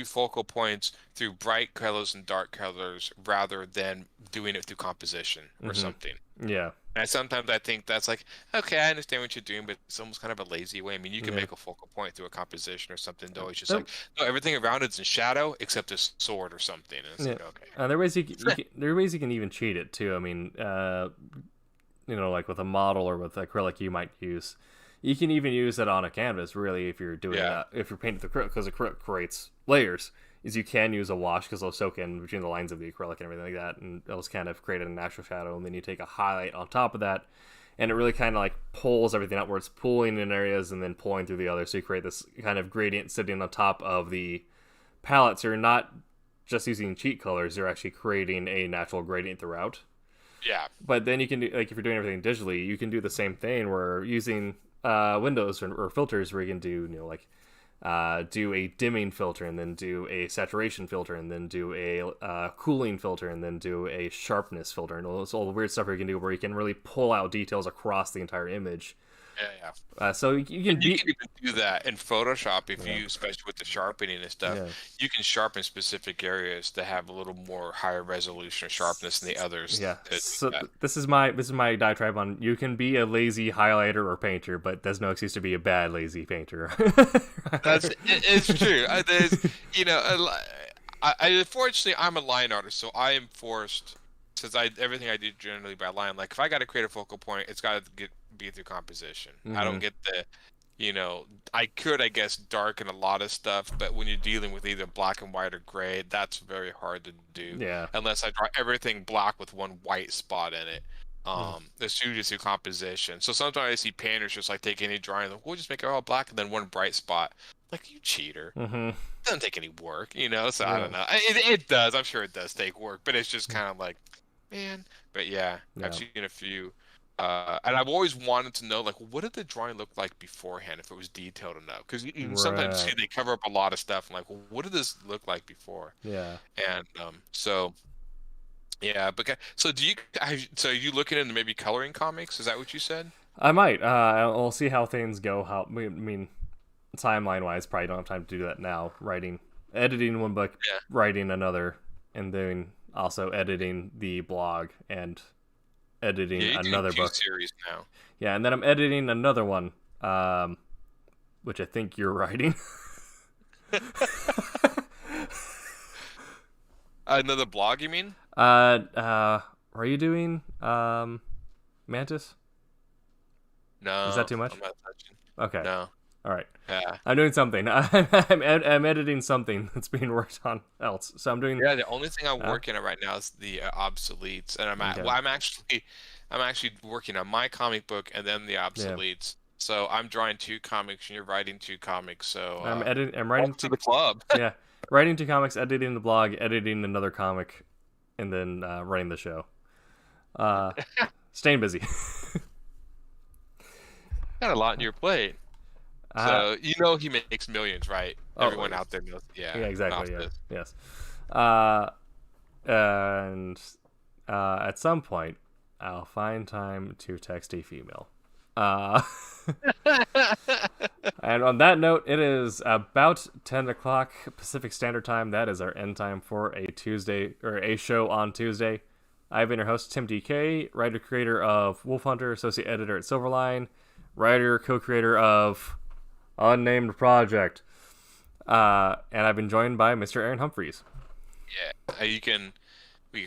Speaker 3: focal points through bright colors and dark colors rather than doing it through composition or
Speaker 2: Hmm.
Speaker 3: something.
Speaker 2: Yeah.
Speaker 3: And sometimes I think that's like, okay, I understand what you're doing, but it's almost kind of a lazy way. I mean, you can
Speaker 2: Yeah.
Speaker 3: make a focal point through a composition or something, though. It's just
Speaker 2: There,
Speaker 3: like, no, everything around it's in shadow except this sword or something. And it's
Speaker 2: yeah.
Speaker 3: like, okay.
Speaker 2: There are ways there are ways you can even cheat it too. I mean, like with a model or with acrylic, you might use. You can even use it on a canvas, really, if you're doing
Speaker 3: Yeah.
Speaker 2: that. If you're painting with acrylic, because acrylic creates layers. Is you can use a wash because they'll soak in between the lines of the acrylic and everything like that, and it'll kind of create a natural shadow. And then you take a highlight on top of that, and it really kind of like pulls everything out where it's pulling in areas and then pulling through the others. So you create this kind of gradient sitting on top of the palette. So you're not just using cheat colors; you're actually creating a natural gradient throughout.
Speaker 3: Yeah.
Speaker 2: But then you can do, like, if you're doing everything digitally, you can do the same thing where using windows or filters where you can do, do a dimming filter and then do a saturation filter and then do a cooling filter and then do a sharpness filter and all the weird stuff you can do where you can really pull out details across the entire image.
Speaker 3: Yeah.
Speaker 2: So you can
Speaker 3: You
Speaker 2: beat.
Speaker 3: can even do that in Photoshop if
Speaker 2: Yeah.
Speaker 3: you, especially with the sharpening and stuff.
Speaker 2: Yeah.
Speaker 3: You can sharpen specific areas to have a little more higher resolution or sharpness than the others.
Speaker 2: Yeah.
Speaker 3: to do
Speaker 2: So
Speaker 3: that.
Speaker 2: this is my diatribe on you can be a lazy highlighter or painter, but there's no excuse to be a bad lazy painter.
Speaker 3: It's true. There's, unfortunately, I'm a line artist, so I am forced, since everything I do generally by line. Like if I got to create a focal point, it's got to be through composition. I don't
Speaker 2: Mhm.
Speaker 3: get I could, I guess, darken a lot of stuff, but when you're dealing with either black and white or gray, that's very hard to do
Speaker 2: Yeah.
Speaker 3: unless I draw everything black with one white spot in it.
Speaker 2: Mm.
Speaker 3: It's usually through composition. So sometimes I see painters just like take any drawing, like, we'll just make it all black and then one bright spot. Like, you cheater.
Speaker 2: Mhm.
Speaker 3: Doesn't take any work, so I
Speaker 2: Yeah.
Speaker 3: don't know. It does. I'm sure it does take work, but it's just kind of like, man. But yeah, I've
Speaker 2: Yeah.
Speaker 3: seen a few. And I've always wanted to know, like, what did the drawing look like beforehand if it was detailed enough? Because you sometimes see
Speaker 2: Right.
Speaker 3: they cover up a lot of stuff. I'm like, well, what did this look like before?
Speaker 2: Yeah.
Speaker 3: And so yeah, but so so you looking into maybe coloring comics? Is that what you said?
Speaker 2: I might. We'll see how things go. I mean, timeline wise, probably don't have time to do that now. Editing one book,
Speaker 3: Yeah.
Speaker 2: writing another, and then also editing the blog and editing
Speaker 3: Yeah, you do
Speaker 2: another
Speaker 3: two
Speaker 2: book.
Speaker 3: series now.
Speaker 2: Yeah, and then I'm editing another one, which I think you're writing.
Speaker 3: Another blog, you mean?
Speaker 2: Are you doing Mantis?
Speaker 3: No.
Speaker 2: Is that too much?
Speaker 3: I'm not touching.
Speaker 2: Okay.
Speaker 3: No.
Speaker 2: All right.
Speaker 3: Yeah.
Speaker 2: I'm doing something. I'm editing something that's being worked on else. So I'm doing.
Speaker 3: Yeah, the only thing I'm working on right now is the obsoletes, and
Speaker 2: Okay.
Speaker 3: well, I'm actually working on my comic book and then the obsoletes. So I'm drawing 2 comics, and you're writing 2 comics. So
Speaker 2: I'm writing
Speaker 3: welcome to the club.
Speaker 2: yeah, writing 2 comics, editing the blog, editing another comic, and then running the show. Staying busy.
Speaker 3: Got a lot on your plate. So you know he makes millions, right? Everyone out there knows. Yeah.
Speaker 2: exactly.
Speaker 3: off
Speaker 2: Yeah.
Speaker 3: this.
Speaker 2: Yes. And at some point, I'll find time to text a female. And on that note, it is about 10 o'clock Pacific Standard Time. That is our end time for a Tuesday, or a show on Tuesday. I've been your host, Tim DK, writer-creator of Wolf Hunter, associate editor at Silverline, writer, co-creator of Unnamed Project. And I've been joined by Mr. Aaron Humphreys.
Speaker 3: Yeah. You can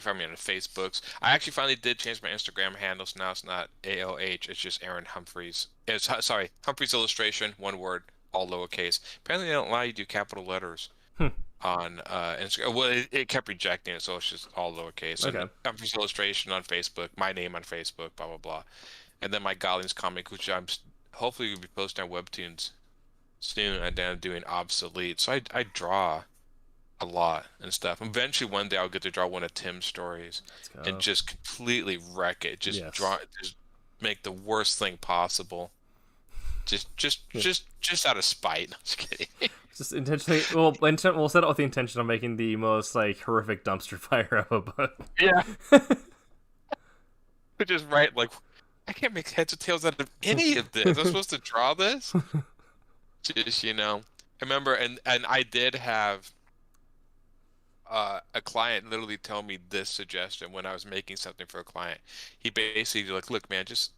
Speaker 3: find me on Facebooks. I actually finally did change my Instagram handle, so now it's not AOH, it's just Aaron Humphreys. It's Humphreys Illustration, one word, all lowercase. Apparently they don't allow you to do capital letters on Instagram. Well, it kept rejecting it, so it's just all lowercase.
Speaker 2: Okay.
Speaker 3: And Humphreys Illustration on Facebook, my name on Facebook, blah blah blah. And then my Goblins comic, which I'm hopefully will be posting on Webtoons soon, and then I'm doing obsolete. So I draw a lot and stuff. Eventually, one day I'll get to draw one of Tim's stories and just completely wreck it. Just make the worst thing possible. Just out of spite. Just kidding.
Speaker 2: Just intentionally. We'll set it with the intention of making the most horrific dumpster fire of a book.
Speaker 3: Yeah. Just right, I can't make heads or tails out of any of this. I'm supposed to draw this. Just I remember, and I did have a client literally tell me this suggestion when I was making something for a client. He basically look, man, just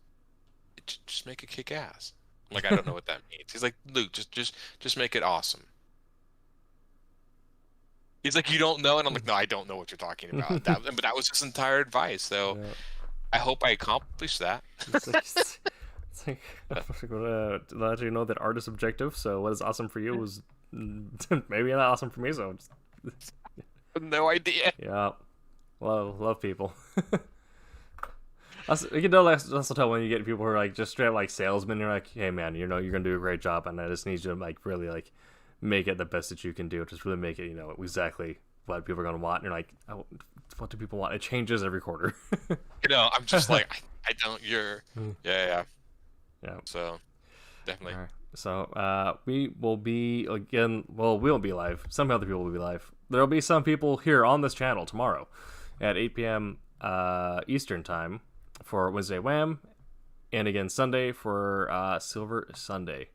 Speaker 3: make it kick ass. I'm like, I don't know what that means. He's like, Luke, just make it awesome. He's like, you don't know, and I'm like, no, I don't know what you're talking about. But that was his entire advice. So I hope I accomplished that.
Speaker 2: It's I'm gonna let you know that art is subjective. So what is awesome for you is maybe not awesome for me. So
Speaker 3: no idea.
Speaker 2: Yeah, love people. You can also tell when you get people who are just straight up salesmen. You're like, hey man, you're gonna do a great job, and I just need you to really make it the best that you can do. Just really make it exactly what people are gonna want. And you're like, oh, what do people want? It changes every quarter.
Speaker 3: I'm just like, I don't. Yeah. So definitely.
Speaker 2: All right. So we will be again. Well, we won't be live. Some other people will be live. There'll be some people here on this channel tomorrow at 8 p.m. Eastern time for Wednesday Wham, and again Sunday for Silver Sunday.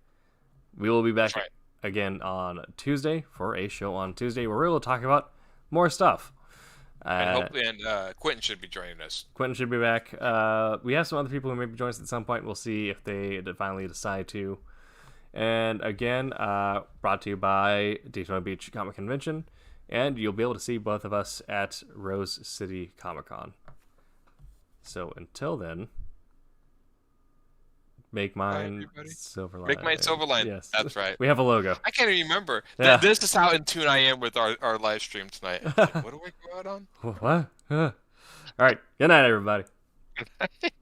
Speaker 2: We will be back again on Tuesday for a show on Tuesday where we will talk about more stuff.
Speaker 3: And hopefully, Quentin should be joining us.
Speaker 2: Quentin should be back. We have some other people who may be joining us at some point. We'll see if they finally decide to. And again, brought to you by Daytona Beach Comic Convention. And you'll be able to see both of us at Rose City Comic Con. So until then, make mine Silverline.
Speaker 3: Make mine Silverline. Yes, that's right.
Speaker 2: We have a logo.
Speaker 3: I can't even remember. Yeah. This is how in tune I am with our live stream tonight. What do I go out on?
Speaker 2: What? All right. Good night, everybody.